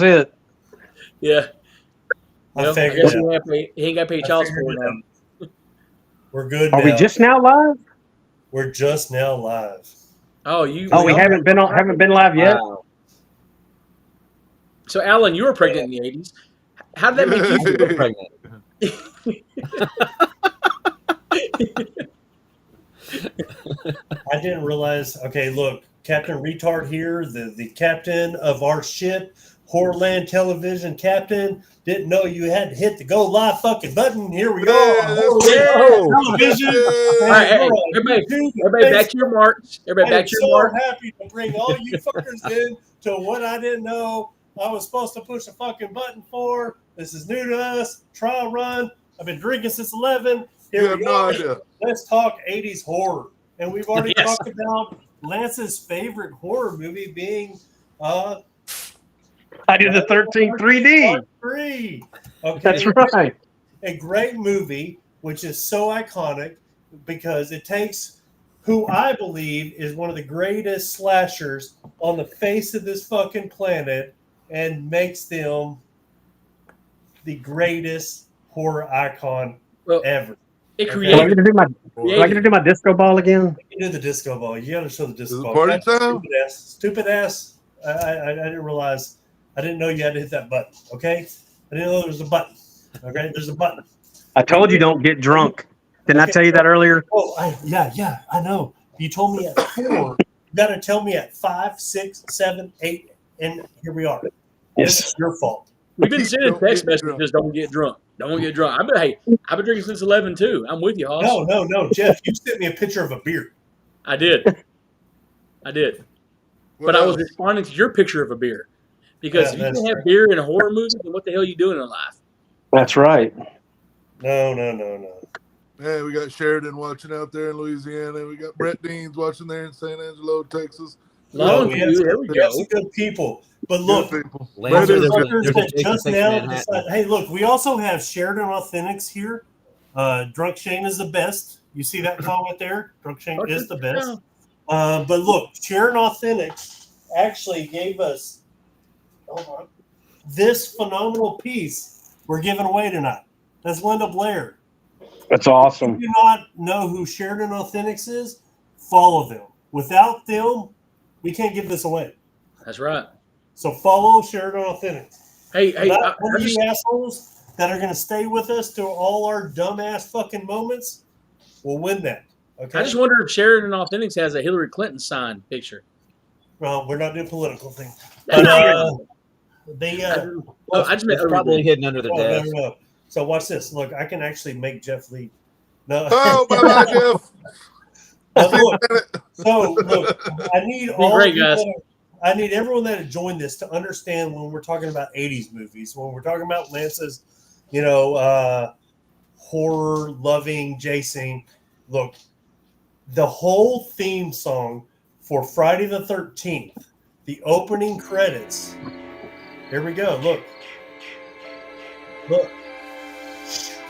it. Yeah. I Well, I figured guess it out. he ain't got to pay I child figured support it now. out. We're good Are now. we just now live? We're just now live. Oh, you. Oh, we haven't been live yet. Wow. So, Alan, you were pregnant in the 80s. How did that make you You feel? were pregnant. I didn't realize. Okay, look, Captain Retard here, the captain of our ship, Horrorland Television captain. Didn't know you had to hit the go live fucking button. Here we go on Horrorland Television. All right, hey, everybody back to your marks. Everybody I'm back to your so marks. happy to bring all you fuckers in to what I didn't know I was supposed to push a fucking button for. This is new to us. Trial run. I've been drinking since 11. Here we go. Let's talk 80s horror. And we've already talked about Lance's favorite horror movie being I did the 13 3D. Part 3. Okay. That's right. A great movie, which is so iconic because it takes who I believe is one of the greatest slashers on the face of this fucking planet and makes them the greatest horror icon ever. It Do I get to do my disco ball again? You do the disco ball. You got to show the disco ball. Party time? Stupid ass. I didn't realize. I didn't know you had to hit that button. Okay, I didn't know there was a button. Okay, there's a button. I told you don't get drunk. Didn't I tell you that earlier? Oh, yeah, I know. You told me at 4. You got to tell me at 5, 6, 7, 8, and here we are. Yes. It's your fault. We've been sending text messages. Don't get drunk. Don't get drunk. I've been drinking since 11 too. I'm with you, Hoss. No, Jeff. You sent me a picture of a beer. I did. But I was responding to your picture of a beer. Because if you can have beer in a horror movie, then what the hell are you doing in life? That's right. No. Yeah, we got Sheridan watching out there in Louisiana. We got Brett Deans watching there in San Angelo, Texas. No, we have some good people. But look, hey, look, we also have Sheridan Authentics here. Drunk Shane is the best. You see that comment there? Drunk Shane is the best. But look, Sheridan Authentics actually gave us this phenomenal piece we're giving away tonight. That's Linda Blair. That's awesome. If you do not know who Sheridan Authentics is, follow them. Without them, we can't give this away. That's right. So follow Sheridan Authentics. Hey, one of you assholes that are going to stay with us through all our dumbass fucking moments will win that. Okay. I just wonder if Sheridan Authentics has a Hillary Clinton signed picture. Well, we're not doing political things. But it's probably hidden under the desk. No. So watch this. Look, I can actually make Jeff leave. No. Oh, bye-bye, Jeff. Look, I need I need everyone that had joined this to understand when we're talking about 80s movies, when we're talking about Lance's, horror-loving Jason. Look, the whole theme song for Friday the 13th, the opening credits. Here we go. Look.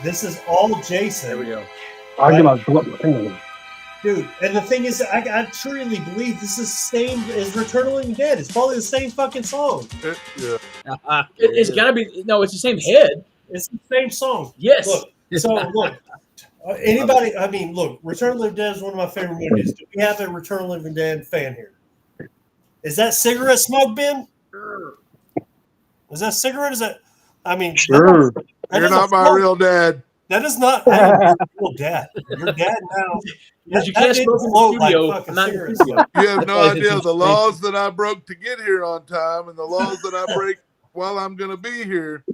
This is all Jason. There we go. Dude, and the thing is, I truly believe this is the same as Return of the Living Dead. It's probably the same fucking song. It's got to be. No, it's the same head. It's the same song. Yes. Look. Anybody, Return of the Living Dead is one of my favorite movies. Do we have a Return of the Living Dead fan here? Is that cigarette smoke, Ben? Is that cigarette? Sure. You're not my real dad. That is not your real dad. Your dad now. Because you can't smoke in the studio. Not in the studio. You have no idea the laws that I broke to get here on time and the laws that I break while I'm going to be here.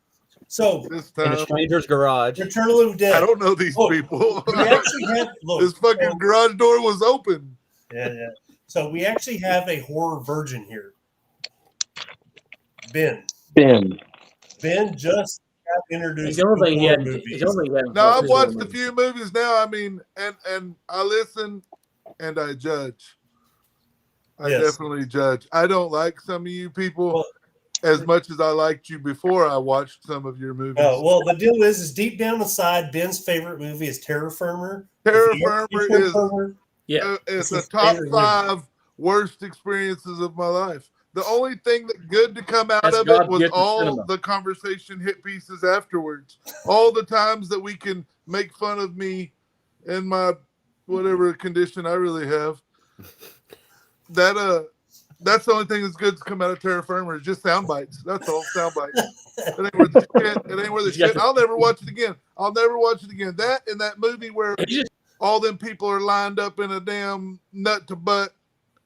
So this time, in a stranger's garage. Return of the Living Dead. I don't know these people. We actually have, this fucking garage door was open. Yeah. So we actually have a horror virgin here. Ben just got introduced to horror movies. No, I've watched a few movies now. And I listen and I judge. I definitely judge. I don't like some of you people as much as I liked you before I watched some of your movies. Well, the deal is deep down inside, Ben's favorite movie is Terror Firmer. Terror Firmer is it's the top 5 worst experiences of my life. The only thing that good to come out That's of God's it was gift to all cinema. the conversation hit pieces afterwards. All the times that we can make fun of me and my whatever condition I really have. That's the only thing that's good to come out of Terra Firma is just sound bites. That's all, sound bites. It ain't worth the shit. It ain't worth the shit. I'll never watch it again. That and that movie where all them people are lined up in a damn nut to butt,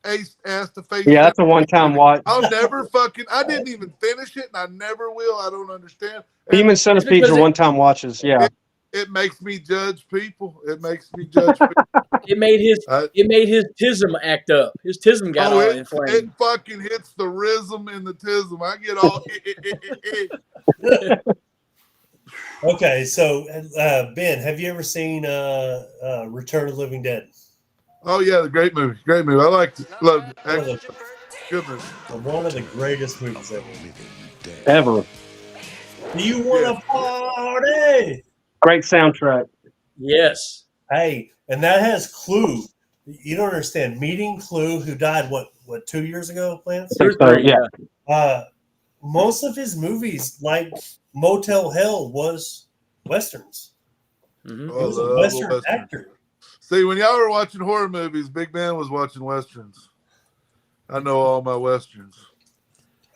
ass to face. Yeah, that's a one-time watch. I'll never I didn't even finish it, and I never will. I don't understand. Human Centipedes are one-time watches. Yeah. It makes me judge people. It makes me judge people. It made his tism act up. His tism got all inflamed. It fucking hits the rhythm and the tism. I get all. Okay, so Ben, have you ever seen Return of the Living Dead? Oh yeah, the great movie. Great movie. I liked it. Loved it. Excellent. Good movie. One of the greatest movies Ever. Do you want to party? Great soundtrack. Yes. Hey, and that has Clue. You don't understand. Meeting Clue, who died, what 2 years ago, Lance? Yeah. Most of his movies, like Motel Hell, was Westerns. Mm-hmm. He was a Western actor. See, when y'all were watching horror movies, Big Ben was watching Westerns. I know all my Westerns.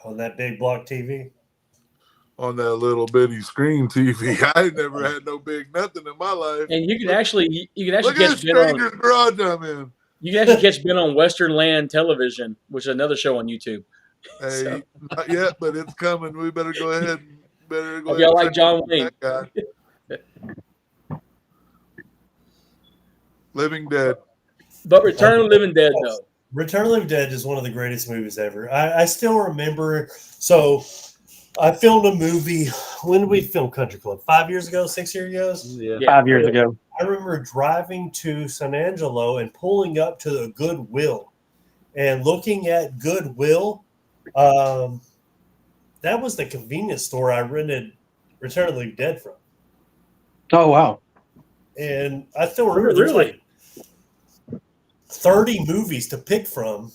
On that big block TV? On that little bitty screen TV. I never had no big nothing in my life. And you can actually Look catch at Ben Stranger's on Garage I'm in. you can actually catch Ben on Western Land Television, which is another show on YouTube. Hey, not yet, but it's coming. We better go ahead. If y'all like John Wayne. Living Dead. But Return of the Living Dead, though. Return of the Living Dead is one of the greatest movies ever. I still remember. So I filmed a movie. When did we film Country Club? 5 years ago? 6 years ago? Yeah. 5 years ago. I remember driving to San Angelo and pulling up to the Goodwill and looking at Goodwill. That was the convenience store I rented Return of the Living Dead from. Oh, wow. And I still remember there's like 30 movies to pick from.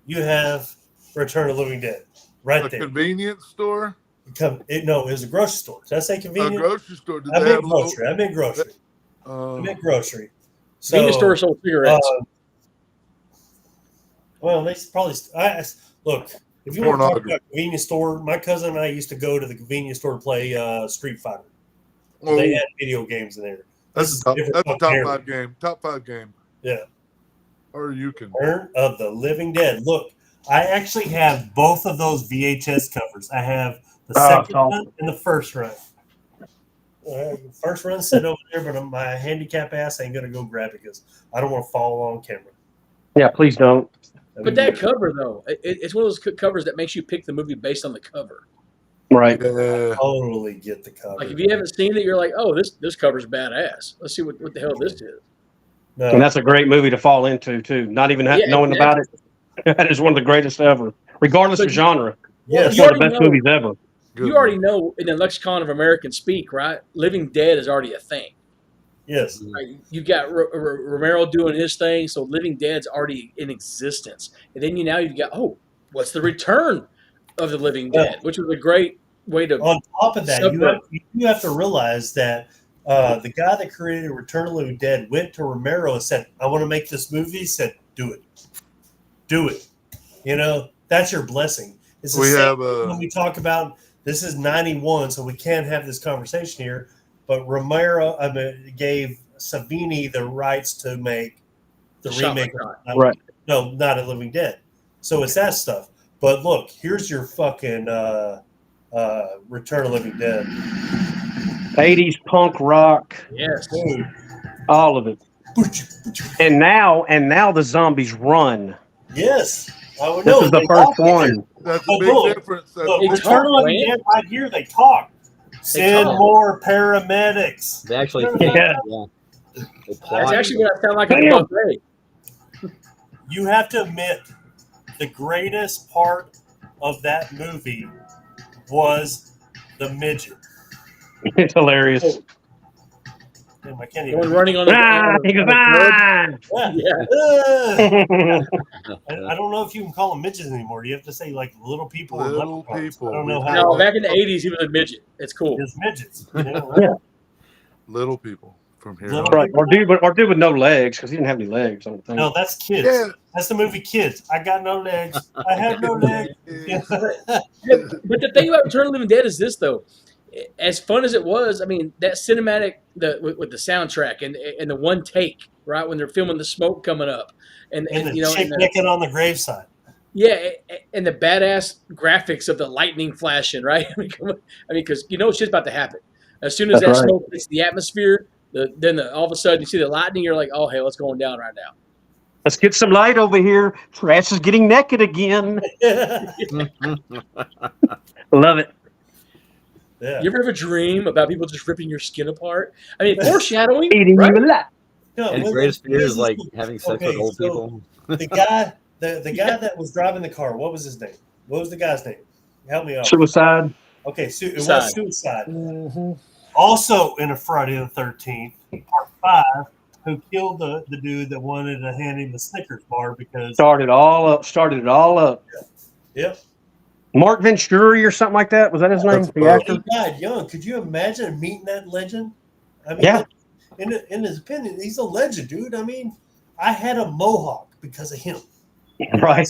You have Return of the Living Dead right there. Convenience store? No, it was a grocery store. Did I say convenience? A grocery store. I meant grocery. I meant grocery. So, convenience store sold cigarettes. Well, they probably look. If you want to talk about convenience store, my cousin and I used to go to the convenience store to play Street Fighter. They had video games in there. That's a top 5 game. Top 5 game. Yeah. Or you can. Return of the Living Dead. Look, I actually have both of those VHS covers. I have the second run and the first run. First run set over there, but my handicap ass ain't gonna go grab it because I don't want to fall on camera. Yeah, please don't. But that cover, though, it's one of those covers that makes you pick the movie based on the cover. Right. I totally get the cover. Like if you haven't seen it, you're like, oh, this cover's badass. Let's see what the hell this is. No. And that's a great movie to fall into, too. Not even knowing about it. That is one of the greatest ever, regardless of genre. Yes. It's one of the best movies ever. You already know in the lexicon of American speak, right? Living Dead is already a thing. Yes. Right? You got Romero doing his thing, so Living Dead's already in existence. And then you've got, what's the Return of the Living Dead, which was a great way to. On top of that, you have to realize that the guy that created Return of the Living Dead went to Romero and said, I want to make this movie. He said, do it. Do it. That's your blessing. It's the same when we talk about, this is 91, so we can't have this conversation here, but Romero gave Savini the rights to make the remake. Right. No, not a Living Dead. So it's that stuff. But look, here's your fucking Return of the Living Dead. 80s punk rock. Yes. Dude. All of it. And now the zombies run. Yes. This is the first one. That's a big difference. Return of the Living Dead right here, they talk. Send more paramedics. They actually That's actually what I sound like a buffet. You have to admit, the greatest part of that movie was the midget. It's hilarious. him. I can't The even. one running on the He goes, I don't know if you can call them midgets anymore. You have to say like little people or Little leprechauns. people. I don't know We how. No, back in the 80s, he was a midget. It's cool. It's midgets. You know? Yeah. Little people from here. Little on. Right, or dude with no legs because he didn't have any legs. I don't think. No, that's Kids. Yeah. That's the movie Kids. I got no legs. I have no legs. But the thing about Return of the Living Dead is this, though. As fun as it was, I mean, that cinematic with the soundtrack and the one take, right, when they're filming the smoke coming up. And the you know, chick licking on the graveside. Yeah, and the badass graphics of the lightning flashing, right? I mean, because you know shit's about to happen. As soon as That's that right. smoke hits the atmosphere, all of a sudden you see the lightning, you're like, oh, hey, what's going down right now? Let's get some light over here. Trash is getting naked again. Love it. Yeah. You ever have a dream about people just ripping your skin apart? I mean, foreshadowing, Eating right? you alive. No, And well, greatest fear this is like the- having sex okay, with old so people. The guy, the guy that was driving the car. What was his name? What was the guy's name? Help me out. Suicide. Okay, it was Suicide. suicide. Mm-hmm. Also in a Friday the 13th, Part 5, who killed the dude that wanted to hand him the Snickers bar because. Started it all up. Yep. Mark Venturi or something like that. Was that his name? That's The about- actor? He died young. Could you imagine meeting that legend? I mean, Yeah. in his opinion, he's a legend, dude. I mean, I had a mohawk because of him. Right.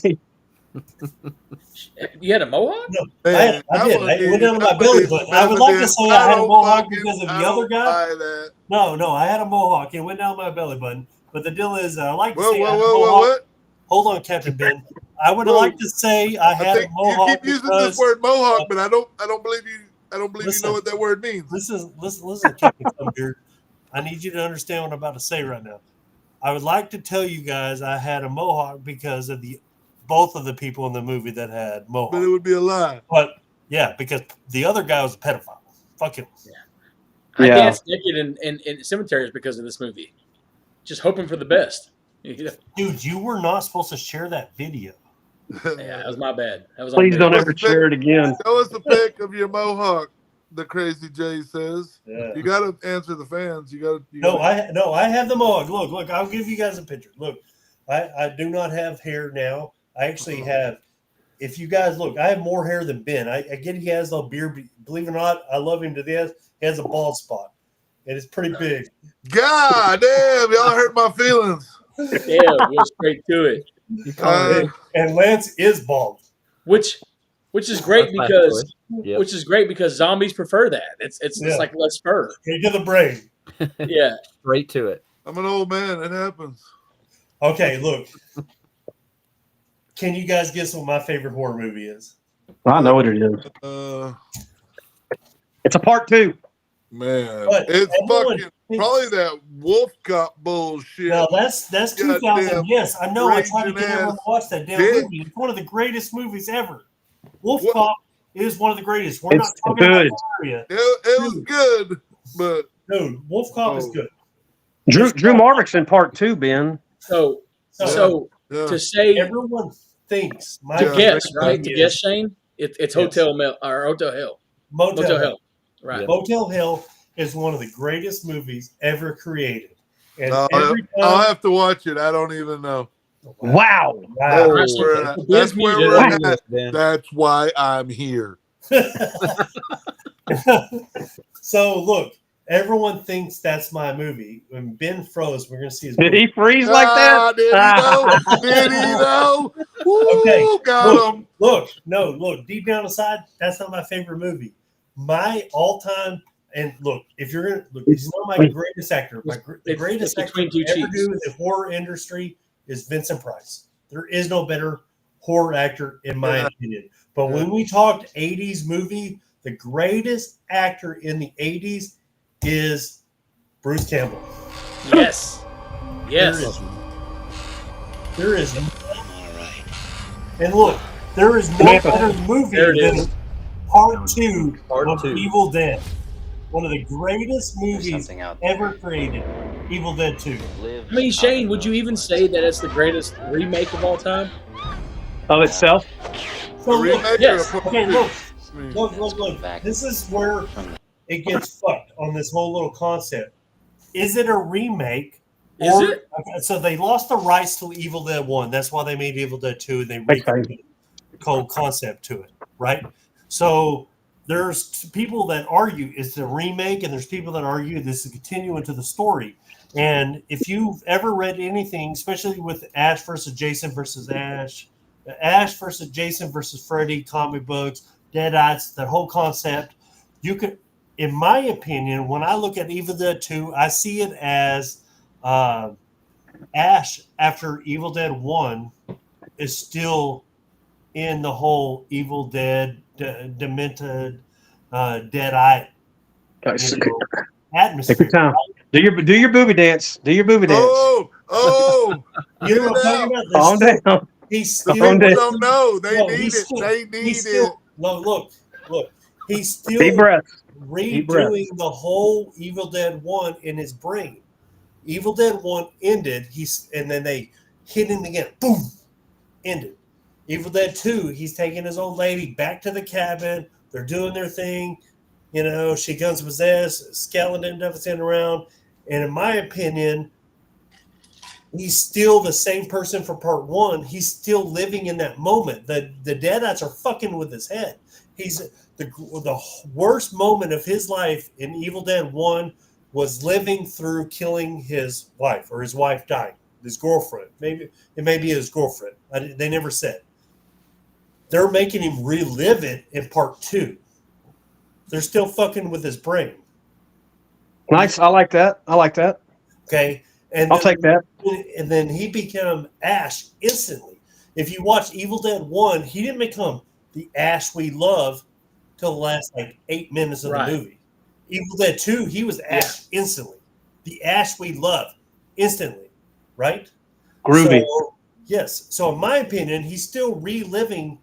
You had a mohawk? No, Man, I did. wouldn't It went down to my even- belly button. I would like to say I had a don't mohawk fucking- because of the I other don't guy. buy that. No, I had a mohawk. It went down my belly button. But the deal is, I like to Whoa, say I whoa, had a whoa, mohawk. what? Hold on, Captain Ben. I would Whoa. like to say I I had a think you mohawk keep using because this word mohawk, but I don't believe you. I don't believe Listen. you know what that word means. listen, Captain Thumbbeard. I need you to understand what I'm about to say right now. I would like to tell you guys I had a mohawk because of both of the people in the movie that had mohawks. But it would be a lie. But yeah, because the other guy was a pedophile. Fuck him. I Yeah. danced naked in cemeteries because of this movie. Just hoping for the best. You know? Dude, you were not supposed to share that video. Yeah, that was my bad. That was on Please me. don't ever share it again. Show us the pic of your mohawk. The Crazy J says. Yeah. You got to answer the fans. You got to. No, I have the mohawk. Look, I'll give you guys a picture. Look, I do not have hair now. I actually have. If you guys look, I have more hair than Ben. I get he has a beard. But believe it or not, I love him to death. He has a bald spot, and it's pretty big. God damn, y'all hurt my feelings. Yeah, go straight to it. And Lance is bald. Which is great That's my because choice. Yep. which is great because zombies prefer that. It's Yeah. like less fur. Straight to the brain. Yeah. Straight to it. I'm an old man. It happens. Okay, look. Can you guys guess what my favorite horror movie is? I know what it is. It's a part 2. Man, But it's everyone fucking thinks- probably that wolf cop bullshit. No, that's 2000. Goddamn Yes, I know. I tried to get raging everyone to watch that damn bitch. movie. It's one of the greatest movies ever. Wolf What? Cop is one of the greatest. We're It's not talking good. about Aria. It was good, but Dude, Wolf Cop is Oh. good. Drew Marvick's in part 2, Ben. So So yeah. to say everyone thinks my to Yeah. guess, favorite right? movie To guess, is Shane, it's Yes. Hotel Hell or Hotel Hell. Motel Hotel Hell. Hell. Right. Yeah. Motel Hell is one of the greatest movies ever created. And I'll every I'll time, have to watch it. I don't even know. Wow. wow. Right, That's so where, Ben's that's where muted. we're at. Ben. That's why I'm here. So look, everyone thinks that's my movie. When Ben froze, we're gonna see his Did movie. he freeze like that? Did he know? Did he know? Woo, Okay, got him. Look, deep down inside, that's not my favorite movie. My all-time, and look, if you're gonna look, he's one of my greatest actors. The greatest it's actor between two to ever cheeks. do in the horror industry is Vincent Price. There is no better horror actor in my Yeah. opinion. But when we talked 80s movie, the greatest actor in the 80s is Bruce Campbell. Yes. Yes. There is and look, there is no better movie There it than is. Part 2 Part of 2. Evil Dead. One of the greatest movies something out there. ever created. Evil Dead 2. I mean, Shane, would you even say that it's the greatest remake of all time? Of itself? So A look, remake yes. or a part okay, two? look. I mean, Look. This is where it gets fucked on this whole little concept. Is it a remake? Is it? Okay, so they lost the rights to Evil Dead 1. That's why they made Evil Dead 2 and they Okay. recreated the whole concept to it, right? So there's people that argue it's a remake, and there's people that argue this is continuing to the story. And if you've ever read anything, especially with Ash versus Jason versus Ash, Ash versus Jason versus Freddy comic books, Deadites, that whole concept, you could, in my opinion, when I look at Evil Dead 2, I see it as Ash after Evil Dead 1 is still in the whole Evil Dead, demented, Deadite atmosphere. Take your time. Do your booby dance. Do your booby dance. Oh, You know what I'm talking about? Calm down. He's Calm still, down. people don't know. They no, need he's it. still- They need he's it. still, no, look. He's still Deep breath. Deep breath. redoing the whole Evil Dead 1 in his brain. Evil Dead 1 ended, and then they hit him again. Boom! Ended. Evil Dead 2, he's taking his old lady back to the cabin. They're doing their thing. You know, she guns possessed, skeleton dancing around. And in my opinion, he's still the same person for part 1. He's still living in that moment. The Deadites are fucking with his head. He's the worst moment of his life in Evil Dead 1 was living through killing his wife, or his wife dying, his girlfriend. Maybe it may be his girlfriend. They never said. They're making him relive it in part 2. They're still fucking with his brain. Nice. I like that. Okay, and I'll take that. And then he became Ash instantly. If you watch Evil Dead 1, he didn't become the Ash we love till the last 8 minutes of the movie. Evil Dead 2, he was Ash instantly. The Ash we love instantly, right? Groovy. So, yes. So in my opinion, he's still reliving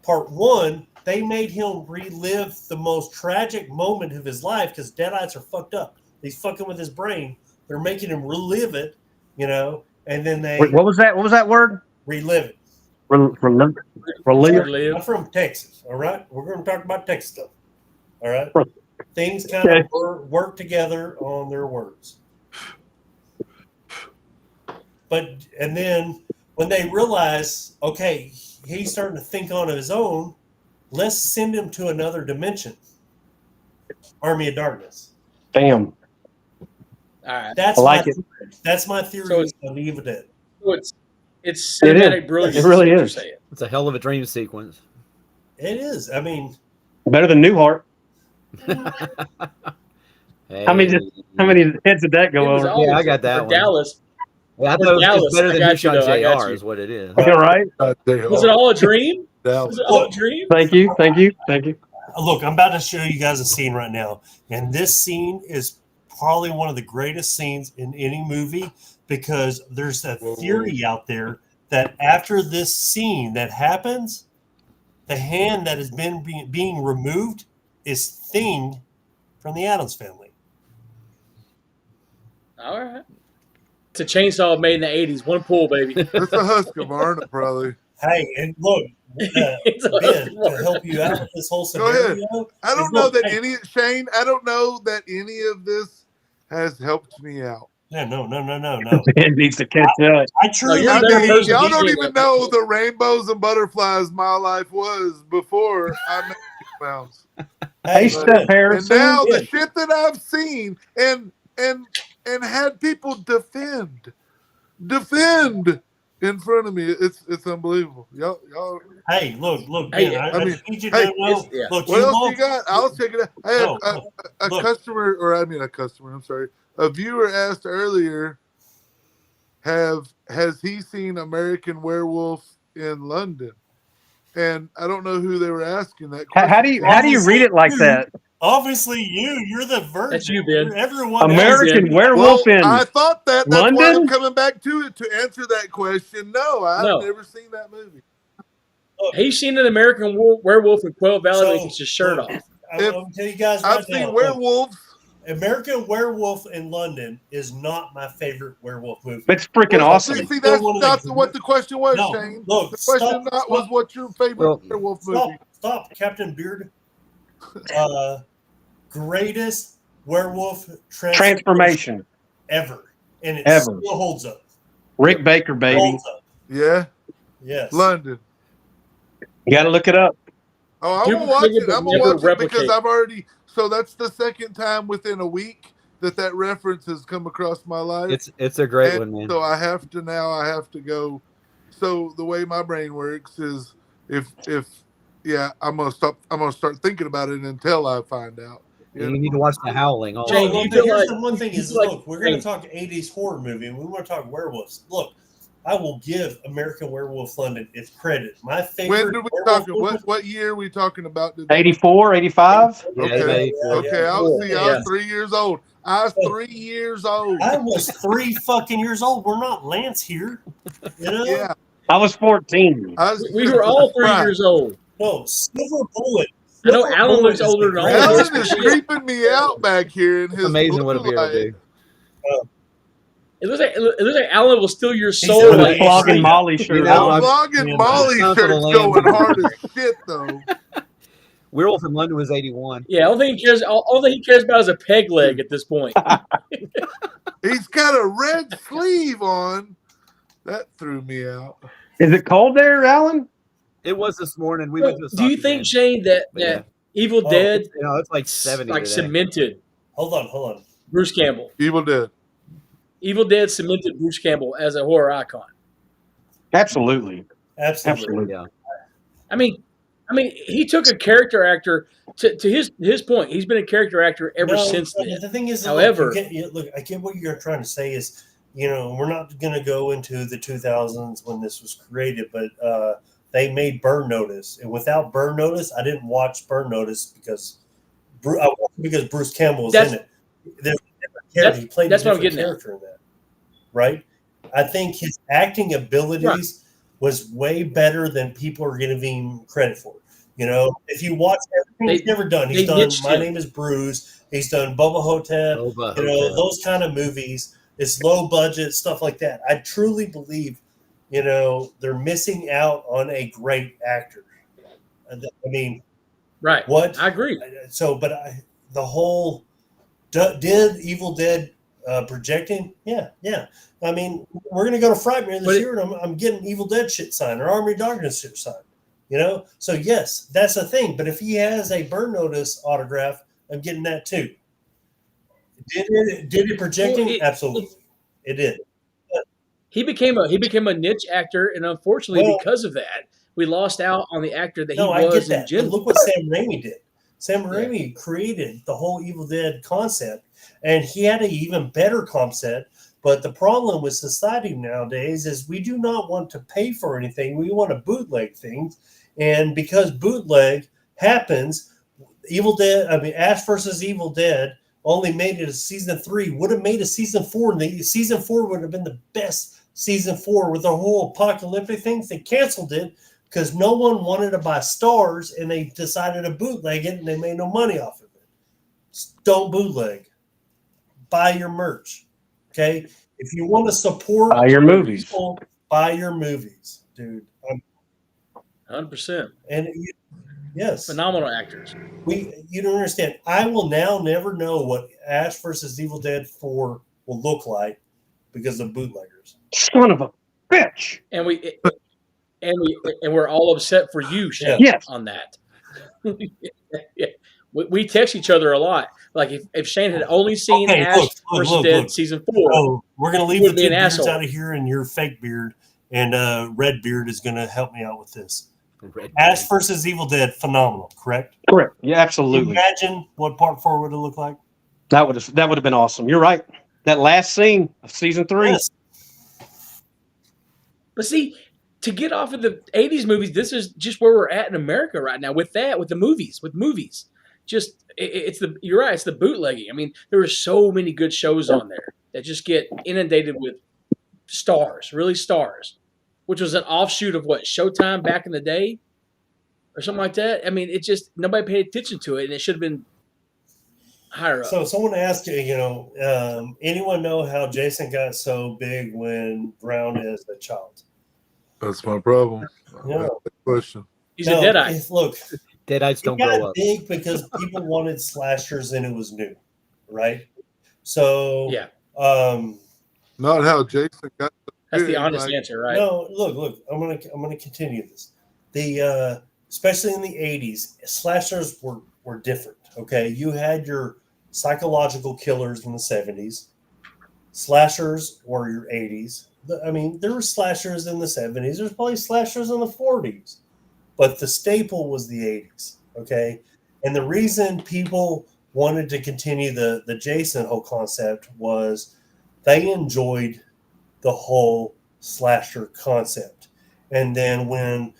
part 1. They made him relive the most tragic moment of his life because Deadites are fucked up. He's fucking with his brain. They're making him relive it, and then they... Wait, what was that? What was that word? Relive it. Relive. I'm from Texas, all right? We're going to talk about Texas stuff, all right? Things kind of work together on their words. And then when they realize, okay, he's starting to think on his own, let's send him to another dimension. Army of Darkness. Damn. All right. That's my theory of Evil Dead. So it's cinematic brilliance. It really is. It's a hell of a dream sequence. It is. I mean, better than Newhart. Hey. How many heads did that go over? Yeah, I got that one. Dallas. Yeah, I thought it was better than Who Shot JR you. Is what it is. Yeah, right? Was it all a dream? Was it all a dream? Thank you. Look, I'm about to show you guys a scene right now. And this scene is probably one of the greatest scenes in any movie because there's a theory out there that after this scene that happens, the hand that has been being removed is Thing from the Addams Family. All right. It's a chainsaw made in the 80s. One pull, baby. It's a Husqvarna, probably. Hey, and look, Ben, to help you out with this whole scenario. Go ahead. I don't know that any of this has helped me out. Yeah, no. Ben needs to catch up. I truly you're y'all don't even know the rainbows and butterflies my life was before I met Mouse. Hey, Steph Harrison. And now the shit that I've seen and had people defend in front of me, it's unbelievable. Y'all. Hey, look, Hey, Ben, I mean, need you to know. yeah. Look, What else you got? I'll check it out. Hey, a viewer asked earlier, has he seen American Werewolf in London? And I don't know who they were asking that question. How do you read it like that? Obviously, you're the virgin. That's you, Ben. Everyone American else. Werewolf in I thought that's London? why I'm coming back to it to answer that question. No, I've never seen that movie. He's seen an American werewolf in Quail Valley with his shirt off. I'll tell you guys I've seen werewolves. American Werewolf in London is not my favorite werewolf movie. It's freaking awesome. See, that's not what the question was, Shane. Look, the question was what's your favorite werewolf movie? Stop, Captain Beard. Greatest werewolf transformation ever, and it Ever. still holds up. Rick Baker, baby. Holds up. Yeah, Yes. London. You got to look it up. Oh, I'm gonna Duplicate watch it, it. but I'm gonna never watch it because replicate. I've already. So that's the second time within a week that reference has come across my life. It's a great And one, man. so I have to go. So the way my brain works is if I'm gonna start thinking about it until I find out. You need to watch The Howling. Also. Jane, Well, you but feel here's like- the one thing you is, feel like- look, we're going to Jane. talk 80s horror movie, and we want to talk werewolves. Look, I will give American Werewolf London its credit. My favorite. When did we werewolf talking? movie- What year are we talking about? 84, 85? Yeah, Okay. 84. Okay, I was Yeah. 3 years old. I was 3 years old. I was 3 fucking years old. We're not Lance here. You know? Yeah, I was 14. I was, We were all 3 Right. years old. No, Silver Bullet. I know Silver Alan Bullet looks is older the than all of us. greatest- Alan is creeping me out back here in It's his amazing what blue it'll be able to light. do. It looks like Alan will steal your soul. With With a a flogging Molly shirt You know, on. Flogging Yeah. Molly Sounds of the shirt's Lamb. going hard as shit though. Werewolf in London was 81. Yeah, all thing he cares about is a peg leg at this point. He's got a red sleeve on. That threw me out. Is it cold there, Alan? It was this morning. We went to a Do you soccer think, game. Shane, that But yeah. Evil Oh, Dead You know, it's like 70 like today. cemented Hold on. Bruce Campbell? Evil Dead. Evil Dead cemented Bruce Campbell as a horror icon. Absolutely. Absolutely. Absolutely. Yeah. I mean, he took a character actor to his point. He's been a character actor ever since but then. The thing is, However- look, I get what you're trying to say is, we're not going to go into the 2000s when this was created, but they made Burn Notice, and without Burn Notice, I didn't watch Burn Notice because Bruce Campbell was in it. There's a different character. He played that's a what I'm different getting at. character in that, right? I think his acting abilities was way better than people are giving him credit for. If you watch everything he's never done, he's done niched My him. Name is Bruce. He's done Boba Hotep. Boba You know, Hotep. those kind of movies. It's low budget stuff like that. I truly believe, they're missing out on a great actor. I mean, Right. what? I agree. So, but the whole did Evil Dead projecting? Yeah. I mean, we're gonna go to Frightmare this year, and I'm getting Evil Dead shit signed or Army of Darkness shit signed. So yes, that's the thing. But if he has a Burn Notice autograph, I'm getting that too. Did it projecting? Well, Absolutely, it did. He became a niche actor, and unfortunately, Well- because of that, we lost out on the actor that No, he I was get in that. But general. look what Sam Raimi did. Sam Raimi created the whole Evil Dead concept, and he had an even better concept. But the problem with society nowadays is we do not want to pay for anything. We want to bootleg things. And because bootleg happens, Ash versus Evil Dead only made it a season 3, would have made a season 4, and the season 4 would have been the best season 4 with the whole apocalyptic things. They canceled it because no one wanted to buy stars, and they decided to bootleg it, and they made no money off of it. Don't bootleg. Buy your merch. Okay? If you want to support Buy your movies. people, buy your movies, dude. 100%. And yes, Phenomenal actors. you don't understand. I will now never know what Ash versus Evil Dead 4 will look like because of bootleggers. Son of a bitch. And we're all upset for you, Shane, Yes. on that. Yeah. We text each other a lot. Like if Shane had only seen Okay, Ash look, versus look. Dead season 4, Oh, we're gonna leave You the would be two an beards asshole. out of here and your fake beard, and Red Beard is gonna help me out with this. Red Ash versus Evil Dead, phenomenal, correct? Correct. Yeah, absolutely. Imagine what part 4 would have looked like. That would have been awesome. You're right. That last scene of season 3. Yes. but see, to get off of the 80s movies, this is just where we're at in America right now with the movies. Just you're right, it's the bootlegging. I mean, there are so many good shows on there that just get inundated with stars, really stars, which was an offshoot of what, Showtime back in the day or something like that. I mean, it just, nobody paid attention to it, and it should have been higher up. So someone asked you, anyone know how Jason got so big when drowned as a child? That's my problem. Yeah. That's the question. He's a Deadeye. Look, Deadites it don't grow got up. big because people wanted slashers and it was new, right? So Yeah, Not how Jason got that's the good, honest like, answer, right? no, look, I'm gonna continue this. The especially in the 80s, slashers were different. Okay, you had your psychological killers in the 70s. Slashers were your 80s. I mean, there were slashers in the 70s. There's probably slashers in the 40s, but the staple was the 80s. Okay, and the reason people wanted to continue the Jason whole concept was they enjoyed the whole slasher concept. And then when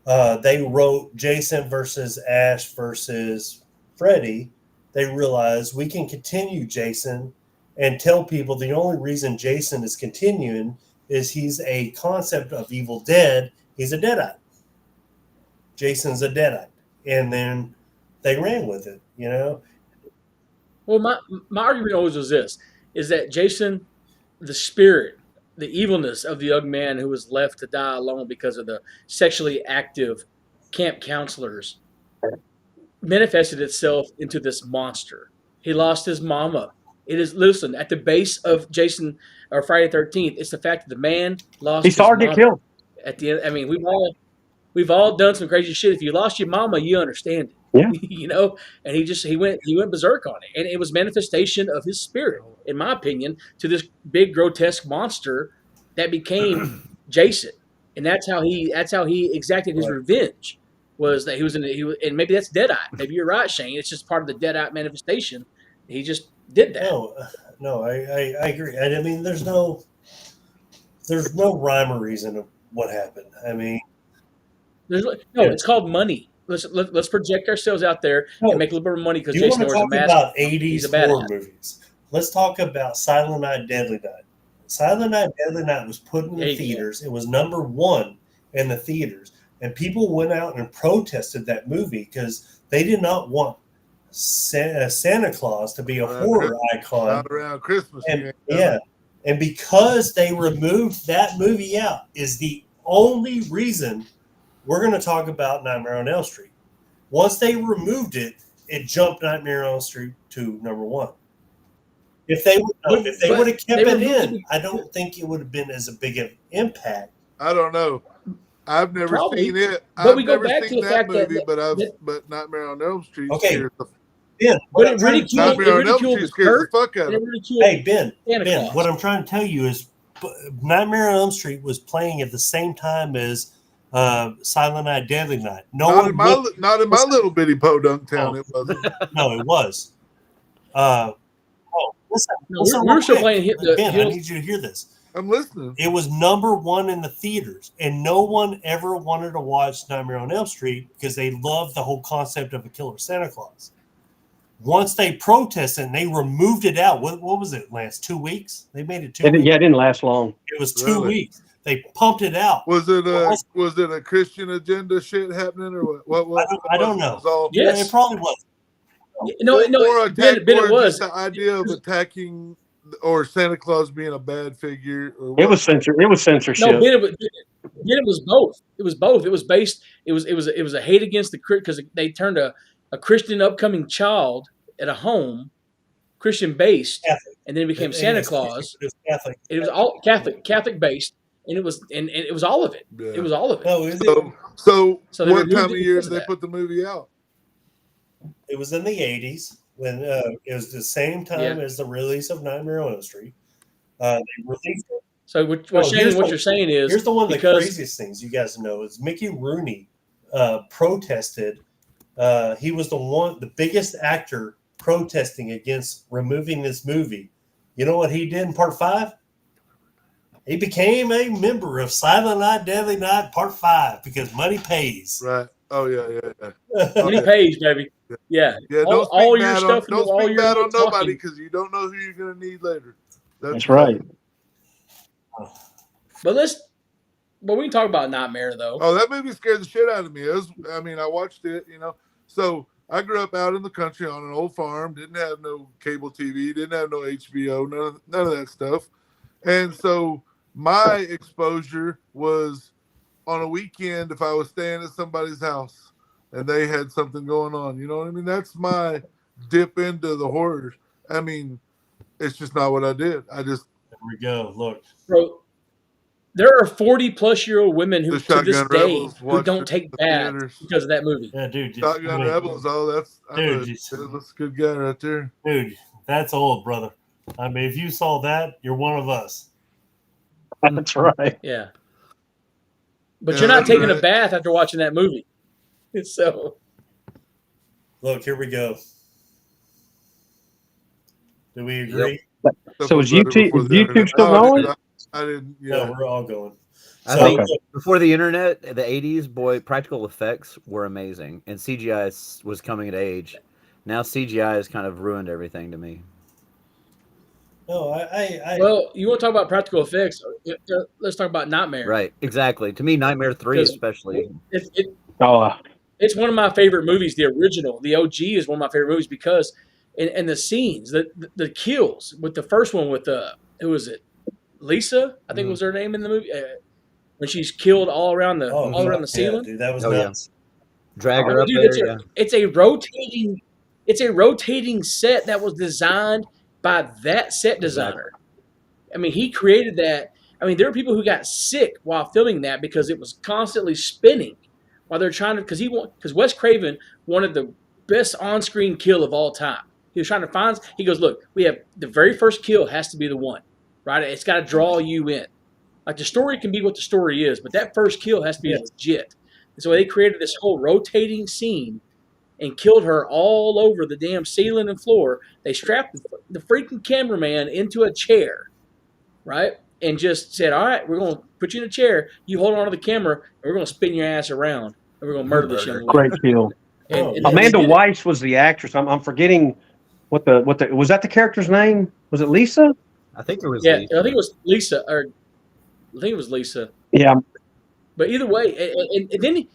they wrote Jason versus Ash versus Freddy, they realized we can continue Jason and tell people the only reason Jason is continuing is he's a concept of Evil Dead. He's a Deadite. Jason's a Deadite. And then they ran with it, you know? Well, my argument always was this: is that Jason, the spirit, the evilness of the young man who was left to die alone because of the sexually active camp counselors, manifested itself into this monster. He lost his mama. It is, listen, at the base of Jason or Friday the 13th, it's the fact that the man lost He his saw her get mama. killed. At the end, I mean, we've all done some crazy shit. If you lost your mama, you understand it. Yeah. You know, and he went berserk on it. And it was manifestation of his spirit, in my opinion, to this big grotesque monster that became Jason. And that's how he exacted his revenge. Was that he was and maybe that's Deadite. Maybe you're right, Shane. It's just part of the Deadite manifestation. He just did that. No, I agree. I mean, there's no rhyme or reason of what happened. I mean, it's called money. Let's project ourselves out there and make a little bit of money because Jason want to wears a talk mask. about 80s He's a bad horror hat. movies. Let's talk about Silent Night, Deadly Night. Silent Night, Deadly Night was put in the theaters. It was number 1 in the theaters. And people went out and protested that movie because they did not want Santa Claus to be a horror icon. Not around Christmas. And because they removed that movie out is the only reason we're going to talk about Nightmare on Elm Street. Once they removed it, it jumped Nightmare on Elm Street to number 1. If they would have kept it in, I don't think it would have been as a big an impact. I don't know. I've never seen it. But we go back to the fact movie, that but Nightmare on Elm Street. Okay. Ben, but it ridiculed the fuck out of me. Hey, Ben, what I'm trying to tell you is Nightmare on Elm Street was playing at the same time as Silent Night, Deadly Night. Not in my little bitty podunk town. It wasn't. No, it was. Listen, we're still playing Ben, I need you to hear this. I'm listening. It was number 1 in the theaters, and no one ever wanted to watch Nightmare on Elm Street because they loved the whole concept of a killer Santa Claus. Once they protested and they removed it out, what was it, Lance? 2 weeks? They made it 2 weeks. Yeah, it didn't last long. It was 2 weeks. They pumped it out. Was it a Christian agenda shit happening or what? I don't know. Yes, it probably was. No, it was the idea of attacking or Santa Claus being a bad figure. Or it was censorship. No, it was both. It was both. It was based. It was a hate against the because they turned a Christian upcoming child at a home, Christian based, and then it became Santa Claus. It was Catholic. It was all Catholic based, and it was all of it. Yeah. It was all of it. No, so what time of year did they put the movie out? It was in the 80s when it was the same time as the release of Nightmare on Elm Street. They released it. So what you're saying is here's the one of the craziest things you guys know is Mickey Rooney protested. He was the biggest actor protesting against removing this movie. You know what he did in Part 5? He became a member of Silent Night, Deadly Night Part 5 because money pays. Right. Oh yeah. Money pays, baby. Yeah. Don't speak bad on nobody because you don't know who you're gonna need later. That's right. But we can talk about Nightmare though. Oh, that movie scared the shit out of me. I watched it, So I grew up out in the country on an old farm, didn't have no cable TV, didn't have no HBO, none of that stuff. And so my exposure was on a weekend if I was staying at somebody's house and they had something going on. You know what I mean? That's my dip into the horror. I mean, it's just not what I did. I just There we go. Look, Bro, there are 40-plus-year-old women who, the to this Shotgun day, Rebels who watched don't it take in the baths theaters. because of that movie. yeah, dude. Shotgun Rebels. Oh, that's a good guy right there. Dude, that's old, brother. I mean, if you saw that, you're one of us. That's right. Yeah. But Yeah, you're not that's taking a right. bath after watching that movie. So, Look, here we go. Do we agree? So is Better YouTube before the YouTube internet. still No, going? I didn't. No, Yeah. we're all going. I So, think Okay. before the internet, the 80s, boy, practical effects were amazing, and CGI was coming of age. Now CGI has kind of ruined everything to me. no, I well, you want to talk about practical effects? Let's talk about Nightmare. Right, exactly. To me, Nightmare 3 Because especially. Oh, It's one of my favorite movies. The original, the OG, is one of my favorite movies because, and the scenes, the kills with the first one with who was it? Lisa, I think was her name in the movie. When she's killed all around the ceiling. dude, that was Oh, yeah. nuts. Drag her up Dude, there, it's a rotating set that was designed by that set designer. I mean, he created that. I mean, there were people who got sick while filming that because it was constantly spinning while they're trying to. Because Wes Craven wanted the best on-screen kill of all time. He was trying to find. He goes, look, we have the very first kill has to be the one, right? It's got to draw you in. Like the story can be what the story is, but that first kill has to be legit. And so they created this whole rotating scene and killed her all over the damn ceiling and floor. They strapped the freaking cameraman into a chair, right? And just said, all right, we're going to put you in a chair. You hold on to the camera, and we're going to spin your ass around, and we're going to murder this young lady. great kill. And Amanda they did it. Weiss was the actress. I'm forgetting what the was that the character's name? Was it Lisa? I think it was. Yeah, Lisa. I think it was Lisa, Yeah. But either way, and then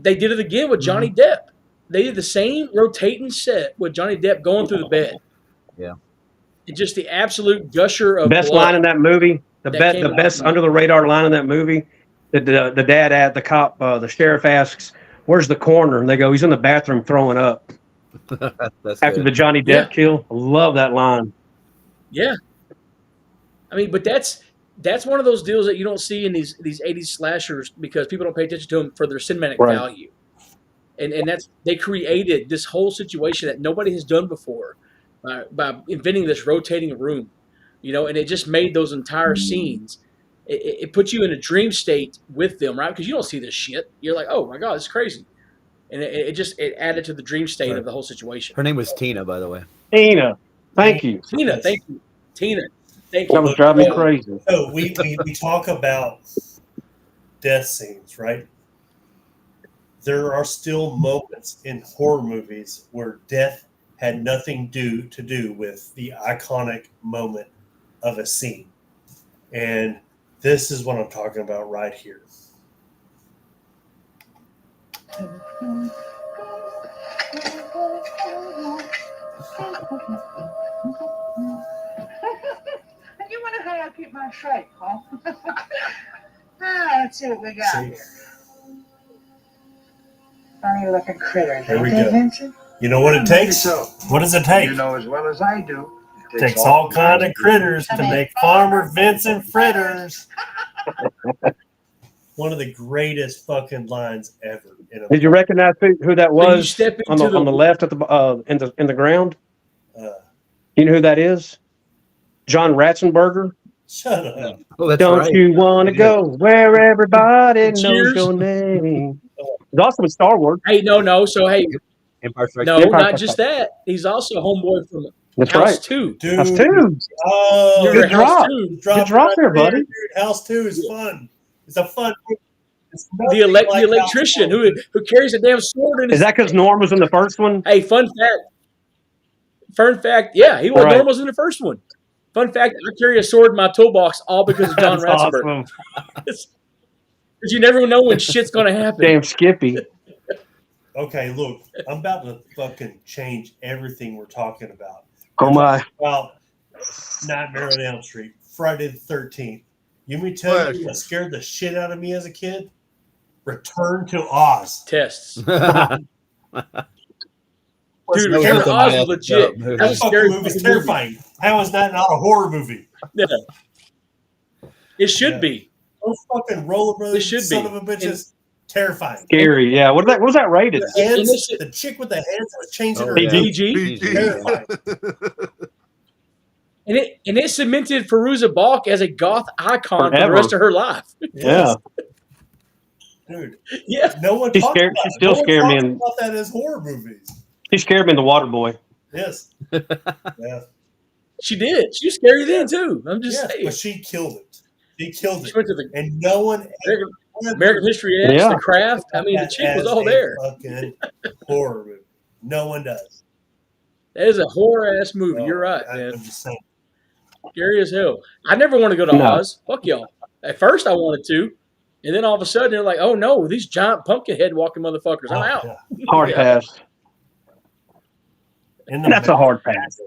they did it again with Johnny Depp. They did the same rotating set with Johnny Depp going through the bed. Yeah. It's just the absolute gusher of Best blood. line in that movie. The came best out. under the radar line in that movie. The dad at the cop, the sheriff asks, "Where's the coroner?" And they go, "He's in the bathroom throwing up." That's After good. the Johnny Depp kill, I love that line. Yeah. I mean, but that's one of those deals that you don't see in these 80s slashers because people don't pay attention to them for their cinematic Right. value. And that's they created this whole situation that nobody has done before by inventing this rotating room, and it just made those entire scenes. It puts you in a dream state with them, right? Because you don't see this shit. You're like, oh my god, this is crazy, and it added to the dream state of the whole situation. Her name was Tina, by the way. Tina, thank you. Tina, thank you, Tina. Thank you. That was driving me crazy. So we talk about death scenes, right? There are still moments in horror movies where death had nothing to do with the iconic moment of a scene. And this is what I'm talking about right here. You wonder how I keep my shape, huh? Let's see what we got here. Funny looking critter. Here we ain't they, go. Vincent? You know what it takes? So, What does it take? you know as well as I do. It takes all kind of critters to make Farmer Vincent fritters. One of the greatest fucking lines ever. Did you recognize who that When you was step on the into left at the in the ground? Uh, You know who that is? John Ratzenberger. shut up. Oh, that's Don't right. you want to Yeah. go where everybody knows Cheers. your name? He's also in Star Wars. Hey, no. So hey, Empire Strikes no, Back. Empire not Strikes just that. He's also a homeboy from That's House right. 2. Dude. That's two. Oh, You're Good in House drop. 2. Good drop there, buddy. Dude, House 2 is fun. It's a fun it's The nothing like House electrician 1. who carries a damn sword in his. Is that because Norm was in the first one? Hey, fun fact. Yeah, he was Right. Norm was in the first one. Fun fact: I carry a sword in my toolbox all because of John That's Ratzenberger. awesome. Because you never know when shit's gonna happen. Damn Skippy. Okay, look, I'm about to fucking change everything we're talking about. Oh my. About Nightmare on Elm Street, Friday the 13th. You may tell you what scared the shit out of me as a kid? Return to Oz. Tests. When was Dude, terrifying. Hammer Oz was legit. That That That's a scary fucking movie's fucking movie. terrifying. How is that not a horror movie? Yeah. It should Yeah. be. Those fucking roller It brothers, should son be. of a bitches, terrifying. Scary. Yeah. What was that rated? The hands, this shit- the chick with the hands that was changing Oh, her yeah. name. PG. PG. Terrifying. And it cemented Fairuza Balk as a goth icon for the Forever. rest of her life. Yeah. Dude, Yeah. no one She talks scared- about she it. still No one scared me talks in- about that as horror movies. He scared me in The Water Boy. Yes. Yeah. She did. She was scary then too. I'm just Yes, saying. but she killed it. She killed She it. went to the And no one American History X, Yeah. The Craft. I mean, the chick was all there. Fucking horror movie. No one does. That is a horror ass movie. No, You're right, I'm man. just saying. Scary as hell. I never want to go to No. Oz. Fuck y'all. At first I wanted to, and then all of a sudden they're like, "Oh no, these giant pumpkin head walking motherfuckers! I'm Oh, out." yeah. Hard Yeah. pass. In the That's a hard pass.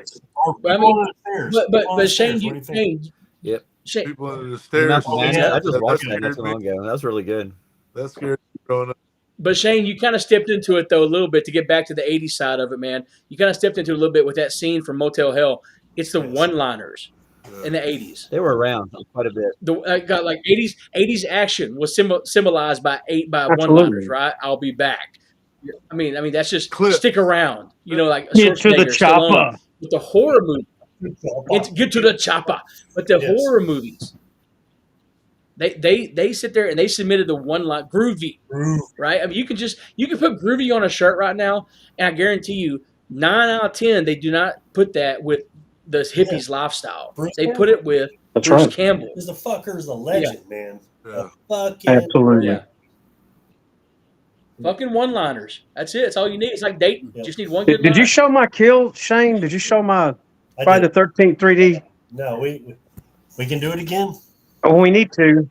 Or I mean, people on the stairs. But People on the Shane, stairs. What do you think? Shane, Shane, People under the And stairs. that's Oh, nasty. yeah. I just That watched that scared not too me. long ago. That was really good. That's scary growing up. but Shane, you kind of stepped into it though a little bit to get back to the '80s side of it, man. You kind of stepped into it a little bit with that scene from Motel Hell. It's the Yes. one-liners Yeah. in the '80s. They were around quite a bit. Got like '80s action was symbolized by Absolutely. one-liners, right? I'll be back. I mean that's just Clips. stick around. You know, like Get to the Schwarzenegger, Stallone. chopper. With the horror movie, get to the chopper. But the Yes. horror movies, they sit there and they submitted the one line groovy, Groove. right? I mean, you can put groovy on a shirt right now, and I guarantee you, 9 out of 10 they do not put that with the hippies lifestyle. Bruce They Campbell. put it with That's Bruce right. Campbell. Because the fucker's a legend, man. Yeah. A fucking Absolutely. Yeah. Fucking one-liners. That's it. That's all you need. It's like dating. Yep. Just need one good Did you line. show my kill, Shane? Did you show my I Friday did. the 13th 3D? No, we can do it again. Oh, we need to.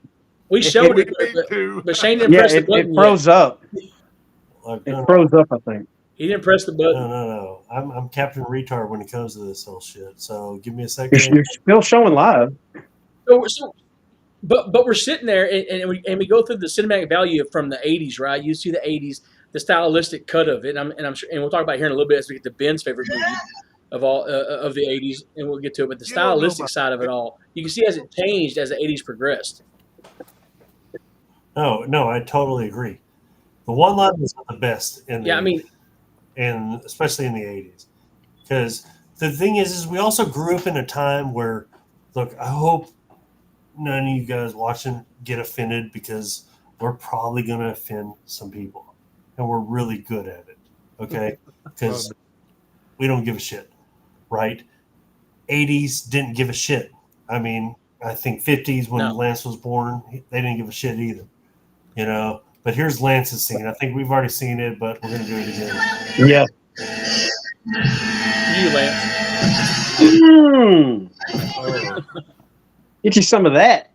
We showed We it, need to. but Shane didn't Yeah, press the it button yet. froze up. Like, It no, froze up, I think. He didn't press the button. no. I'm Captain Retard when it comes to this whole shit. So give me a second. You're still showing live. But we're sitting there and we go through the cinematic value from the '80s, right? You see the '80s, the stylistic cut of it, and I'm sure, and we'll talk about it here in a little bit as we get to Ben's favorite movie of all of the '80s, and we'll get to it. But the You don't know stylistic my- side of it all, you can see as it changed as the '80s progressed. No, I totally agree. The one line was the best in the, Yeah, I mean, and especially in the 80s. Because the thing is we also grew up in a time where, look, I hope none of you guys watching get offended because we're probably going to offend some people. And we're really good at it. Okay? Because we don't give a shit. Right? 80s didn't give a shit. I mean, I think 50s when No. Lance was born, they didn't give a shit either. You know? But here's Lance's scene. I think we've already seen it, but we're going to do it again. Yeah. you, Lance. Get you some of that.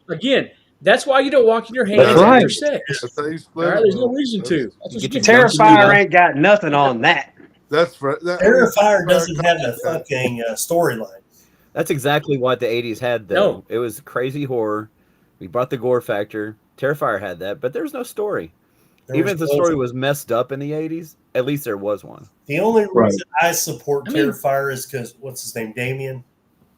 Again, that's why you don't walk in your hands That's right. after sex. That's how you All split right, it, there's no bro. reason to. That's what Get you your do. Johnson Terrifier Cena. ain't got nothing on that. That's Terrifier doesn't have a fucking storyline. That's exactly what the 80s had, though. No. It was crazy horror. We brought the gore factor. Terrifier had that, but there's no story. Even if the story was messed up in the 80s, at least there was one. The only Right. reason I support I mean- Terrifier is because what's his name, Damien.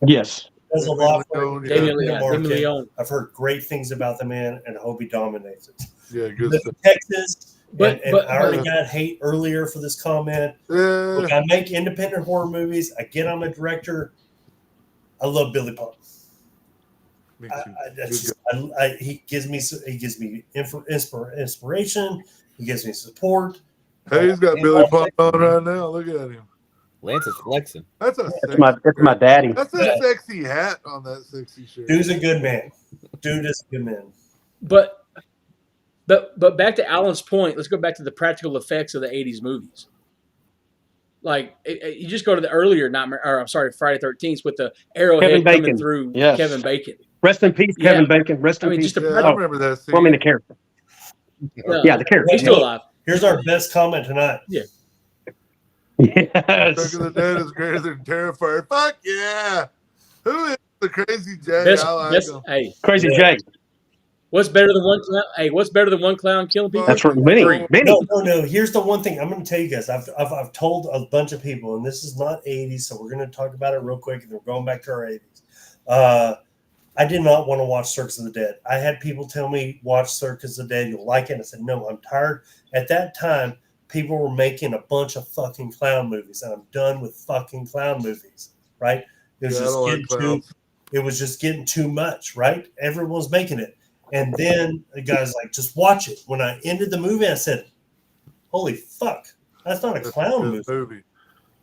Yes. Does a lot for Leone, the Damien market. Leone. I've heard great things about the man, and I hope he dominates it. Yeah, good Live stuff. in Texas, But- and but- I already got hate earlier for this comment. Look, Yeah, I make independent horror movies. I get I'm a director. I love Billy Pump. me I, too. that's Good just, he gives me inspiration. He gives me support. guy. Hey, he's got Billy Pump on right now. Look at him. Lance is flexing. That's a That's sexy, my daddy. that's a sexy hat on that sexy shirt. Dude's a good man. Dude is a good man. But back to Alan's point, let's go back to the practical effects of the '80s movies. Like you just go to the earlier Nightmare, or I'm sorry, Friday 13th with the arrowhead Kevin coming Bacon. through Yes. Kevin Bacon. Rest in peace, Yeah. Kevin Bacon. Rest I in mean, peace. just a- Yeah, I remember that scene. Well, I mean the character. No, Yeah, the character. he's still alive. Here's our best comment tonight. Yes. Dark of the Dead is greater than Terrifier. Fuck yeah! Who is the crazy J? Best, I like best, him. hey, Crazy Yeah. Jay. What's better than one clown? Hey, what's better than one clown killing people? That's right. Many. No. Here's the one thing I'm going to tell you guys. I've told a bunch of people, and this is not 80s, so we're going to talk about it real quick, and then we're going back to our 80s. I did not want to watch Circus of the Dead. I had people tell me, watch Circus of the Dead, you'll like it. And I said, no, I'm tired. At that time, people were making a bunch of fucking clown movies, and I'm done with fucking clown movies, right? It was just getting too much, right? Everyone was making it. And then the guy's like, just watch it. When I ended the movie, I said, holy fuck, that's not a clown movie.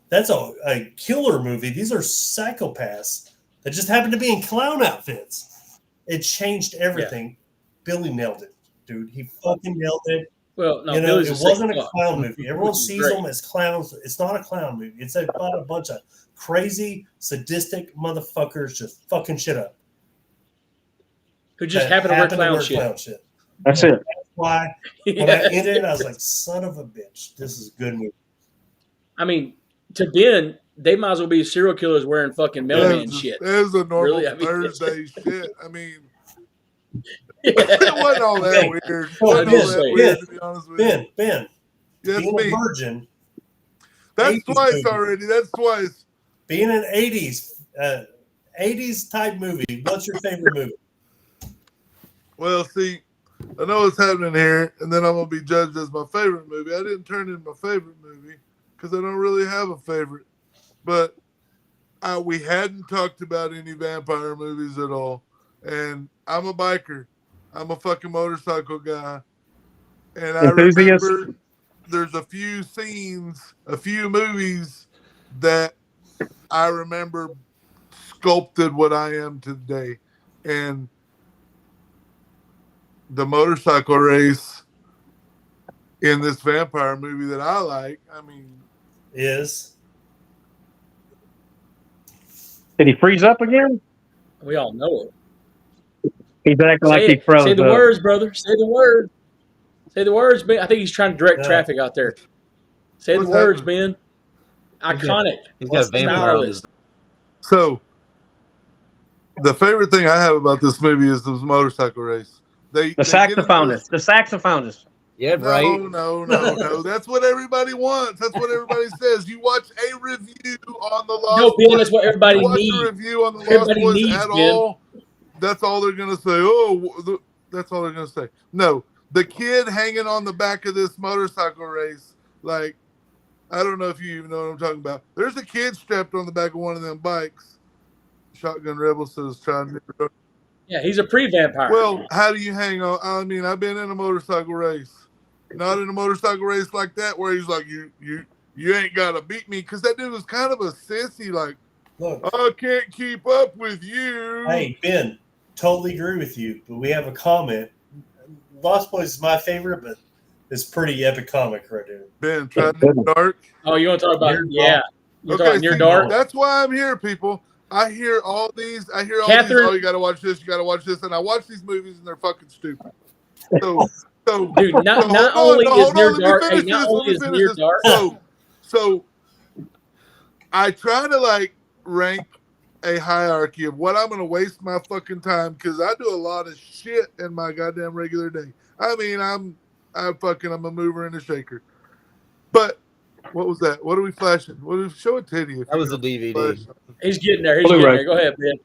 That's a killer movie. These are psychopaths that just happen to be in clown outfits. It changed everything. Yeah. Billy nailed it, dude. He fucking nailed it. Well, no, it wasn't a clown movie. Everyone sees them as clowns. It's not a clown movie. It's about a bunch of crazy, sadistic motherfuckers just fucking shit up. Who just happen to wear clown shit. That's it. That's why when I ended it, I was like, son of a bitch, this is a good movie. I mean, to Ben, they might as well be serial killers wearing fucking mailman shit. That's a normal Thursday shit. I mean, it wasn't all that weird. To be honest with you. Ben. Yes, being me. A virgin. That's twice movie. Already. That's twice. Being an 80s type movie, what's your favorite movie? Well, see, I know what's happening here, and then I'm going to be judged as my favorite movie. I didn't turn in my favorite movie because I don't really have a favorite. But we hadn't talked about any vampire movies at all. And I'm a biker. I'm a fucking motorcycle guy. And I remember there's a few scenes, a few movies that I remember sculpted what I am today. And the motorcycle race in this vampire movie that I like, I mean, is. Did he freeze up again? We all know it. He's acting like he froze. Say the words, brother. Say the words. Say the words, Ben. I think he's trying to direct traffic out there. Say the words, Ben. Iconic. He's got vampire. So, the favorite thing I have about this movie is the motorcycle race. The saxophonist. Yeah, right. No. That's what everybody wants. That's what everybody says. You watch a review on the Lost No, Ben, that's what everybody needs. Watch a review on the Lost Boys at all. That's all they're going to say. Oh, that's all they're going to say. No, the kid hanging on the back of this motorcycle race, like, I don't know if you even know what I'm talking about. There's a kid strapped on the back of one of them bikes. Shotgun Rebel says trying to. Yeah, he's a pre-vampire. Well, how do you hang on? I mean, I've been in a motorcycle race. Not in a motorcycle race like that where he's like, you ain't got to beat me. Because that dude was kind of a sissy, like, look, I can't keep up with you. Hey, Ben, totally agree with you. But we have a comment. Lost Boys is my favorite, but it's pretty epic comic right there. Ben, try Near Dark. Oh, you want to talk about it? Yeah. You're talking Near Dark? That's why I'm here, people. I hear all these. Oh, you got to watch this. You got to watch this. And I watch these movies, and they're fucking stupid. So dude, not only is Near Dark. So I try to like rank a hierarchy of what I'm going to waste my fucking time because I do a lot of shit in my goddamn regular day. I mean, I'm a mover and a shaker. But what was that? What are we flashing? What are we show a titty? That was a DVD. He's getting there. Go ahead, Ben.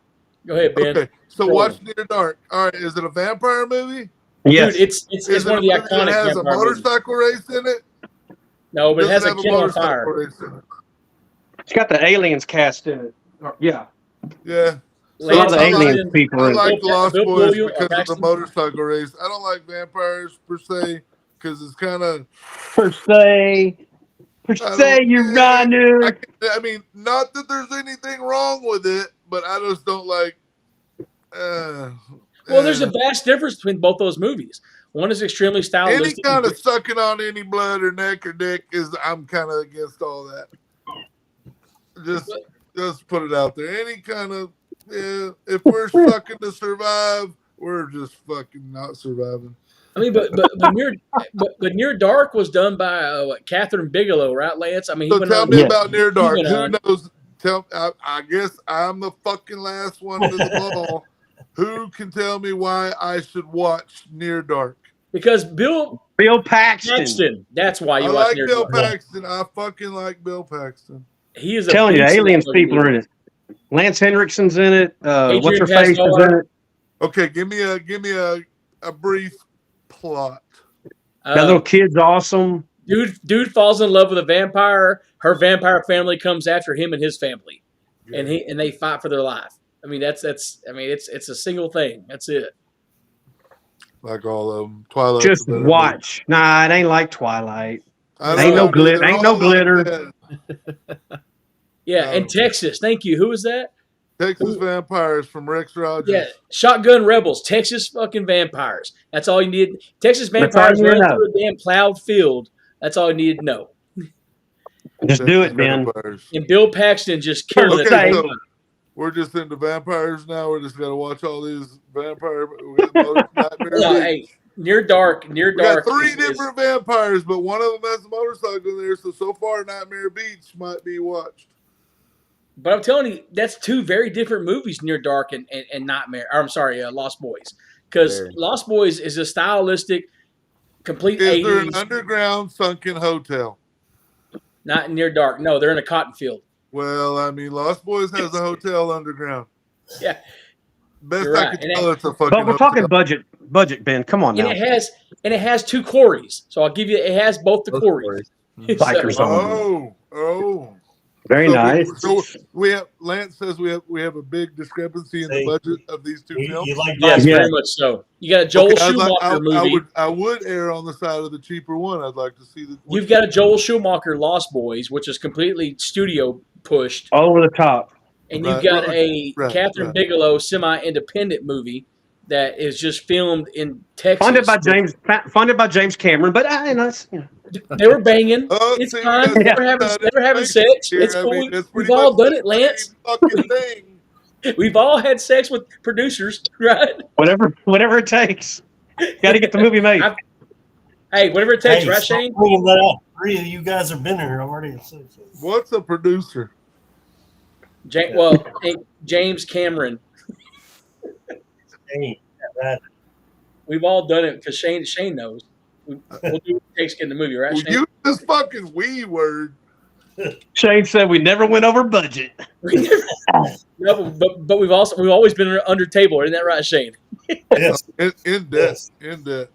Okay, so watch Near Dark. All right, is it a vampire movie? Yes. Dude, it's one of the iconic. It has a motorcycle race in it. No, but it has a kid on fire. It's got the aliens cast in it. Yeah. Yeah. A lot of the alien people. I like Lost Boys because of the motorcycle race. I don't like vampires per se because it's kind of per se, Uranu. I mean, not that there's anything wrong with it, but I just don't like. Well, there's a vast difference between both those movies. One is extremely stylistic. Any kind of sucking on any blood or neck or dick I'm kind of against all that. Just put it out there. Any kind of if we're sucking to survive, we're just fucking not surviving. I mean, but Near Dark was done by Catherine Bigelow, right, Lance? I mean, so tell me about Near Dark. Who knows? I guess I'm the fucking last one to the ball. Who can tell me why I should watch Near Dark? Because Bill Paxton. Paxton. That's why I you watch like Near Bill Dark. Paxton. I fucking like Bill Paxton. He is a Telling you, beast in that aliens fucking people are in movie. it. Lance Henriksen's in it. What's Adrian her face is Pasdar. in it. Okay, give me a brief plot. That little kid's awesome. Dude falls in love with a vampire. Her vampire family comes after him and his family, and they fight for their life. I mean, it's a single thing. That's it. Like all of them. Twilight. Just watch. Nah, it ain't like Twilight. I Ain't know, no glitter. they're Ain't no all glitter. like that. Yeah, and Texas. Thank you. Who is that? Texas Vampires from Rex Rogers. Yeah, Shotgun Rebels. Texas fucking vampires. That's all you need. Texas That's all vampires you need to running know. through a damn plowed field. That's all you need to know. Just do Texas it, Ben. Vampires. And Bill Paxton just killing Okay, it. so we're just into vampires now. We're just gonna watch all these vampire. We got Nightmare No, Beach. hey, Near Dark. We got three different vampires, but one of them has a motorcycle in there. So far, Nightmare Beach might be watched. But I'm telling you, that's two very different movies, Near Dark and Nightmare. Or, I'm sorry, Lost Boys. Because Lost Boys is a stylistic, complete Is 80s. there an underground sunken hotel? Not Near Dark. No, they're in a cotton field. Well, I mean, Lost Boys has a hotel underground. Yeah. Best You're I right. can tell, it's a fucking But we're talking hotel. budget, Ben. Come on now. And it has two Corys. So I'll give you, it has both the Corys. Bikers on. Oh. Very nice. So we have Lance says we have a big discrepancy in the budget of these two films. Yes, very much so. You got a Joel Schumacher movie. I would err on the side of the cheaper one. I'd like to see the. You've got a Joel Schumacher Lost Boys, which is completely studio pushed. Over the top. And you've got a Catherine Bigelow semi-independent movie that is just filmed in Texas. Funded by James Cameron, but they were banging. Oh, it's fine. They were having sex. It's cool. We've all done it, Lance. We've all had sex with producers, right? Whatever it takes. Got to get the movie made. Hey, whatever it takes, right, Shane? That out. Three of you guys have been here already. What's a producer? James Cameron. We've all done it because Shane knows. We'll do what it takes to get in the movie, right, Shane? Use this fucking "we" word. Shane said we never went over budget. No, but we've always been under table, isn't that right, Shane? Yes. In debt. In debt.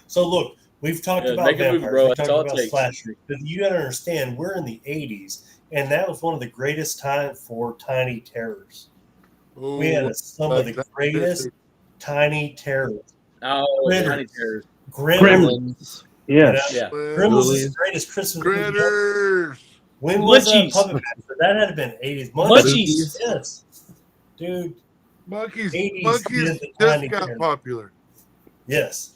So look, we've talked about make a movie, vampires, bro. we've That's talked all it about takes. slashers, but you got to understand, we're in the '80s, and that was one of the greatest times for tiny terrors. Ooh, We had some of the greatest tiny terrors. Oh, tiny terrors. Gremlins. Yes. Yeah. Gremlins is the greatest Christmas movie ever. Critters. When was that Munchies. Puppet Master? That had to been '80s. Munchies. Yes. Dude, Monkeys 80s monkeys is the just tiny got terror. popular. yes.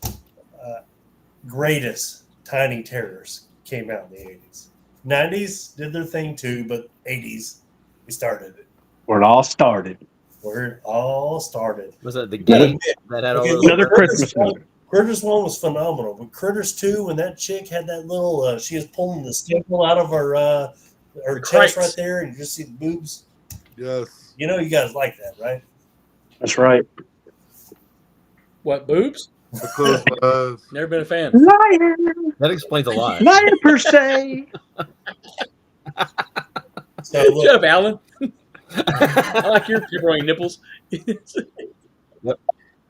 Greatest tiny terrors came out in the '80s. '90s did their thing too, but '80s, we started it. Where it all started. Where it all started. Was that the gate that had all Okay, those? look, Another Christmas movie. Critters 1 was phenomenal, but Critters 2, when that chick had that little, she was pulling the staple out of her chest Crates. right there, and you just see the boobs. Yes. You know, you guys like that, right? That's right. What, boobs? I close my eyes. Never been a fan. Liar. That explains a lot. Liar per se. So Shut look, up, Alan. I like your pepperoni nipples.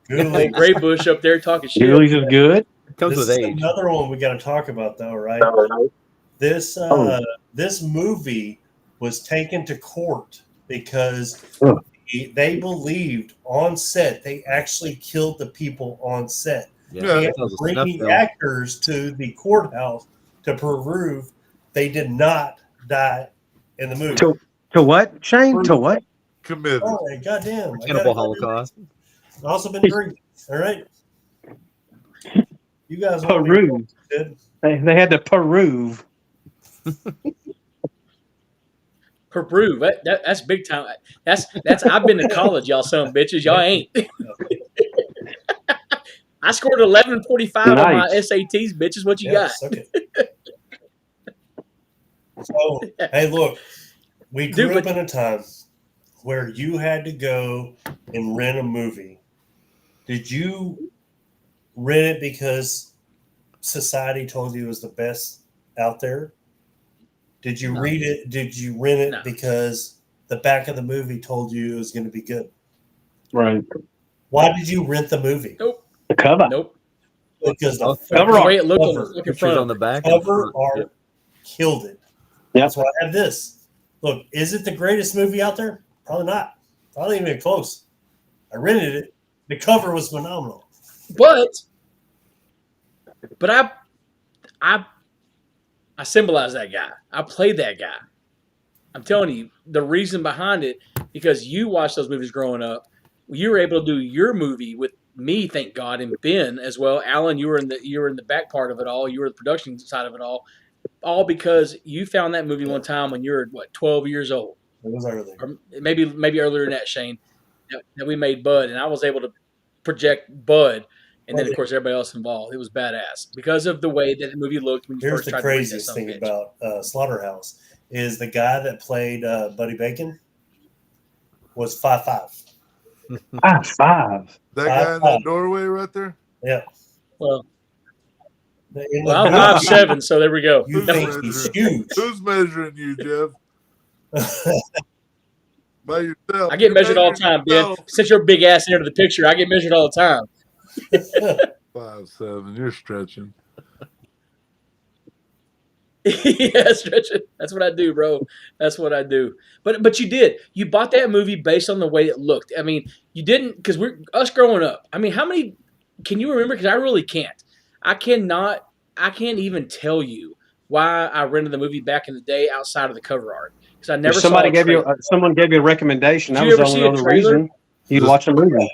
Julie, Gray Bush up there talking shit. Julie's is good. It comes this with is age. another one we got to talk about, though, right? This this movie was taken to court because Oh. they believed on set they actually killed the people on set. Yeah. They that had was to a bring snuff the film. actors to the courthouse to prove they did not die in the movie. To what, Shane? To what? Committed. Oh, my goddamn. I Cannibal gotta- Holocaust. I've also been drinking. All right. You guys want Peru. good? They had to Peru. Peru. That's big time. That's. I've been to college, y'all son of bitches. Y'all ain't. I scored 1145 on my Nice. SATs, bitches. What you Yeah, suck it. So, hey, look, we grew Dude, up in a time where you had to go and rent a movie Did you rent it because society told you it was the best out there? Did you No. read it? Did you rent it No. because the back of the movie told you it was going to be good? Right. Why did you rent the movie? Nope. The cover. Nope. Because the Cover The art. way it looked on Cover. the fucking Pictures front. on the back. cover art killed it. Yep. That's why I have this. Look, is it the greatest movie out there? Probably not. Probably even close. I rented it. The cover was phenomenal. But I symbolize that guy. I played that guy. I'm telling you, the reason behind it, because you watched those movies growing up, you were able to do your movie with me, thank God, and Ben as well. Alan, you were in the back part of it all. You were the production side of it all because you found that movie one time when you were 12 years old, It was early. or maybe earlier than that, Shane. That we made Bud, and I was able to project Bud, and then of course everybody else involved. It was badass because of the way that the movie looked when you Here's first the tried to read that craziest son of a thing bitch. about Slaughterhouse is the guy that played Buddy Bacon was 5'5". 5'5". That guy in that doorway right there. Yeah. Well, In the I'm movie, 5'7", so there we go. You think he's huge. Who's measuring you, Jeff? By yourself. I get measured all the time, Ben. No. Since your big ass entered the picture, I get measured all the time. 5'7". You're stretching. Yeah, stretching. That's what I do, bro. That's what I do. But you did. You bought that movie based on the way it looked. I mean, you didn't because we're us growing up. I mean, how many can you remember? Because I really can't. I can't even tell you why I rented the movie back in the day outside of the cover art because I never If somebody saw a gave you trailer. someone gave you a recommendation. Did That you was ever the see only a other trailer? reason you'd watch a movie.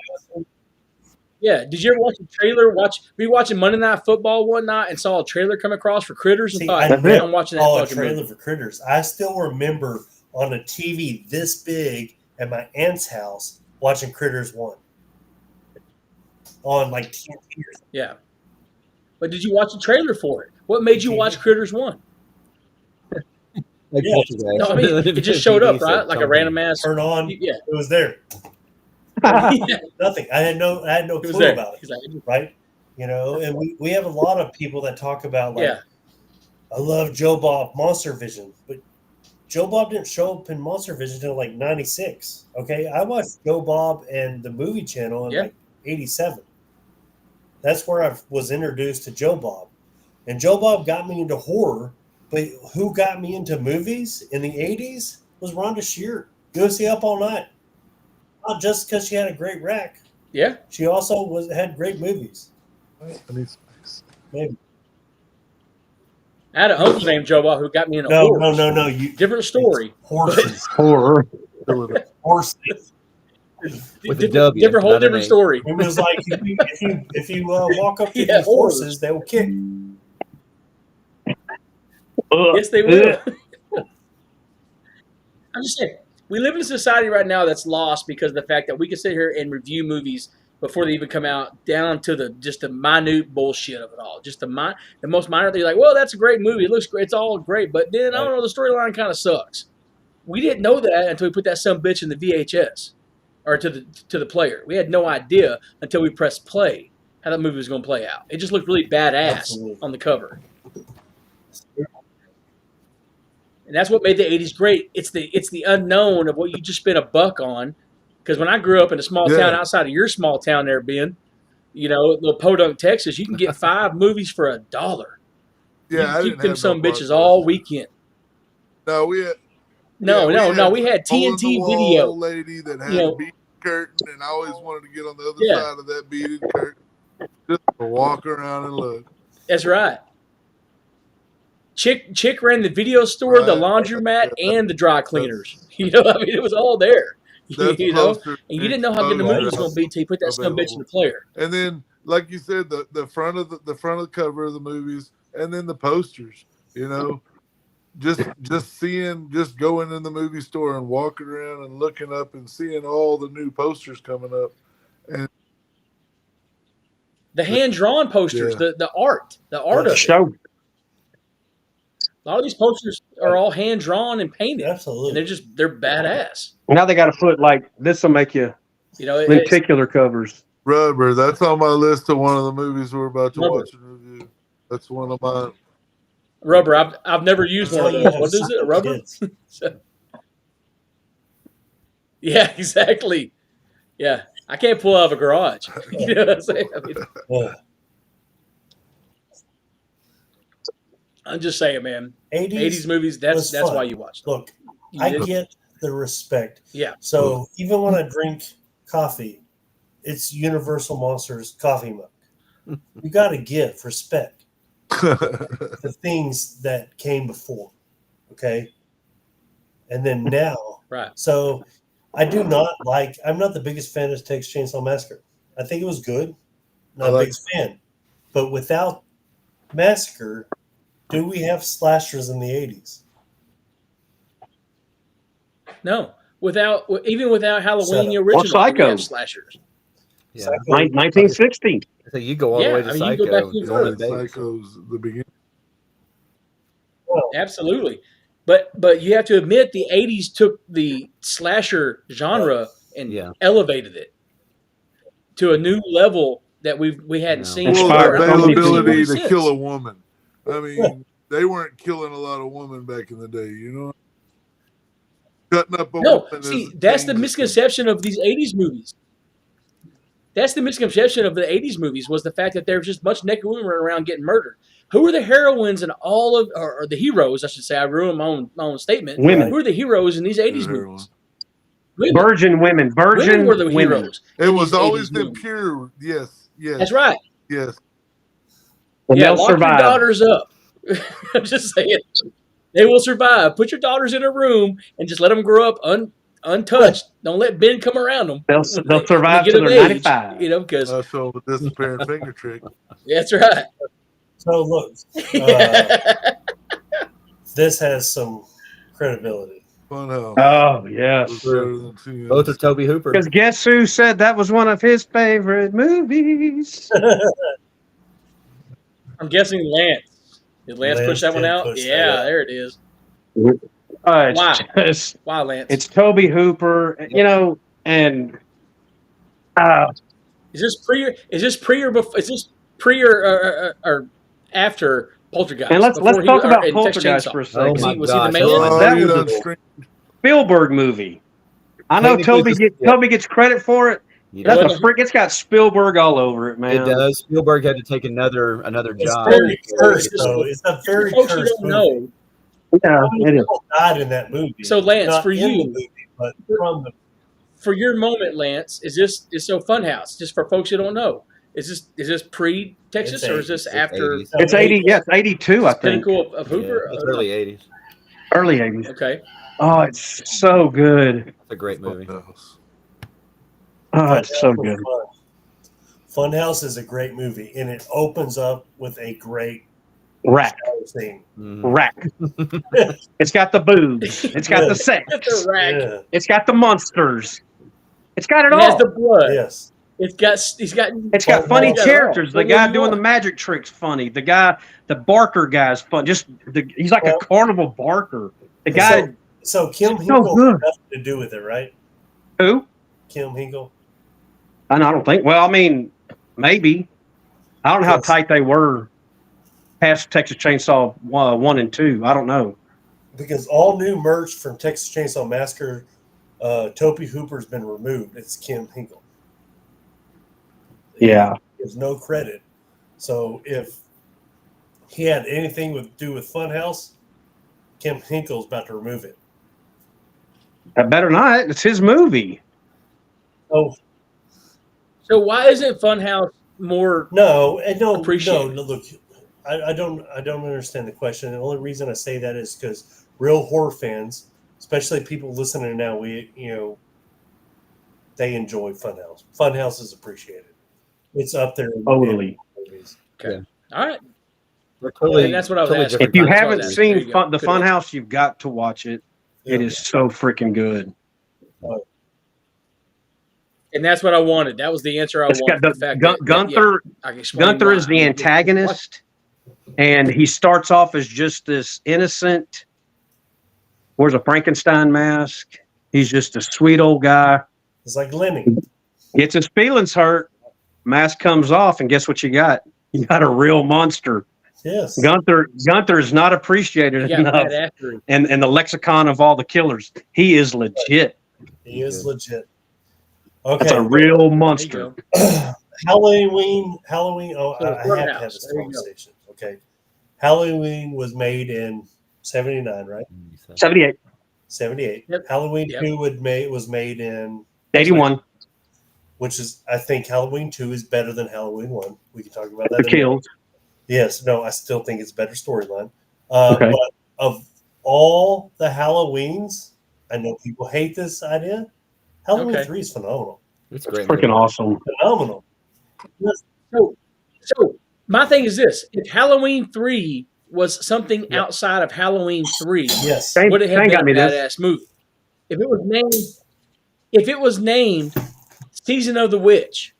Yeah. Did you ever watch a trailer? Were you watching Monday Night Football one night and saw a trailer come across for Critters and See, thought, I That's "Man, it. I'm watching that saw a fucking trailer movie." for Critters. I still remember on a TV this big at my aunt's house watching Critters 1 on like TNT or something. Yeah. But did you watch a trailer for it? What made you watch Critters 1? Like Yeah. Poltergeist. No, I mean, it just showed up, TV said right? Like a something. random ass. Turn on, Yeah. it was there. Yeah. Nothing. I had no It was clue there. about it. He's like, Right? You know, and we have a lot of people that talk about like yeah. I love Joe Bob Monster Vision, but Joe Bob didn't show up in Monster Vision until like 96. Okay. I watched Joe Bob and the movie channel in Yeah. like 87. That's where I was introduced to Joe Bob. And Joe Bob got me into horror, but who got me into movies in the 80s was Rhonda Shear. Go see Up All Night. Not just because she had a great rack. Yeah. She also had great movies. I need space. Maybe. I had an uncle named Joe Bob who got me into No, horror. no. You Different story. horses. Horror. Horses. With a W, Different, whole not an different A. story. It was like if you walk up to Yeah, these horses, they will kick. Yes, they will. I'm just saying, we live in a society right now that's lost because of the fact that we can sit here and review movies before they even come out, down to the minute bullshit of it all. Just the most minor thing. Like, well, that's a great movie. It looks great. It's all great, but then I don't know. The storyline kind of sucks. We didn't know that until we put that some bitch in the VHS or to the player. We had no idea until we pressed play how that movie was going to play out. It just looked really badass Absolutely. on the cover. And that's what made the 80s great. It's the unknown of what you just spent $1 on. Because when I grew up in a small town outside of your small town there, Ben, little Podunk, Texas, you can get 5 movies for $1. Yeah, I you didn't keep them have some no bitches blockbuster. all weekend. No, we had No, we had hole in the TNT wall video. lady that had You know. a beaded curtain, and I always wanted to get on the other Yeah. side of that beaded curtain, just to walk around and look. That's right. Chick ran the video store, the Right. laundromat, and the dry cleaners. I mean, it was all there. That's you know, closer and you didn't know how good the movie was going to be until you put that some bitch in the player. And then, like you said, the front of the front of the cover of the movies, and then the posters. Just going in the movie store and walking around and looking up and seeing all the new posters coming up. And The hand drawn posters, Yeah. the art of it. Show. A lot of these posters are all hand drawn and painted, and Absolutely. they're badass. Now they got to put like this will make you It's, lenticular covers. Rubber. That's on my list of one of the movies we're about to Rubber. watch and review. That's one of mine. Rubber. I've never used one of those. What is it? A rubber? So- yeah, exactly. Yeah, I can't pull out of a garage. You know what I'm saying? I mean, Yeah. I'm just saying, man. 80s, 80s movies. was That's fun. why you watch them. Look, You I did- get the respect. Yeah. So even when I drink coffee, it's Universal Monsters coffee mug. You got to give respect to things that came before. Okay. And then now. Right. So I do not like, I'm not the biggest fan of Texas Chainsaw Massacre. I think it was good. Not the biggest fan. But without Massacre, do we have slashers in the 80s? No, even without Halloween the Well, original, we Psycho. have slashers. Yeah. Psycho. 1960. So you go all Yeah, the way to I mean, you go back Psycho. to- Norman Bates. Psycho's the beginning. Absolutely, but you have to admit the '80s took the slasher genre and Yeah. elevated it to a new level that we hadn't Yeah. seen. Inspired Well, Fire. the before. And we've seen availability it to since. kill a woman. I mean, they weren't killing a lot of women back in the day, you know? Cutting up a No, woman see, is that's the dangerous. misconception of these '80s movies. That's the misconception of the '80s movies was the fact that there's just a bunch of naked women running around getting murdered. Who are the heroines in all of, or the heroes, I should say? I ruined my own statement. Women. Who are the heroes in these '80s Heroin. movies? Women. Virgin women. Virgin Women were the women. heroes. It in was these always 80s been movies. pure. Yes, yes, That's right. yes. And Yeah, they'll lock survive. your daughters up. I'm just saying. They will survive. Put your daughters in a room and just let them grow up untouched. Don't let Ben come around them. They'll survive get till of they're age, 95. You know, because I saw the disappearing finger trick. that's right. So look, this has some credibility. Funhouse. Oh, was yes. better than two Both are Toby Hooper. Because guess who said that was one of his favorite movies? I'm guessing Lance. Did Lance Lance push that one did out? push that Yeah, out. there it is. It's Wow. just, Wow, Lance. it's Toby Hooper, you know, and Is this pre or before? Is this pre or after Poltergeist? and let's Before he- talk or about in Texas Poltergeist Chainsaw? for a Oh second. Was my he- was he the gosh! man? Oh, That you was done a- streamed. Spielberg movie. I know Technically, Toby gets credit for it. You That's know, a freak. It's got Spielberg all over it, man. it does. Spielberg had to take another It's job. very cursed, It's- though. It's a very Folks who cursed don't movie. know. Yeah, it is. People died in that movie. So, Lance, Not for in the you- movie, but from the For your moment, Lance, is so Funhouse? Just for folks who don't know, is this pre Texas It's or is this 80s. after? It's It's 80. Yes, 82. I This think. pinnacle of Yeah, Hooper? it's early '80s. Early 80s. Okay. Oh, it's so good. It's a great movie. Funhouse. Oh, it's so good. Funhouse is a great movie, and it opens up with a great Rack, scene. Mhm. rack. It's got the boobs. It's got the sex. The rack. Yeah. It's got the monsters. It's got it It has all. the blood. Yes. It's got. He's got. It's got Oh, funny well, characters. The What guy do you doing the want? magic tricks funny. The guy, the Barker guy's fun. He's like Well- a carnival Barker. The guy So Kim So Hinkle good. has nothing to do with it, right? who? Kim Hinkle. And I don't think. Well, I mean, maybe. I don't know how Yes. tight they were past Texas Chainsaw 1 and 2. I don't know. Because all new merch from Texas Chainsaw Massacre, Toby Hooper's been removed. It's Kim Hinkle. Yeah. There's no credit. So if he had anything to do with Funhouse, Kim Hinkle's about to remove it. I better not. It's his movie. Oh So why isn't Funhouse more? no, and no, Appreciate no, it. no. Look, I don't understand the question. The only reason I say that is because real horror fans, especially people listening now, they enjoy Funhouse. Funhouse is appreciated. It's up there. in Totally. movies. All right. They're totally, And that's what I was totally asking. If you different That's what I haven't was asking. There seen you go. the Good Funhouse, you've got to watch it. It Yeah. is so freaking good. And that's what I wanted. That was the answer I It's wanted. got The fact Gun- that- Gunther. I can explain Gunther why. is the antagonist, and he starts off as just this innocent. Wears a Frankenstein mask. He's just a sweet old guy. It's like Lenny. Gets his feelings hurt, Mask comes off, and guess what you got? You got a real monster. Yes. Gunther is not appreciated You got enough bad actor. in the lexicon of all the killers. He is legit. He is legit. That's a Okay. real There you monster. go. Halloween. Oh, So, I have to have Courthouse, this there you go. conversation. Okay. Halloween was made in 79, right? 78, 78. Yep. Halloween Yep. 2 was made in, 81. which is, I think Halloween 2 is better than Halloween 1. We can talk about that. The kills. Yes. No, I still think it's a better storyline. Okay. But of all the Halloweens, I know people hate this idea. Halloween Okay. 3 is phenomenal. It's a great. Freaking movie. awesome. Phenomenal. So my thing is this: if Halloween 3 was something Yeah. outside of Halloween 3, Yes. Shane, would it have Shane been got a me this. badass movie? If it was named Season of the Witch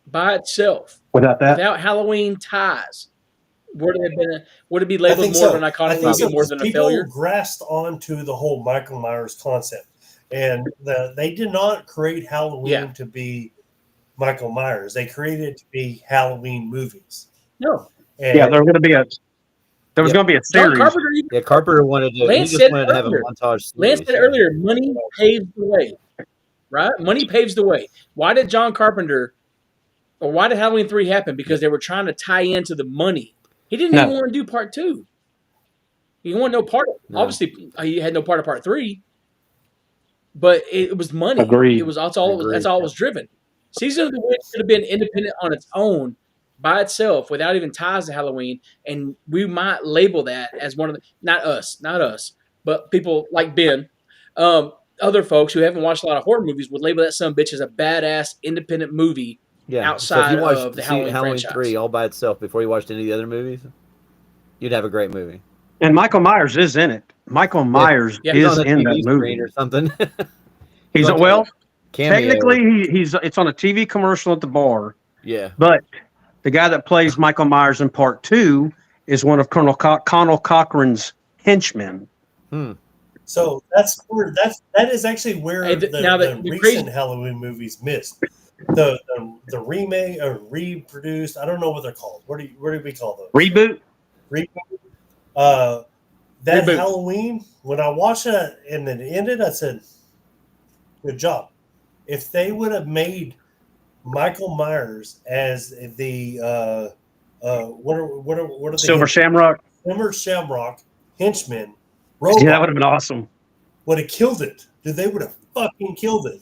by itself, Without that, without Halloween ties, would it be I labeled think more so. of an I iconic think movie so, more 'cause than a people failure? grasped onto the whole Michael Myers concept, and they did not create Halloween Yeah. to be Michael Myers. They created it to be Halloween movies. No. And yeah, there was Yeah. going to be a John series. Carpenter even Yeah, Carpenter wanted to. He Lance just said wanted to have a earlier. montage. Lance series, said yeah. earlier, money paves the way. Right? Money paves the way. Why did John Carpenter, or why did Halloween 3 happen? Because they were trying to tie into the money. He didn't No. even want to do part 2. He didn't want no part of No. Obviously, he had no part of part 3. But it was money. Agreed. It was that's all it was driven. Season of the Witch could have been independent on its own by itself without even ties to Halloween, and we might label that as one of the not us, but people like Ben, other folks who haven't watched a lot of horror movies would label that son of a bitch as a badass independent movie Yeah. outside so if you watched of the Halloween franchise. 3 all by itself before you watched any of the other movies, you'd have a great movie. And Michael Myers is in it. Michael Myers Yeah. He's is on the in TV that screen movie. or something. He's on well, Cameo. technically it's on a TV commercial at the bar, Yeah. but the guy that plays Michael Myers in part 2 is one of Colonel Cochran's henchmen. so that is actually where Hey, now the the recent crazy- Halloween movies missed. The remake or reproduced. I don't know what they're called. What do we call those? Reboot? That Reboot. Halloween, when I watched it and then it ended, I said, good job. If they would have made Michael Myers as the what are the Silver Shamrock? Silver Shamrock henchman Yeah, robot that would have been awesome. would have killed it. Dude, they would have fucking killed it.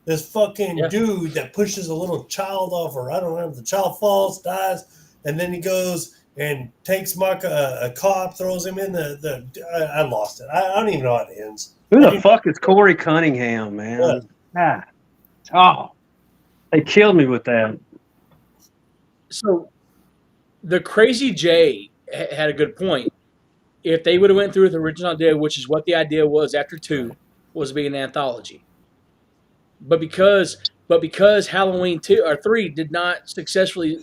This fucking Yeah. dude that pushes a little child off, or I don't know, the child falls, dies, and then he goes and takes a cop, throws him in the. I lost it. I don't even know how it ends. Who the fuck is Corey Cunningham, man? Oh, they killed me with that. So the Crazy J had a good point. If they would have went through with the original idea, which is what the idea was after 2, was to be an anthology. But because Halloween 2 or 3 did not successfully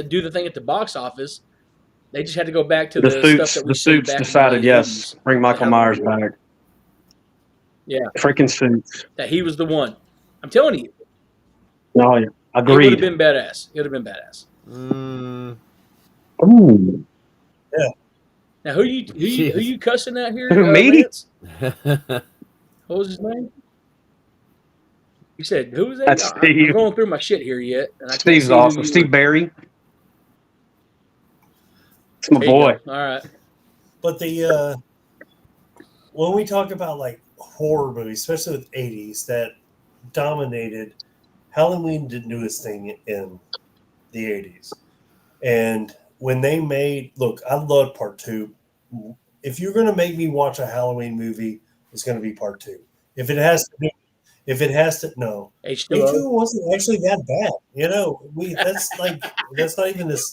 do the thing at the box office, they just had to go back to the stuff that we The seen Suits back decided, in the yes, 80s, bring Michael Myers back. Yeah. Freaking Suits. that he was the one. I'm telling you, No, yeah. it would Agreed. have been badass. It would have been badass. Ooh. Now, who you cussing out here? Who, me? Lance? What was his name? You said who was that? That's I'm Steve. going through my shit here yet, and I can't Steve's see who awesome. you Steve were. Barry. It's my There you boy. go. All right. But the when we talk about like horror movies, especially with 80s that dominated, Halloween didn't do its thing in the 80s. And when they made, look, I loved part 2. If you're going to make me watch a Halloween movie, it's going to be part 2. If it has to, no. H2O. H2O wasn't actually that bad. You know, that's not even this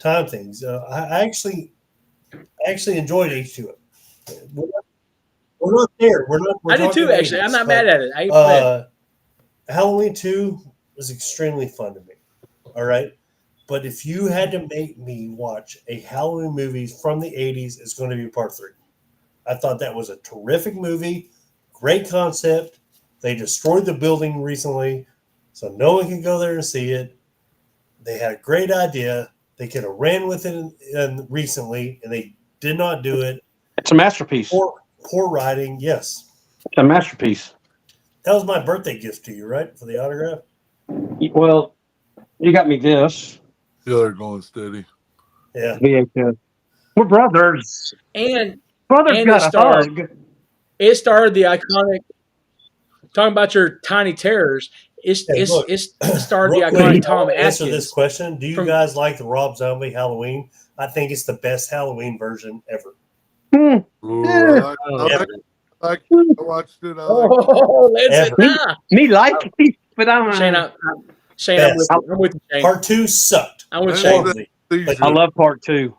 time thing. So I actually enjoyed H2O. We're not there. We're I did talking too, actually. 80s, I'm not but, mad at it. I ain't mad. Halloween 2 was extremely fun to me. All right. But if you had to make me watch a Halloween movie from the 80s, it's going to be part 3. I thought that was a terrific movie. Great concept. They destroyed the building recently, so no one can go there and see it. They had a great idea. They could have ran with it recently, and they did not do it. It's a masterpiece. Poor writing, yes. It's a masterpiece. That was my birthday gift to you, right? For the autograph? Well, you got me this. Y'all are going steady. Yeah. VHS. We're brothers. And Brothers And got it a stars- hug. it starred the iconic. Talking about your tiny terrors, it's look, starred the Real quick, iconic Tom I'll answer this Atkins. question. Do you from- guys like the Rob Zombie Halloween? I think it's the best Halloween version ever. Ooh, Yeah. I watched it. Oh, let's Ever. Me like it, but I'm. Shane, I'm with you. I'm with you, Shane. Part 2 sucked. I'm with Hey, Shane. Horribly. I love part 2.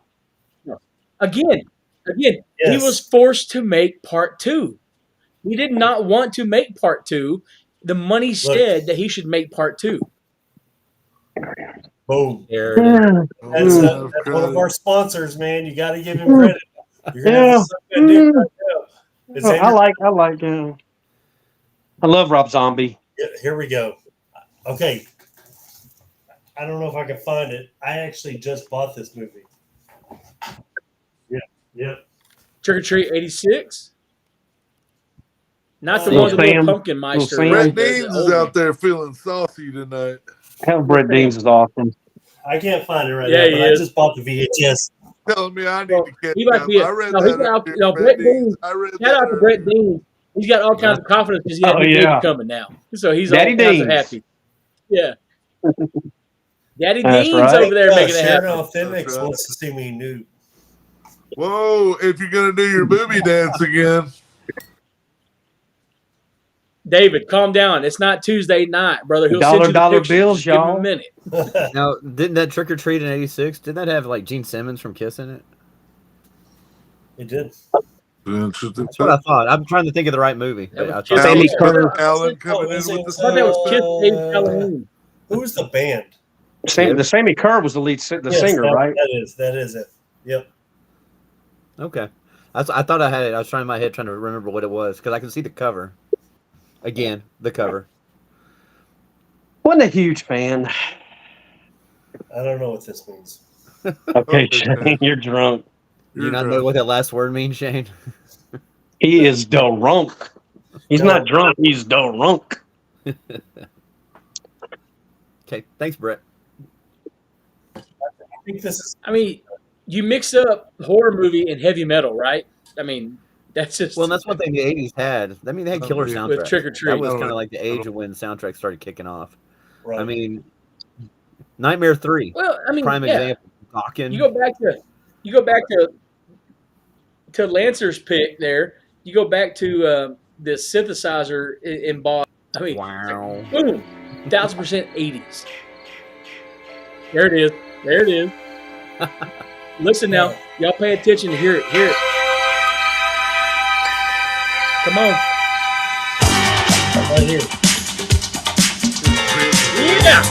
Again, he Yes. was forced to make part 2. He did not want to make part 2. The money said that he should make part 2. Boom. There it is. That's one of our sponsors, man. You got to give him credit. You're gonna have to suck that dick right now. It's I like. I love Rob Zombie. Here we go. Okay. I don't know if I can find it. I actually just bought this movie. Yeah. Trick or Treat 86. Not the Little one with the little Sam. pumpkin meister. Little Brett Sam. Deans is out there feeling saucy tonight. Hell, Brett Deans is awesome. I can't find it right Yeah, now, he but I is. just bought the VHS. Telling me I need Well, to catch he might up. be a- I read no, that. he got- earlier, no, Brett Brett Deans. Deans. I read Shout that out to Brett earlier. Dean. He's got all kinds of confidence because he had Oh, new yeah. baby coming now. So he's Daddy all kinds of Deans. happy. Yeah. Daddy That's Dean's right. over there making it Sharon happen. Authentics That's right. wants to see me nude. Whoa, if you're going to do your booby dance again. David, calm down. It's not Tuesday night, brother. He'll send you the Dollar pictures. bills, Just give him y'all. a minute. Now, didn't that Trick or Treat in '86? Didn't that have like Gene Simmons from Kiss in it? It did. Interesting. That's what I thought. I'm trying to think of the right movie. That was I thought- Kiss. Sammy Oh, Kerr. Alan coming in Was with it- the I thought that was Kiss Uh, David Halloween. Who was the band? The Sammy Kerr was the Yes, singer, right? That is it. Yep. Okay. I thought I had it. I was trying in my head trying to remember what it was because I can see the cover. Again, the cover. Wasn't a huge fan. I don't know what this means. Okay, Okay. Shane, you're drunk. Do you not know what that last word means, Shane? He is drunk. He's not drunk. He's drunk. Okay. Thanks, Brett. I think this is I mean, you mix up horror movie and heavy metal, right? I mean, that's just Well, that's one thing the '80s had. I mean, they had killer With soundtracks. Trick or Treat. That was kind of like the age of when soundtracks started kicking off. right. I mean, Nightmare 3, well, I mean, prime yeah. example. Talking. You go back to Lancer's pick there. You go back to the synthesizer in Boss. I mean, Wow. boom, 1000% 80s. There it is. There it is. Listen now, y'all pay attention to hear it. Hear it. Come on. Right here. Yeah.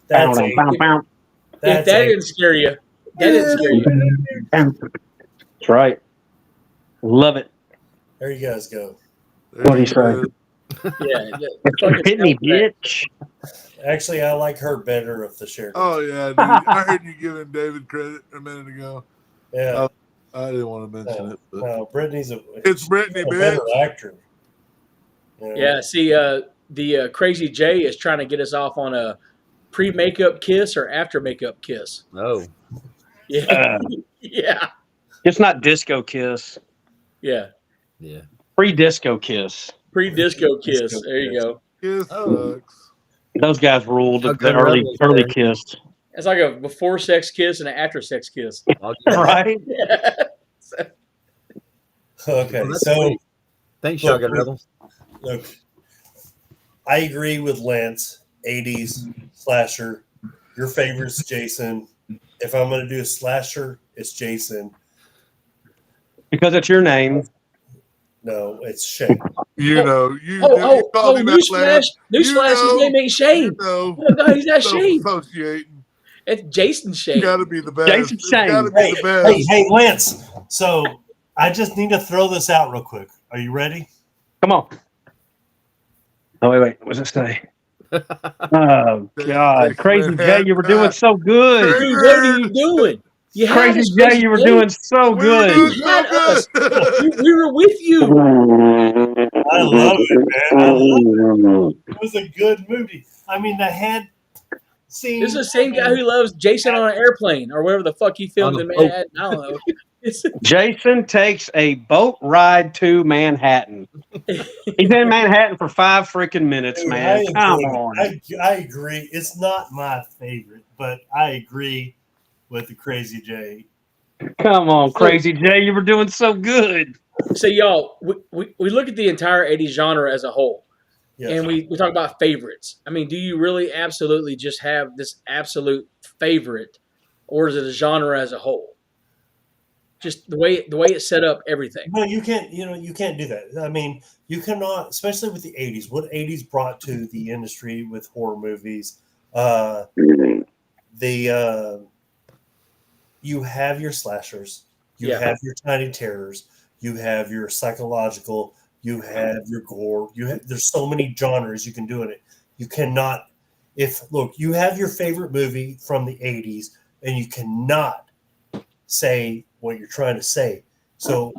That's, Bow. If that's that a- didn't scare you, that didn't scare you. That's right. Love it. There you guys go. What do you say? Yeah. the fucking Hit me, soundtrack. bitch. Actually, I like her better of the shared. Oh, yeah, dude. I heard you giving David credit a minute ago. Yeah. I didn't want to mention it, but No, Brittany's it's Brittany, a better bitch. actor. You know? Yeah, see, the Crazy J is trying to get us off on a pre-makeup kiss or after makeup kiss. Oh. Yeah, yeah, It's not disco kiss. yeah. Yeah. Pre-disco kiss. Pre-disco kiss. Disco There you kiss. go. Kiss Oh. sucks. Those guys ruled. Oh, The good early rebels early there. kiss. It's like a before sex kiss and an after sex kiss. I'll give you that. Right? Yeah. Okay, Well, that's so sweet. Thanks, Shotgun Rebels. look, I agree with Lance. 80s slasher. Your favorite's Jason. If I'm going to do a slasher, it's Jason. Because it's your name. No, it's Shane. You know, you Oh, called him out newsflash! last. Newsflash! His know. name ain't Shane. You know, Oh, no, he's not Shane. associating. It's Jason Shane. Got to be the best. Jason It's got to be Hey, the best. hey, Lance. So I just need to throw this out real quick. Are you ready? Come on. Oh, wait. What does it say? Oh God, Crazy Jay, you were doing so good. Dude, what are you doing? You had Crazy us, Jay, you were doing so We were doing good. You had so us. good. We were with you. I love it, man. I love it. It was a good movie. I mean, the head scene. This is the same guy who loves Jason on an airplane or wherever the fuck he filmed On a in boat. Manhattan. I don't know. Jason takes a boat ride to Manhattan. He's in Manhattan for 5 freaking minutes, Dude, man. Come enjoyed on. it. I agree. It's not my favorite, but I agree with the Crazy Jay. Come on, Crazy Jay, you were doing so good. So, y'all, we look at the entire 80s genre as a whole. Yes. And we talk about favorites. I mean, do you really absolutely just have this absolute favorite, or is it a genre as a whole? Just the way it's set up, everything. No, you can't. You can't do that. I mean, you cannot, especially with the '80s. What '80s brought to the industry with horror movies? You have your slashers, you Yeah. have your tiny terrors, you have your psychological, you have your gore. There's so many genres you can do in it. You cannot. You have your favorite movie from the '80s, and you cannot say what you're trying to say. So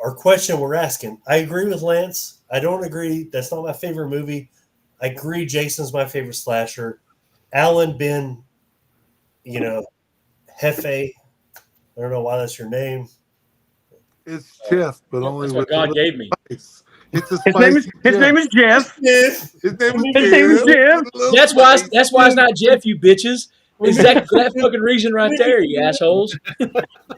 our question we're asking, I agree with Lance. I don't agree. That's not my favorite movie. I agree Jason's my favorite slasher. Alan Ben, Hefe. I don't know why that's your name. It's Jeff, but only That's with what God a gave me. spice. It's a His name is Jeff. Jeff. His name is His name is Jeff. With a little That's why spice. it's not Jeff, you bitches. Exactly that fucking reason right there, you assholes.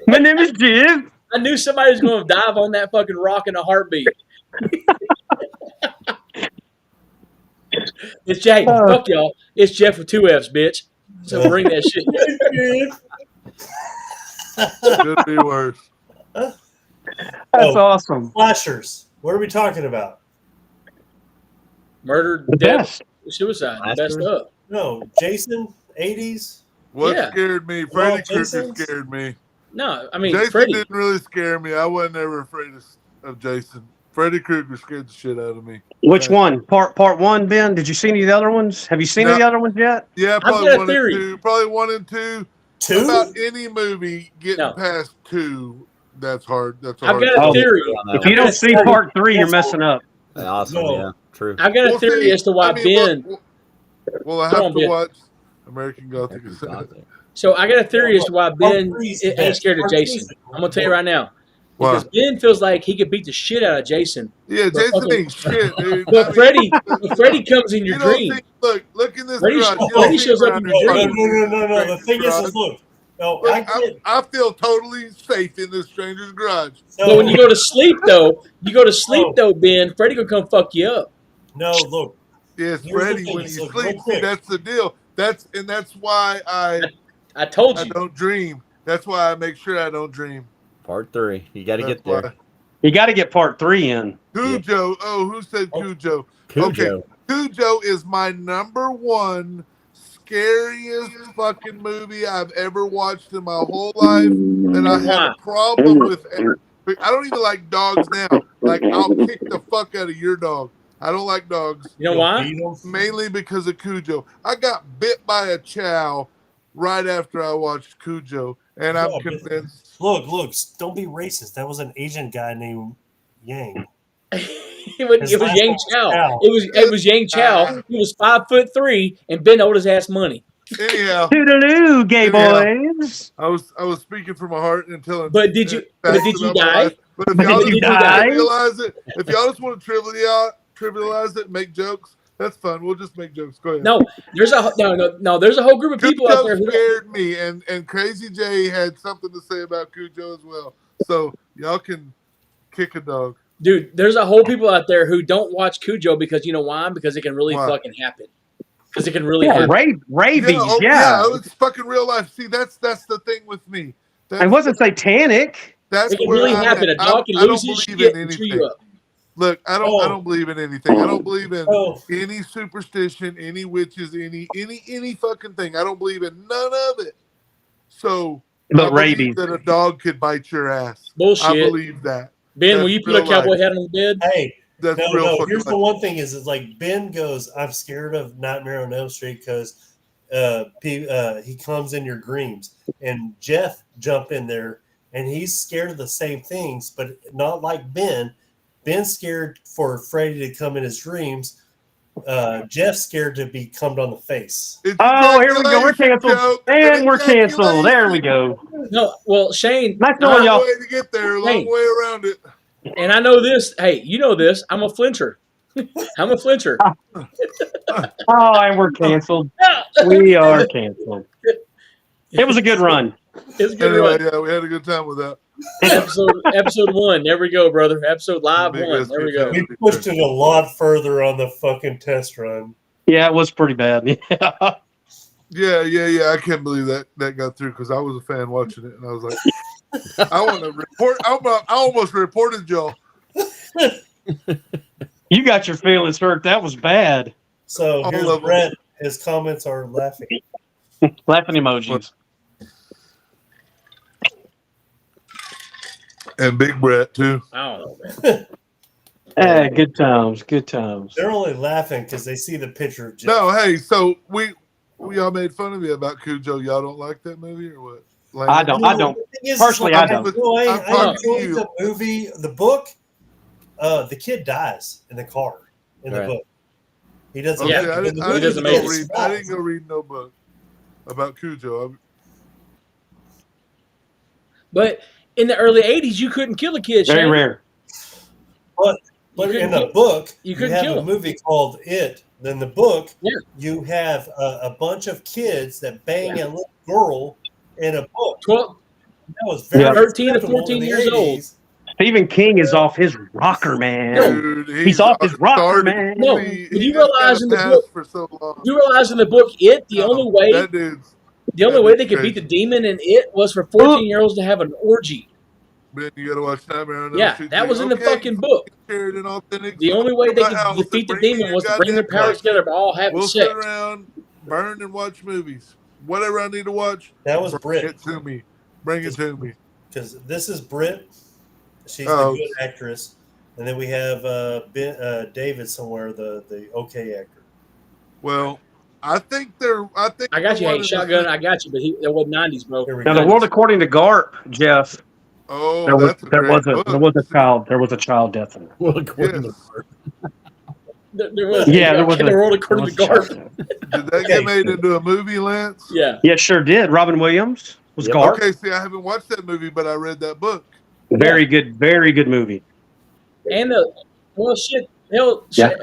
My name is Jeff. I knew somebody was going to dive on that fucking rock in a heartbeat. It's Jay. Fuck y'all. It's Jeff with 2 F's, bitch. So bring that shit. Could be worse. That's Oh. awesome. Slashers. What are we talking about? Murder, The death, best. suicide, the best Blasters? up. No, Jason, 80s. What Yeah. scared me? Freddy Krueger Jason's? scared me. No, I mean, Jason Freddy. didn't really scare me. I wasn't ever afraid of Jason. Freddy Krueger scared the shit out of me. Which one? Part 1, Ben? Did you see any of the other ones? Have you seen any of the other ones yet? Yeah, I've probably got a 1 theory. and 2. Probably 1 and 2. Two? About any movie getting No. past 2, that's hard. That's a I've hard. got a Oh. theory. If you don't see part 3, you're messing up. Awesome, No. yeah, true. I've got a Well, theory see, as to why I mean, Ben. Well, I Go have on, to Ben. watch American Gothic. So I got a theory as to why Ben three's ain't best. scared of Part Jason. three's- I'm gonna tell you right now. Why? Because Ben feels like he could beat the shit out of Jason. Yeah, But Jason fucking- ain't shit, dude. But I mean, Freddie comes in your you don't dream. think? Look in this Freddie- garage. You Freddie don't shows see up around in your this dream. fucking No. The stranger's thing garage. is, look. No, Look, I get it. I feel totally safe in this stranger's garage. But when you go to sleep, though, Ben, Freddie gonna come fuck you up. No, look. Yes, Here's the Freddie, thing, when it's you like real sleep, see, quick. that's the deal. That's why I told I you. don't dream. That's why I make sure I don't dream. Part 3. You got to That's get there. why. You got to get part 3 in. Cujo. Oh, who said Oh. Cujo? Cujo. Okay, Cujo is my #1 scariest fucking movie I've ever watched in my whole life. That I had a problem with. I don't even like dogs now. Like, I'll kick the fuck out of your dog. I don't like dogs. You know why? Mainly because of Cujo. I got bit by a chow right after I watched Cujo, and I'm Yeah, but- convinced. Look. Don't be racist. That was an Asian guy named Yang. it was His last Yang name was Chow. Chow. It was Yang Chow. He was 5'3" and Ben owed his ass money. Anyhow, Toodaloo, gay Yeah. boys. I was speaking from my heart and telling. But did you facts die? about my life. But if But y'all did you just want to die? trivialize it, if y'all just want to trivialize it, and make jokes. That's fun. We'll just make jokes. Go ahead. No, there's a whole group of people out there Cujo who scared me, and Crazy Jay had something to say about Cujo as well. So y'all can kick a dog. dude, there's a whole people out there who don't watch Cujo because you know why? Because it can really Why? fucking happen. Because it can really Yeah, happen. rabies, yeah, yeah. it's fucking real life. See, that's the thing with me. It wasn't satanic. That's It can where really I'm happen. at. A dog can I don't lose his believe shit in and chew anything. you up. Look, I don't believe in anything. I don't believe in Oh. any superstition, any witches, any fucking thing. I don't believe in none of it. So But I believe rabies. that a dog could bite your ass. Bullshit. I believe that. Ben, will That's you put a real cowboy life. hat on the bed? Hey, That's No, real no. fucking. Here's the one thing: is like Ben goes, "I'm scared of Nightmare on Elm Street because he comes in your dreams." And Jeff jumped in there, and he's scared of the same things, but not like Ben. Ben's scared for Freddy to come in his dreams. Jeff's scared to be cummed on the face. Oh, here we go. We're canceled. Joke. And we're canceled. There we go. No, well, Shane, Nice Long knowing y'all. way to get there. Long Hey. way around it. and I know this. Hey, you know this. I'm a flincher. I'm a flincher. Oh, and we're canceled. We are canceled. It was a good run. It's a good Anyway, run. yeah, we had a good time with that. Episode 1. There we go, brother. Episode live Big 1. There we go. We pushed it a lot further on the fucking test run. Yeah, it was pretty bad. Yeah. Yeah. I can't believe that got through because I was a fan watching it, and I was like, I want to report. I almost reported y'all. You got your feelings hurt. That was bad. So All here's of them. Brett. His comments are laughing. Laughing emojis. And Big Brett too. I don't know, man. Hey, good times. Good times. They're only laughing because they see the picture of Jeff. No, hey, so we all made fun of you about Cujo. Y'all don't like that movie or what? I don't. The thing is, Personally, I don't. I I'm talking to enjoyed you. the movie, the book. The kid dies in the car in the Right. book. He doesn't. Okay, Yeah, I didn't, he doesn't make it. I didn't go read no book about Cujo. But in the early 80s, you couldn't kill a kid, Very Shane. rare. But You in couldn't the kill- book, you you couldn't have kill a him. movie called It. Then the book, Yeah. you have a bunch of kids that bang a little girl in a book. 12, That was very Yeah. 13 to acceptable 14 in the years old. 80s. Stephen King is off his rocker, man. Dude, He's off his rocker, man. No, He you just realize got in the passed book- for so long. you realize in the book, the only way that dude's they could beat the demon in it was for 14-year-olds to have an orgy. man. You gotta watch Nightmare on Elm Yeah, Street that too. was in the Okay, fucking book. shared an authentic The only way from they my could house defeat the and bring me demon a was to bring their goddamn powers couch. together by all having We'll sex. sit around, burn and watch movies. Whatever I need to watch, That was bring Brit. it to me. Bring it to me. Because this is Brit. She's Oh. the good actress. And then we have David somewhere, the okay actor. Well, I think they're. I think I got the you, one hey, in the- shotgun. I got you, but that was 90s, bro. Here we Now, go. the world according to Garp, Jeff, Oh, there was that's a great book. there was a child death in it. Well, according Yes. There was, Yeah, there was in a- the world there according was to a child Garth. death. Did that get made into a movie, Lance? Yeah. Yeah, sure did. Robin Williams was Yep. Garp. Okay, see, I haven't watched that movie, but I read that book. Very good movie. And well, shit, hell, Yeah.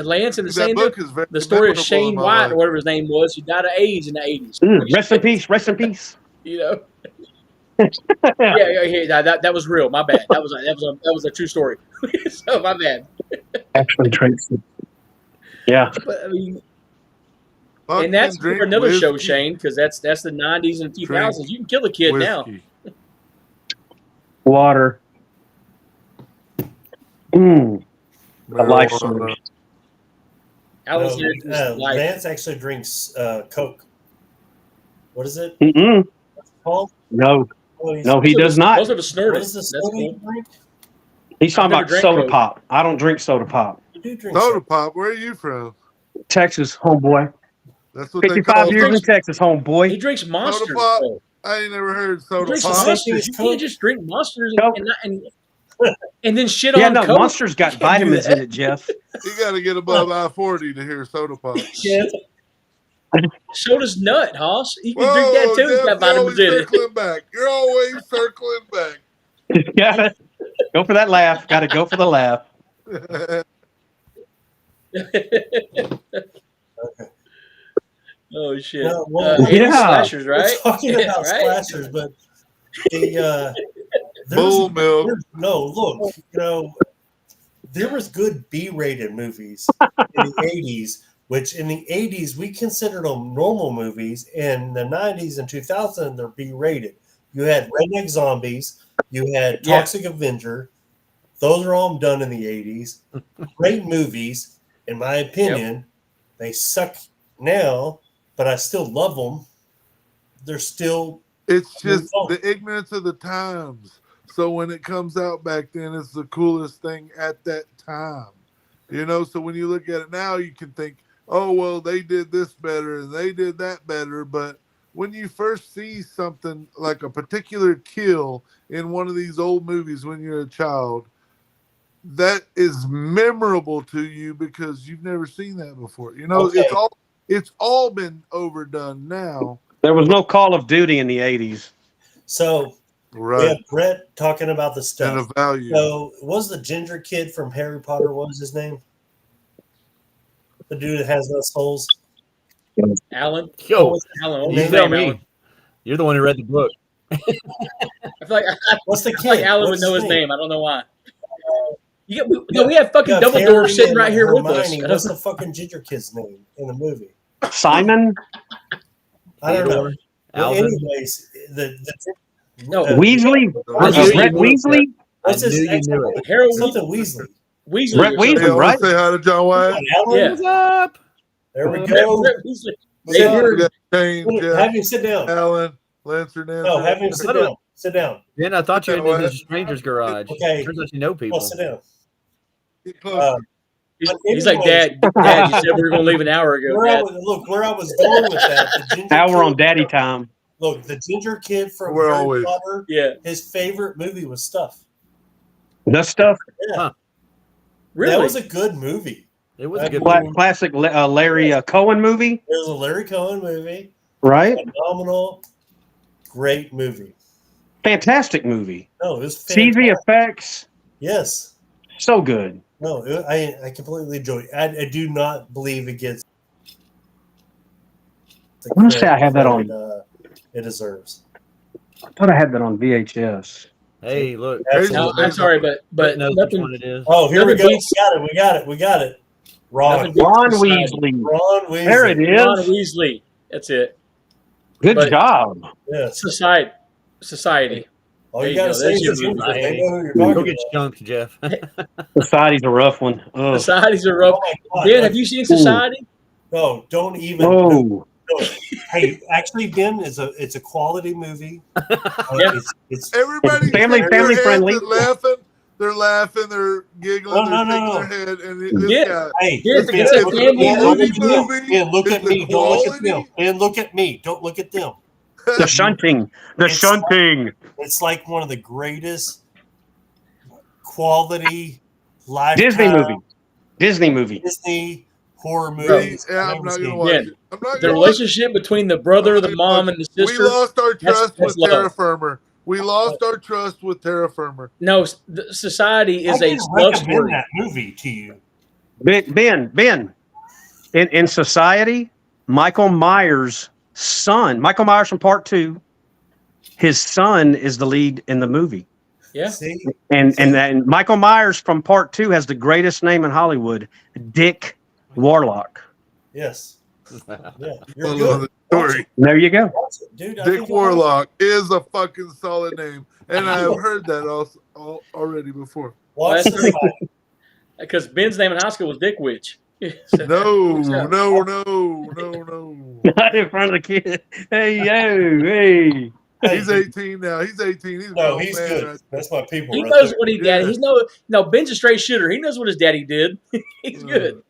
Lance in the That same book is very the story of memorable Shane in my White life. or whatever his name was, who died of AIDS in the 80s. Rest in peace. Rest in peace. You know. Yeah. That was real. My bad. That was a true story. So my bad. Actually, Tracy. Yeah. But I mean, Fuck and that's and drink for another show, whiskey. Shane, because that's the 90s and 2000s. You can kill a kid now. Whiskey. Water. I like Marijuana. some. Alice No, Harrison's life. Lance actually drinks Coke. What is it Mm-mm. called? No, Oh, he's- no, he does not. Most of us snorted. What is the That's soda you cool. drink? He's talking I've never about drank soda Coke. pop. I don't drink soda pop. You do drink Soda soda. pop. Where are you from? Texas, homeboy. That's what they 55 call years in soda. Texas, He homeboy. drinks monsters. pop. though. I ain't never heard He soda drinks the pop. same thing monsters. as You can't Coke. just drink monsters Coke. and then shit Yeah, on no, Coke. Monster's got You can't do vitamins that. in it, Jeff. You got to get above I-40 to hear soda pop. Yeah. So does nut, Hoss. You can drink that too. It's Jeff, got vitamins you're in always it. circling back. You're always circling back. Gotta go for that laugh. Gotta go for the laugh. Oh shit! No, well, 80s yeah. slashers, right? We're talking about Right? slashers, but the Bull milk. no, look, there was good B-rated movies in the 80s, which in the 80s we considered them normal movies. In the 90s and 2000, they're B-rated. You had Redneck Zombies, you had Yeah. Toxic Avenger. Those are all done in the 80s. Great movies, in my opinion. They suck now, but I still love them. They're still It's just the ignorance of the times. So when it comes out back then, it's the coolest thing at that time. You know, so when you look at it now, you can think, oh, well, they did this better and they did that better. But when you first see something like a particular kill in one of these old movies when you're a child, that is memorable to you because you've never seen that before. You know, Okay. it's all been overdone now. There was no Call of Duty in the 80s. So we Right. have Brett talking about the And stuff. of value. So was the ginger kid from Harry Potter? What was his name? The dude that has no souls. Alan. Yo, Alan. What was you his tell name, me. Alan? You're the one who read the book. I feel like What's the I feel like kid? Alan What's would know his name. I don't know why. You we have fucking got Harry Dumbledore sitting and right here with Hermione. What's us. the fucking ginger kid's name in the movie? Simon I don't know. Theodore, Well, Alvin. anyways, No, Weasley, I knew you Brett knew it, Weasley, what's I his knew you knew it. Harold something Weasley. Weasley. Brett or something. Weasley. Hey, I want right? to say hi to John Wyatt. Alan? Yeah. What's up? There we Brett, go. Brett Weasley. Sit They here. were- We got Kane, Jeff, Have him sit down. Alan, Lancer, Nancy. No, have him sit down. Sit down. Ben, I thought you Yeah, ended what? his stranger's garage. Okay. Turns out you know people. Well, sit down. Get close. He's like, Dad, you said we were going to leave an hour ago. Where I Dad. was, where I was going with that, the ginger now we're kid- on daddy time. Look, the ginger kid from We're Harry always- Potter, Yeah. his favorite movie was Stuff. The stuff, Really? That was a good movie. It was a good Cla- movie. classic Larry Cohen movie, It was a Larry Cohen movie. right? Phenomenal, great movie. Fantastic movie. No, it was CG fantastic. effects, Yes. so good. No, I completely enjoy it. I do not believe it gets the I wanna say I have that credit, on- it deserves. I thought I had that on VHS. Hey, look. Absolutely. No, I'm sorry, but Brett knows which nothing. one it is. Oh, here we nothing go. beats- We got it. Ron. Nothing beats Ron Society. Weasley. Ron Weasley. There it Ron is. Weasley. That's it. Good But- job. Yes. Society. All There you you gotta go. say There's is your the ginger. movie. They know who you're Go talking get about. skunked, Jeff. Society's a rough one. Ugh. Society's a rough. Oh my God. Ben, have you seen Society? No, don't even. Oh, No. Hey, actually, Ben, it's a quality movie. Yeah. It's Everybody Family- shaking their family heads friendly. and laughing. They're laughing. They're giggling. No, they're no, shaking their head. And this Yeah. guy. hey, Yeah, it's Ben, a look family at me. Look at them. movie. Ben, look It's at the me. Don't look at them. quality. Ben, look at me. Don't look at them. the shunting. The It's- shunting. It's like one of the greatest quality Disney lifetime movie. Disney movie. Disney horror See, movies. yeah, I've I'm not ever gonna seen. watch Yeah. it. I'm not The gonna watch it. relationship between the brother, the mom, and the We sister. lost our trust that's with love. Terra Firma. We lost our trust with Terra Firma. No, the Society I is a can love recommend story. that movie to you. Ben. In Society, Michael Myers' son, Michael Myers from Part 2, his son is the lead in the movie. Yeah. See? And then Michael Myers from Part 2 has the greatest name in Hollywood, Dick Warlock. Yes. Yeah. You're I love good. the story. There you go. Watch it, dude. I Dick think you'll like it. Warlock is a fucking solid name, and I have heard that also already before. Watch That's this. Because Ben's name in high school was Dick Witch. No, Yeah. no. Not in front of the kid. Hey, yo, hey. He's 18 now. He's 18. He's a No, grown he's man. good. That's my people. He right knows there. what he Yeah. daddy. He's no. Ben's a straight shooter. He knows what his daddy did. He's good.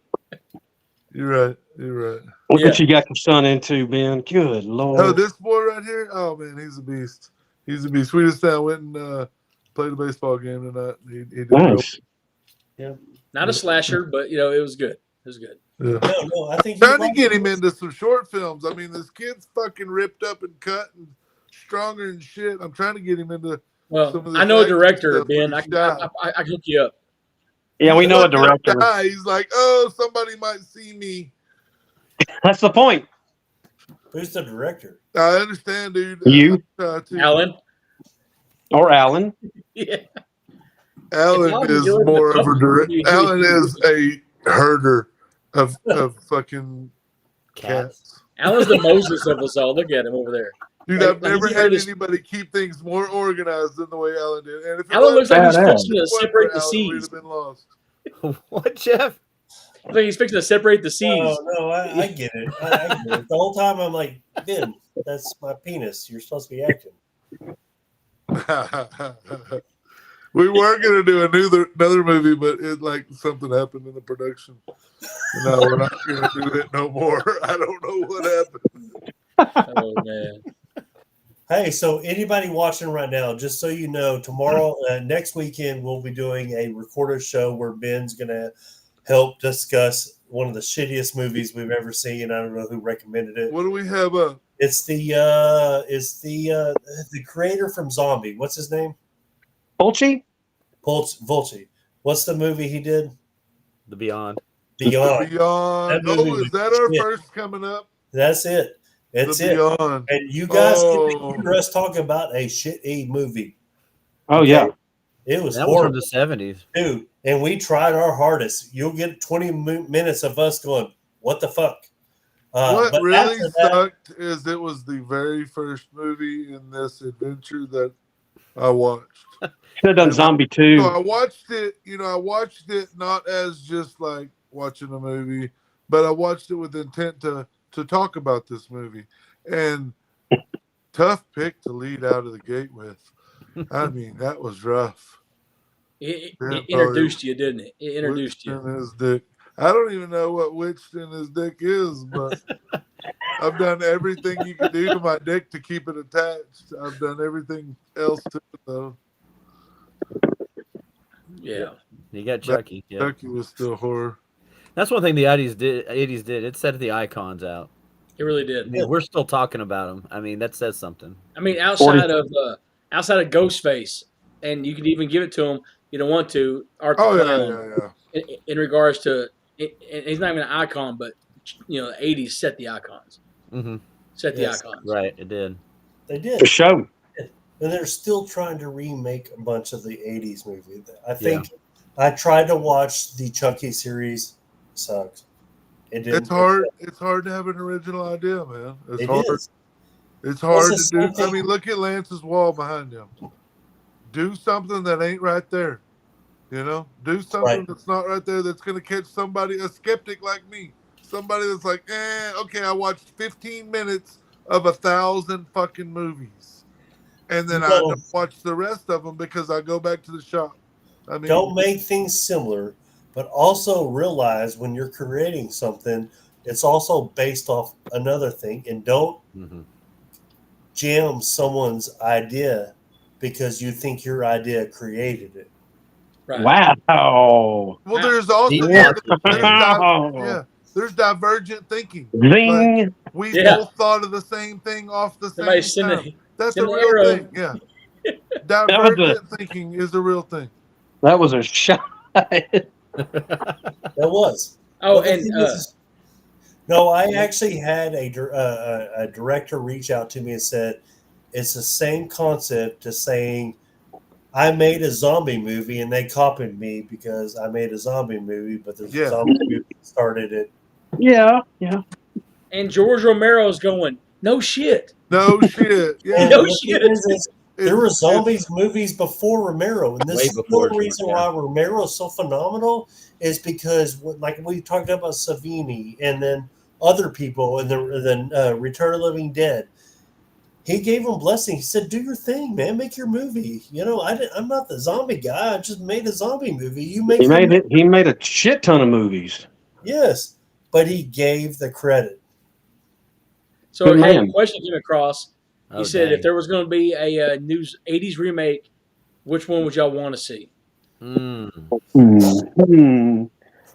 You're right. You're right. Look Yeah. what you got your son into, Ben. Good Lord. Oh, this boy right here. Oh man, he's a beast. He's a beast. We just went and played a baseball game tonight. He did Nice. Not a slasher, but it was good. It was good. well. Yeah. No, I think you'll Trying to like get it. him into some short films. I mean, this kid's fucking ripped up and cut and stronger and shit. I'm trying to get him into. Some Well, of this I know a action director, stuff Ben. with I the can hook you up. Yeah, we know a Look at the director. guy, he's like, oh, somebody might see me. That's the point. Who's the director? I understand, dude. You? Alan. Or Alan. Yeah. Alan Alan is Jordan, more the of a direct. he- Alan is a herder of fucking Cats. cats. Alan's the Moses of us all. Look at him over there. Dude, Like, I've never he's had already- anybody keep things more organized than the way Alan did. And if it Alan looks wasn't- like he's Badass. fixing to if it wasn't separate for the Alan, we'd seas. have been lost. What, Jeff? Looks like he's fixing to separate the seas. Oh, no, I get it. I get it. The whole time I'm like, Ben, that's my penis. You're supposed to be acting. We were gonna do another movie, but it like something happened in the production. No, we're not gonna do it no more. I don't know what happened. Oh man. Hey, so anybody watching right now, just so you know, tomorrow, next weekend, we'll be doing a recorded show where Ben's going to help discuss one of the shittiest movies we've ever seen. I don't know who recommended it. What do we have up? It's the creator from Zombie. What's his name? Fulci? Fulci. What's the movie he did? The Beyond. Beyond. Beyond. That movie Oh, is was that our shit. first coming up? That's it. It's The it. Beyond. And you guys Oh. can hear us talk about a shitty movie. Oh, yeah. It was That was from horrible, the 70s. dude. And we tried our hardest. You'll get 20 minutes of us going, "What the fuck?" What but really after that- sucked is it was the very first movie in this adventure that I watched. Should have done Zombie 2. So I watched it, I watched it not as just like watching a movie, but I watched it with intent to talk about this movie. And tough pick to lead out of the gate with. I mean, that was rough. It Yeah, introduced you, didn't it? It introduced Witched you. in his dick. I don't even know what witched in his dick is, but I've done everything you can do to my dick to keep it attached. I've done everything else to it, though. Yeah. You got Chucky. Yeah. Chucky was still horror. That's one thing the 80s did. It set the icons out. It really I did. mean, we're still talking about them. I mean, that says something. I mean, outside of Ghostface, and you can even give it to him. You don't want to. Art the Oh, Clown, yeah. in regards to, he's not even an icon, but the 80s set the icons. Mm-hmm. Set the Yes. icons. Right, it did. they did. For sure. And they're still trying to remake a bunch of the 80s movies. I think I tried to watch the Chucky series. Sucks. It didn't. It's hard. It's hard to have an original idea, man. It's It hard. is. It's hard It's to the do. same I mean, look at Lance's wall behind him. Do something that ain't right there. Do something Right. that's not right there that's going to catch somebody, a skeptic like me. Somebody that's like, okay, I watched 15 minutes of 1,000 fucking movies. And then I No. don't watch the rest of them because I go back to the shop. I mean, Don't make things similar, but also realize when you're creating something, it's also based off another thing. And don't Mm-hmm. jam someone's idea because you think your idea created it. Right. Wow. well, there's also Yeah. there's divergent thinking. Zing. We Yeah. both thought of the same thing off the Somebody same send time. a That's a send an real arrow. thing. Yeah. Divergent thinking is a real thing. That was a shot. That was. Oh, But the and thing is- no, I actually had a director reach out to me and said it's the same concept to saying I made a zombie movie and they copied me because I made a zombie movie, but the Yeah. zombie movie started it. Yeah. and George Romero's going, no shit. No shit. Yeah. And No the shit. thing is, there were It's- zombies movies before Romero, and Way this is before the reason George, why Romero is so phenomenal is because, like we talked about Savini and then other people, and then Return of the Living Dead. He gave him blessing. He said, "Do your thing, man. Make your movie. I'm not the zombie guy. I just made a zombie movie. You make. He your made it. movie." He made a shit ton of movies. Yes, but he gave the credit. So Good hey, man. a question came across. He Oh, said, dang. if there was going to be a new 80s remake, which one would y'all want to see? Mm.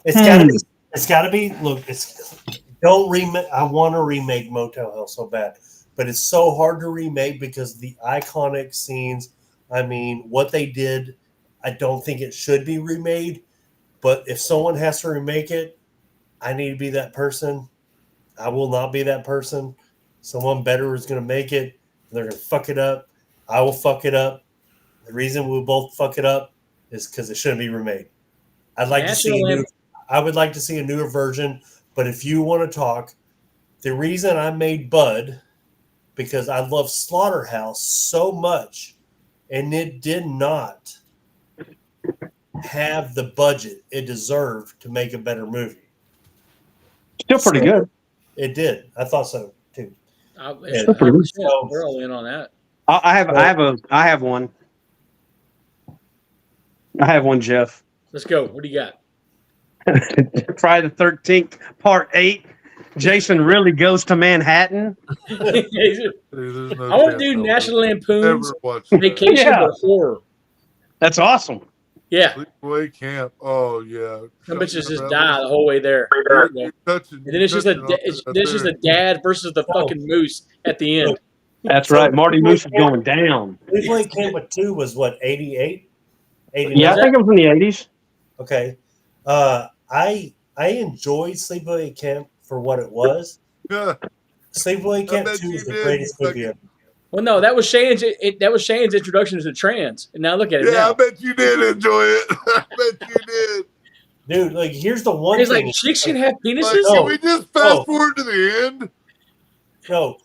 It's gotta be. It's gotta be. Look, don't remake. I want to remake Motel Hell so bad, but it's so hard to remake because the iconic scenes. I mean, what they did. I don't think it should be remade. But if someone has to remake it, I need to be that person. I will not be that person. Someone better is going to make it. They're going to fuck it up. I will fuck it up. The reason we'll both fuck it up is because it shouldn't be remade. I'd like to see a new. I would like to see a newer version. But if you want to talk, the reason I made Bud, because I love Slaughterhouse so much, and it did not have the budget it deserved to make a better movie. Still pretty So- good. It did. I thought so too. We're all in on that. I have one. I have one, Jeff. Let's go. What do you got? Friday the 13th, Part 8. Jason really goes to Manhattan. Dude, there's no I want chance to do I would National Lampoon's ever watch that. Vacation Yeah. but horror. That's awesome. Yeah. Sleepaway Camp. Oh yeah. Some bitches just Rebels. die the whole way there. You're touching- And then it's just a touching on that it's just there. a dad versus the fucking moose at the end. That's right. Marty Moose is going down. Sleepaway Camp with 2 was what, 88? 89? Yeah, I think it was in the 80s. Okay. I enjoyed Sleepaway Camp for what it was. Yeah. Sleepaway Camp bet 2 you is the did. greatest movie ever. Well, no, that was Shane's. That was Shane's introduction to trans. And now look at it. Yeah, I now. bet you did enjoy it. I bet you did. Dude, like, here's the one It's thing. like chicks can have Like, penises. No. can we just fast Oh. forward to the end? No,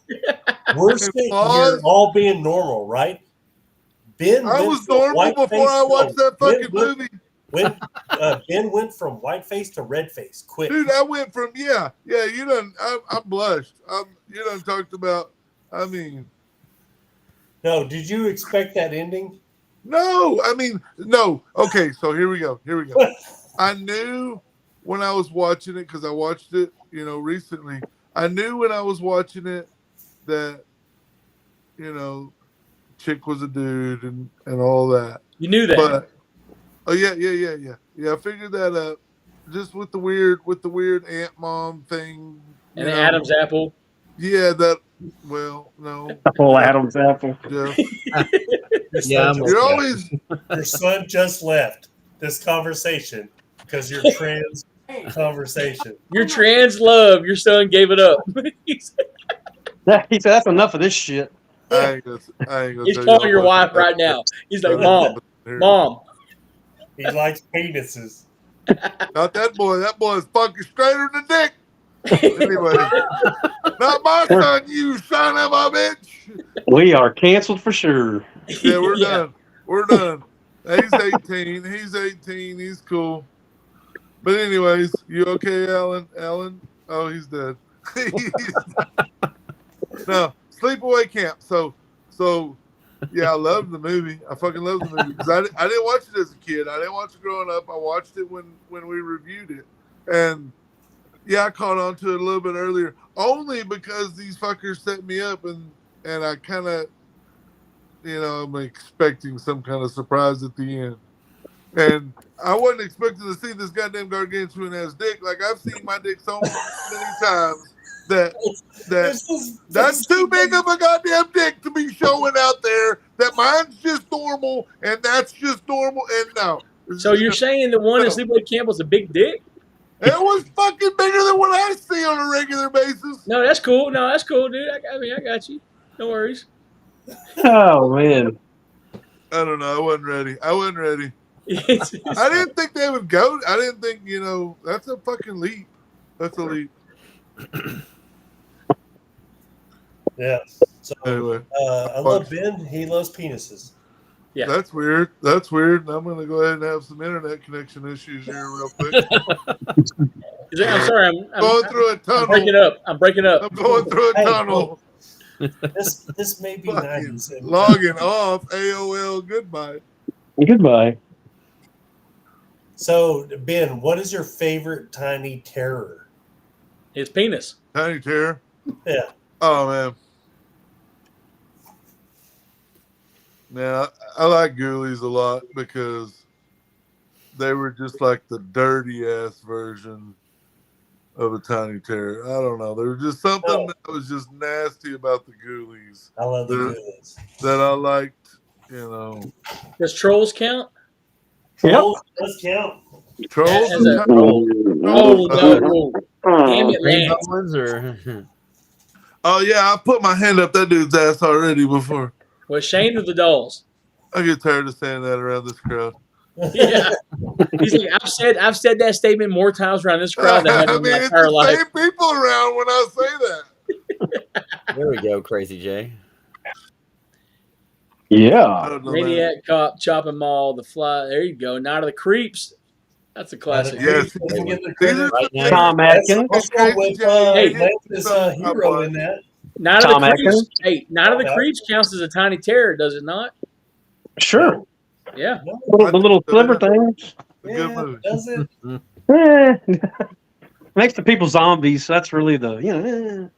we're sitting here pause. all being normal, right? Ben I went was from normal white before I face- watched that Ben fucking went- movie. Ben went from white face to red face quick. Dude, I went from you done. I'm blushed. You done talked about. I mean, No, did you expect that ending? no. I mean, no. Okay, so here we go. I knew when I was watching it because I watched it, recently. I knew when I was watching it that, chick was a dude and all that. You knew that. But oh yeah. I figured that out just with the weird Aunt Mom thing. and the Adam's apple. Yeah, that. Well, no. Full Adam's apple. Jeff. Yeah, I'm You're always Your son just left this conversation because you're trans conversation. Your trans love. Your son gave it up. He said, "That's enough of this shit." I ain't gonna He's tell calling you your about wife that. right now. He's like, Here. Mom. He likes penises. Not that boy. That boy is fucking straighter than dick. Anyway, not my son, you son of a bitch. We are canceled for sure. Yeah, we're done. We're done. He's 18. He's cool. But anyways, you okay, Alan? Alan? Oh, he's dead. No, Sleepaway Camp. So, yeah, I love the movie. I fucking love the movie because I didn't watch it as a kid. I didn't watch it growing up. I watched it when we reviewed it, and yeah, I caught on to it a little bit earlier, only because these fuckers set me up, and I kind of, I'm expecting some kind of surprise at the end, and I wasn't expecting to see this goddamn gargantuan ass dick. Like I've seen my dick so many times that that's too big of a goddamn dick to be showing out there. That mine's just normal, and that's just normal, and no. So you're saying the one in Sleepaway Camp was a big dick? It was fucking bigger than what I see on a regular basis. No, that's cool. Dude. I got you. No worries. Oh man. I don't know. I wasn't ready. I didn't think they would go. I didn't think, that's a fucking leap. That's a leap. Yeah. So Anyway, I love Ben. He loves penises. Yeah. that's weird. I'm going to go ahead and have some internet connection issues here real quick. I'm sorry. I'm Going through a I'm breaking tunnel. up. I'm breaking up. I'm going through a Hey, tunnel. This may be Fucking nice. logging off. AOL. Goodbye. Goodbye. So Ben, what is your favorite tiny terror? His penis. Tiny Terror. Yeah. Oh, man. Man, I like Ghoulies a lot because they were just like the dirty ass version of a Tiny Terror. I don't know. There was just something that was just nasty about the Ghoulies I love the Ghoulies. that I liked, Does Trolls count? Yep. Let's count. Trolls. As a- Oh, Oh, no. Damn it, Lance. Goblins or oh, yeah, I put my hand up that dude's ass already before. Was Shane of the Dolls? I get tired of saying that around this crowd. Yeah. He's like, I've said that statement more times around this crowd than I have I in mean, my it's entire the life. same people around when I say that. there we go, Crazy J. I Yeah. don't know, man. Maniac Cop, Chopping Mall, The Fly. There you go. Night of the Creeps. That's a classic. Yes. Doesn't get the These credit. are Right now. Tom Atkins. Also with Hey. Lance is a hero in that. Night of Tom the Creeps. Atkins? Hey, Night of the Yeah. Creeps counts as a tiny terror, does it not? Sure. Yeah. The little sliver things. A good movie. Does it? Makes the people zombies. That's really the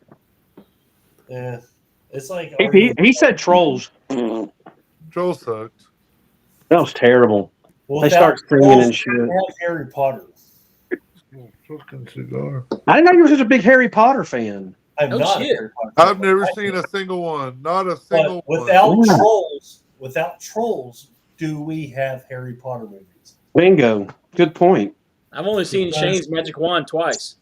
Yeah. It's like He said trolls. That Troll sucked. was terrible. Without They start singing trolls, and shit. we have Harry Potter. Oh, fucking cigar. I didn't know you were such a big Harry Potter fan. I'm Oh, not a shit. Harry Potter. I've never fan. seen a single one. Not a But single without one. trolls, do we have Harry Potter movies? Bingo. Good point. I've only seen Because- Shane's Magic Wand twice.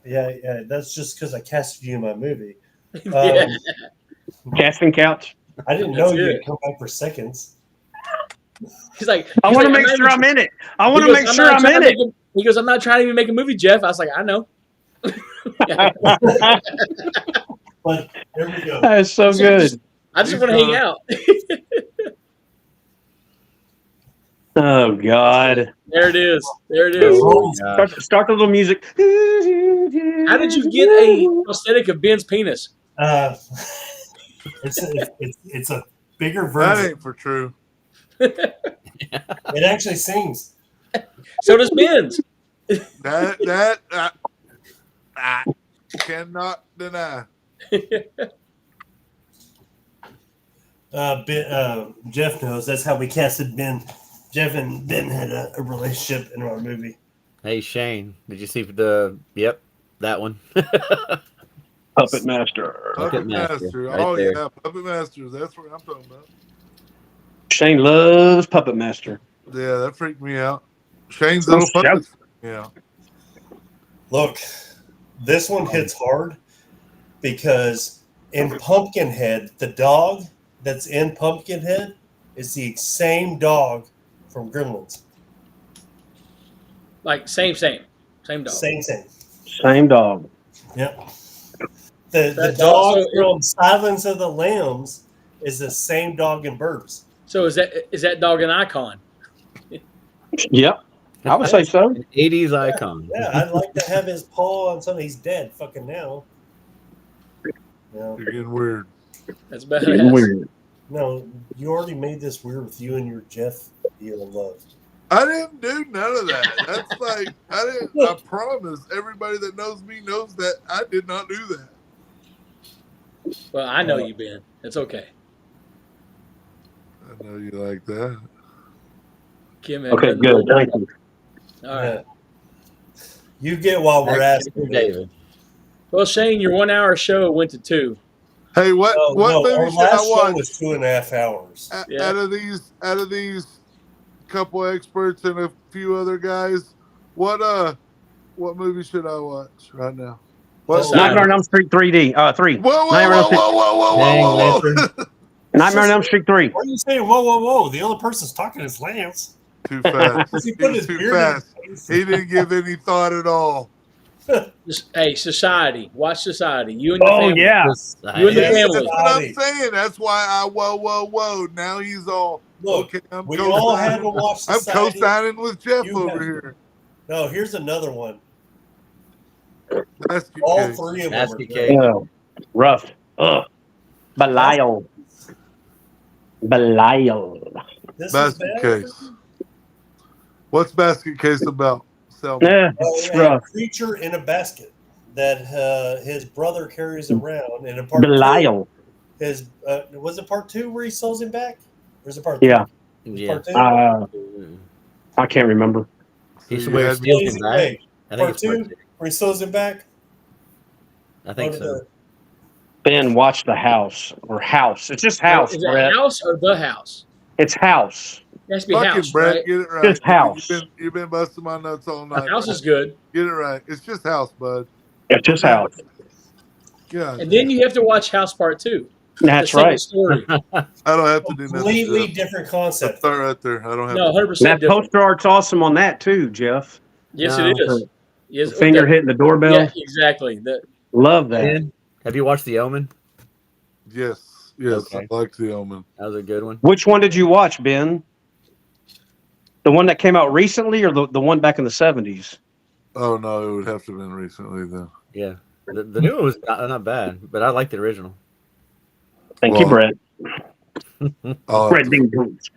Yeah. That's just because I casted you in my movie. Yeah. Casting couch. I didn't know That's you'd it. come back for seconds. He's like, I want to like, make sure I'm in it. I he want to goes, make sure I'm in it. He goes, I'm not trying to even make a movie, Jeff. I was like, I know. But there we go. That is so good. I just want to hang out. Oh God. There it is. There it is. Oh, my gosh. Start the little music. How did you get a prosthetic of Ben's penis? It's a bigger That version. ain't for true. It actually sings. So does Ben's. That I cannot deny. Jeff knows that's how we casted Ben. Jeff and Ben had a relationship in our movie. Hey Shane, did you see that one? Puppet Master. Puppet Master, Master. right Oh there. yeah, Puppet Masters. That's what I'm talking about. Shane loves Puppet Master. Yeah, that freaked me out. Shane's So little shout- puppets. Yeah. Look, this one hits hard because in Pumpkinhead, the dog that's in Pumpkinhead is the same dog from Gremlins. Like, same dog. Same. Same dog. Yep. The That's dog also- from Silence of the Lambs is the same dog in Burbs. So is that dog an icon? Yep. I would say so. An 80s icon. Yeah, I'd like to have his paw on something. He's dead fucking now. No, You're getting weird. That's badass. Weird. no, you already made this weird with you and your Jeff deal in love. I didn't do none of that. That's like I promise everybody that knows me knows that I did not do that. Well, I know you, Ben. It's okay. I know you like that. Kim had Okay, done good. that. Thank you. All right. You get while we're Back to asking. David. Well, Shane, your 1 hour show went to 2. Hey, what No, our movie should I last show watch? was 2.5 hours. Yeah. Out of these couple experts and a few other guys, what movie should I watch right now? What? Decide. Nightmare on Elm Street 3D. 3. Whoa, Nightmare on Elm Street. whoa. Nightmare on Elm Street 3. Why are you saying whoa? The only person's talking is Lance. Too fast. He put his Too beard fast. in his face. He didn't give any thought at all. Hey, Society. Watch Society. You and your Oh family. yeah. You and the Yes. family. That's what I'm Society. saying. That's why I whoa. Now he's all Look, okay. I'm we all had to co-signing. watch I'm Society. co-signing with Jeff You over have- here. No, here's another one. Basket All case. three of them. Are Basket great. case. Oh, rough. Ugh. Belial. This is Basket bad. case. What's basket case about? Sell me. Yeah, Oh, it's a rough. creature in a basket that his brother carries around. And in part Belial. two, his was it part 2 where he sells him back? Or is it part Yeah. Yeah. Part 2? I can't remember. He's So where you he had- steals Easy him back. way. I think Part it's part 2 two. where he sells him back. I think Go to so. Ben, watch the house or house. It's just house, Is it Brett. house or the house? It's house. It has to be Fucking house, Brett, right? get it right. Just house. You've been busting my nuts all night. House Brett. is good. Get it right. It's just house, bud. It's just house. God, And then you have to watch House Part 2. That's The same right. Story. I don't have to do nothing. Completely Jeff. different Let's concept. start right there. I don't have No, to. 100% That different. poster art's awesome on that too, Jeff. Yes, No. it is. Yes, Finger okay. hitting the doorbell. Yeah, exactly. Love that. Ben, have you watched The Omen? Yes. Okay. I like The Omen. That was a good one. Which one did you watch, Ben? The one that came out recently or the one back in the 70s? Oh no, it would have to have been recently then. Yeah. The new one was not bad, but I like the original. Thank you, Well, Brett. I'll have Brett to- Dean Jones.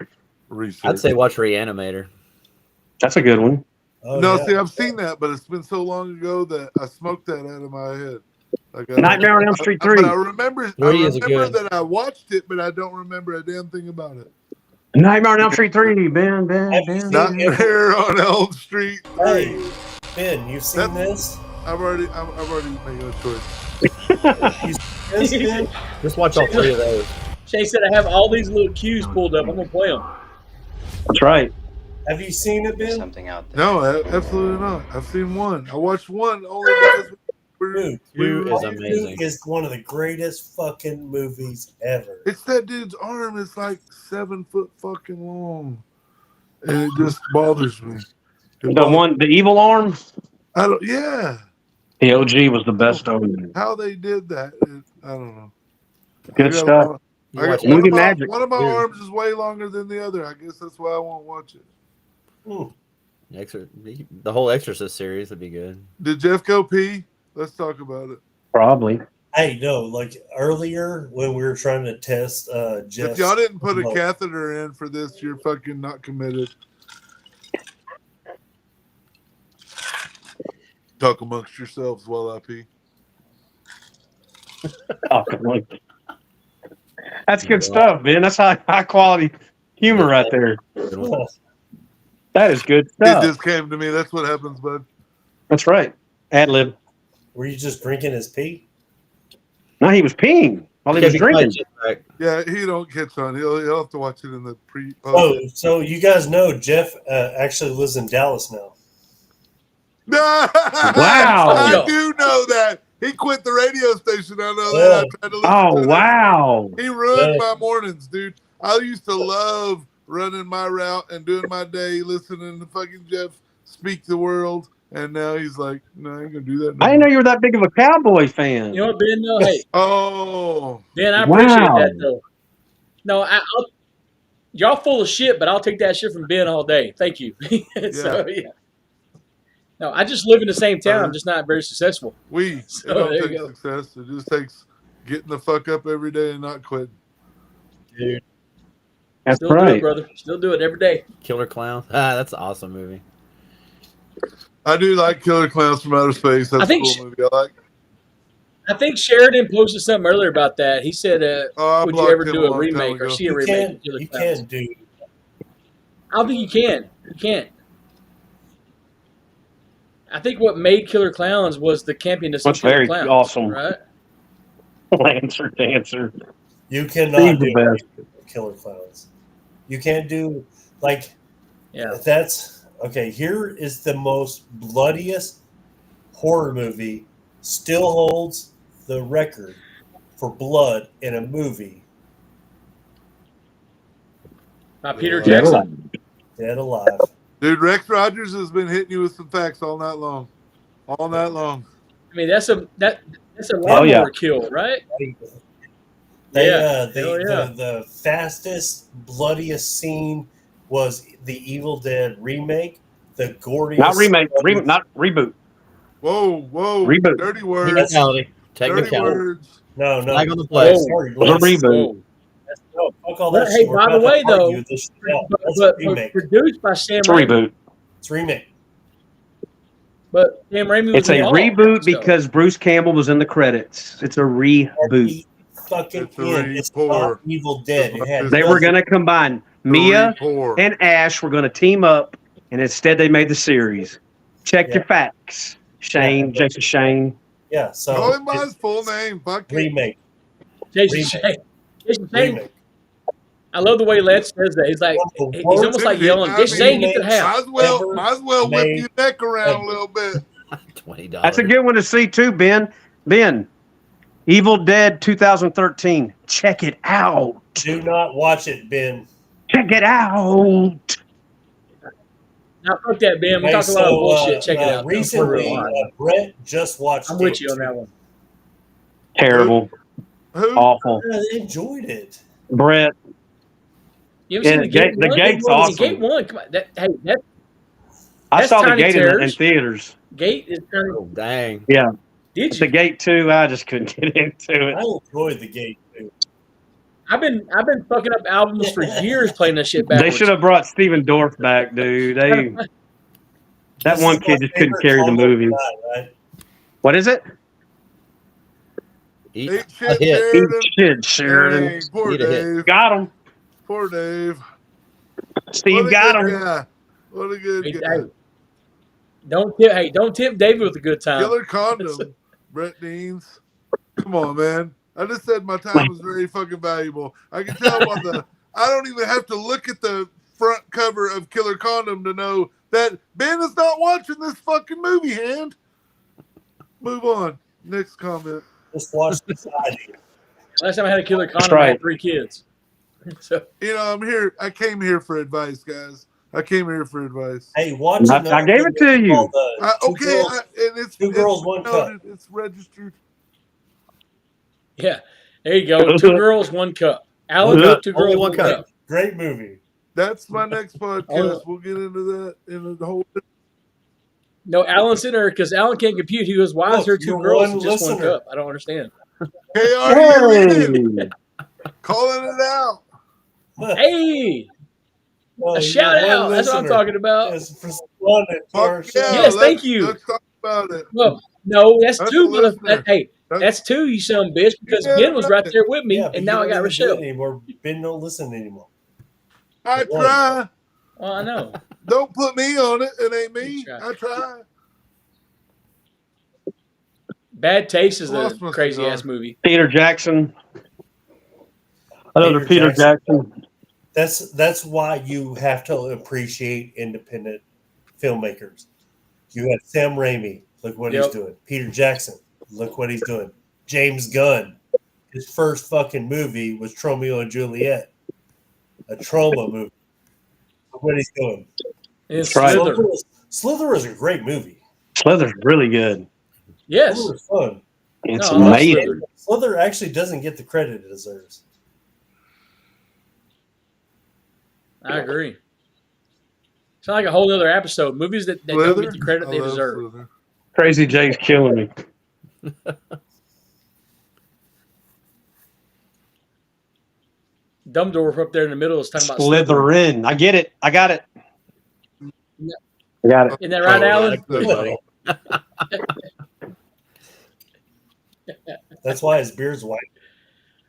research. I'd say watch Reanimator. That's a good one. Oh, No, yeah. see, I've seen that, but it's been so long ago that I smoked that out of my head. Like, Nightmare on Elm Street 3. But I remember is good. that I watched it, but I don't remember a damn thing about it. Nightmare on Elm Street 3. Ben. Have you seen Nightmare on Elm Street 3. Hey, Ben, you've seen this? I've already made a choice. You seen this, Ben? Just watch all 3 of those. Shay said I have all these little cues pulled up. I'm gonna play them. That's right. Have you seen it, Ben? Something out there. No, absolutely not. I've seen one. I watched one only because Dude, Two is Part amazing. Two is one of the greatest fucking movies ever. it's that dude's arm is like 7 foot fucking long, and it just bothers me. The evil arm. I don't. Yeah, The OG was the best omen. how they did that, I don't know. Good I got a stuff. lot- You I watch got, Movie one, of my, magic. one of my Dude. arms is way longer than the other. I guess that's why I won't watch it. The whole Exorcist series would be good. Did Jeff go pee? Let's talk about it. Probably. Hey, no, like earlier when we were trying to test Jeff's If y'all didn't put a remote. catheter in for this, you're fucking not committed. Talk amongst yourselves while I pee. Oh, come on. That's good stuff, man. That's high quality humor right there. Good one. That is good It stuff. just came to me. That's what happens, bud. That's right. Ad lib. Were you just drinking his pee? No, he was peeing while he was drinking. Yeah, he don't catch on. He'll have to watch it in the pre. Oh, so you guys know Jeff actually lives in Dallas now. Wow. I do know that. He quit the radio station. I know that. I tried to listen Oh, to it. wow. He ruined my mornings, dude. I used to love running my route and doing my day, listening to fucking Jeff speak the world. And now he's like, no, I ain't gonna do that. No I didn't know you were that big of a Cowboy fan. You know what, Ben? No, hey, Oh, Ben, I appreciate Wow. that though. No, y'all full of shit, but I'll take that shit from Ben all day. Thank you. So yeah. No, I just live in the same town. I'm just not very successful. it So, don't there you take go. success. It just takes getting the fuck up every day and not quitting. That's Still do it, right. brother. Still do it every day. Killer Clown. That's an awesome movie. I do like Killer Clowns from Outer Space. That's I think a cool movie. I like. I think Sheridan posted something earlier about that. He said, I "Would you blocked ever him do a long time remake or ago. see a You remake?" can, of Killer you Clowns? can do. I don't think you can. You can't. I think what made Killer Clowns was the campiness That's of Killer very Clowns. awesome. Right? Lancer Dancer. You He's cannot the do best. Killer Clowns. You can't do like Yeah. that's okay. Here is the most bloodiest horror movie. Still holds the record for blood in a movie. By Peter Yeah. Jackson. Dead Alive. Dude, Rex Rogers has been hitting you with some facts all night long. All night long. I mean, that's a Oh, lawnmower yeah. kill, right? They, Yeah. the, Hell yeah. the fastest, bloodiest scene was the Evil Dead remake. The goriest. Not remake. Not reboot. Whoa, Reboot. dirty words. Technicality. Dirty Technicality. words. No, no. Flag on the play. Sorry, It was a let's- reboot. No, fuck all that Hey, shit. We're by the about to way, though, argue this shit out. But, That's but a remake. produced by Sam It's a Raimi. reboot. It's remake. But Sam Raimi was It's a involved, reboot so. because Bruce Campbell was in the credits. It's a reboot. Fucking It's a in. It's re-pour. not Evil Dead. It had They were going to combine Mia Poor. and Ash were going to team up, and instead they made the series. Check Yeah. your facts, Shane, Jason Shane. Yeah, so Call him by his it's full name. Fuck it. remake. Jason Remake. Shane. Jason Shane. Remake. I love the way Lance says that. He's like, he's almost like yelling, I Jason mean, Shane, get to the house. Might as well whip made your neck around a little bit. $20. That's a good one to see too, Ben. Ben, Evil Dead 2013. Check it out. Do not watch it, Ben. Check it out. Now, fuck that, Ben. We Hey, talk a lot of bullshit. Check it out. Recently, Brett just watched I'm it. with you on that one. Terrible. Who? Awful. I enjoyed it. Brett. You ever seen Yeah, the Gate the one? Gate's Well, awesome. Gate 1, come on. That I That's saw the Tiny Gate in Terrors. theaters. Gate is turning. Oh, dang. Did The you? Gate 2, I just couldn't get into I it. enjoyed the Gate too. I've been fucking up albums for years playing that shit They backwards. should have brought Steven Dorff back, dude. That This one is my kid just couldn't favorite carry the combo movie. tonight, right? What is it? Eat Eat a shit, hit. Sheridan. Shit, Sheridan. Dang, poor Eat a hit. Dave. Got him. Poor Dave. Steve What a got good him. guy. What a good Hey, guy. don't tempt David with a good time. Killer Condom, Brett Deans. Come on, man. I just said my time was very fucking valuable. I can tell by the. I don't even have to look at the front cover of Killer Condom to know that Ben is not watching this fucking movie. Hand. Move on. Next comment. Just watch Society. Last time I had a killer condom, I right. had 3 kids. So You know, I'm here. I came here for advice, guys. I came here for advice. Hey, watch I another gave it thing to you. called, Two Okay, Girls. and it's Two Girls, One noted, it's registered. yeah, there you go. 2 girls, 1 cup. Alan, Only 2 girls, 1 one cup. cup. Great movie. That's my next podcast. Oh. We'll get into that in the whole. No, Alan's in there because Alan can't compute. He goes, "Why is there 2 you're girls one and just 1 listener. cup?" I don't understand. KR, calling it out. Hey, Well, a you're shout one out. That's what I'm listener. talking about. It's for fun at our Fuck show. yeah, Yes, thank you. Let's talk about it. Well, no, that's That's 2. a listener. Hey, that's 2, you son of a bitch, because Yeah, Ben was right right. there with me, Yeah, but and you now I don't got even do it Rochelle. anymore. Ben don't listen anymore. I try. Well, I know. Don't put me on it. It ain't me. You try. I try. Bad Taste is Lost a my crazy cigar. ass movie. Peter Jackson. Another Peter Jackson. That's why you have to appreciate independent filmmakers. You have Sam Raimi. Look what he's Yep. doing. Peter Jackson. Look what he's doing. James Gunn. His first fucking movie was Romeo and Juliet, a trauma movie. Look what he's doing. And it's That's right. Slither. Slither was a great movie. Slither's really good. Yes. Slither was fun. It's No, I love amazing. Slither. Slither actually doesn't get the credit it deserves. I agree. It's not like a whole other episode. Movies that don't Slither? get the credit I they love deserve. Slither. Crazy Jay's killing me. Dumbledore up there in the middle is talking about Slytherin. I get it. I got it. Yeah. I got it. Isn't that right, Oh, Alan? that's Well, that's why his beard's white.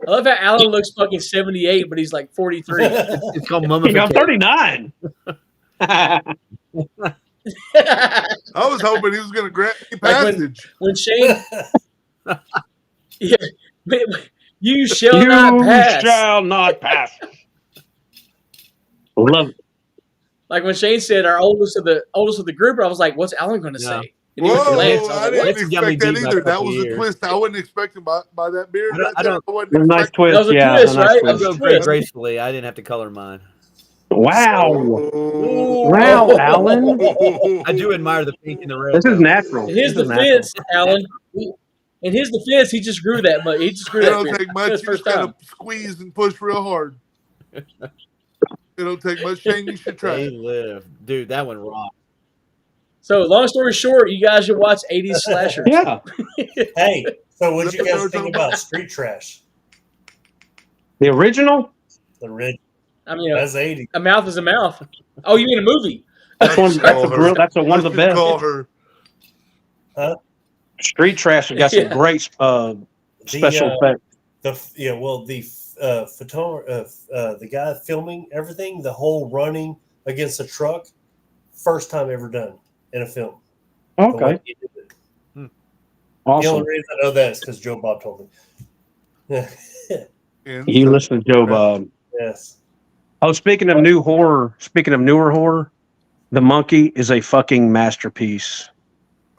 I love how Alan looks fucking 78, but he's like 43. It's called I'm mummification. 39. I was hoping he was going to grant me Like passage. when Shane, yeah, you shall You not pass. shall not pass. Love it. Like when Shane said our oldest of the group, I was like, "What's Alan going to Yeah. say?" And he went to Lance. Whoa, I I was like, didn't "What?" It's got me expect that beat by a either. That couple was a years. twist I wasn't expecting by that beard. I don't- right I there. don't- I wasn't It was a nice expecting- That was twist. a Yeah, twist, a nice right? twist. I go Twist. very gracefully. I didn't have to color mine. Wow. Oh. Wow, Alan. I do admire the pink and the red. This is though. natural. In his This is natural. defense, Alan. In his defense, he just grew that much. He just grew It that don't beard. take That much. was You first just time. gotta squeeze and push real hard. It don't take much. Shane, you should try They it. live, dude. That one rocked. So, long story short, you guys should watch 80s slashers. Yeah. Hey, so what Is you that what guys we're think talking about about? Street Trash? The original? The red. I mean, That's 80. a mouth is a mouth. Oh, you mean a movie? That's one. That's Call a her. real. That's one of the Let's just best. Call her. Street Trash has got some Yeah. great special effects. The guy filming everything, the whole running against a truck, first time ever done in a film. The Okay. way he did it. The Awesome. only reason I know that is because Joe Bob told me. You listen to Joe Bob. Yes. Oh, speaking of newer horror, The Monkey is a fucking masterpiece.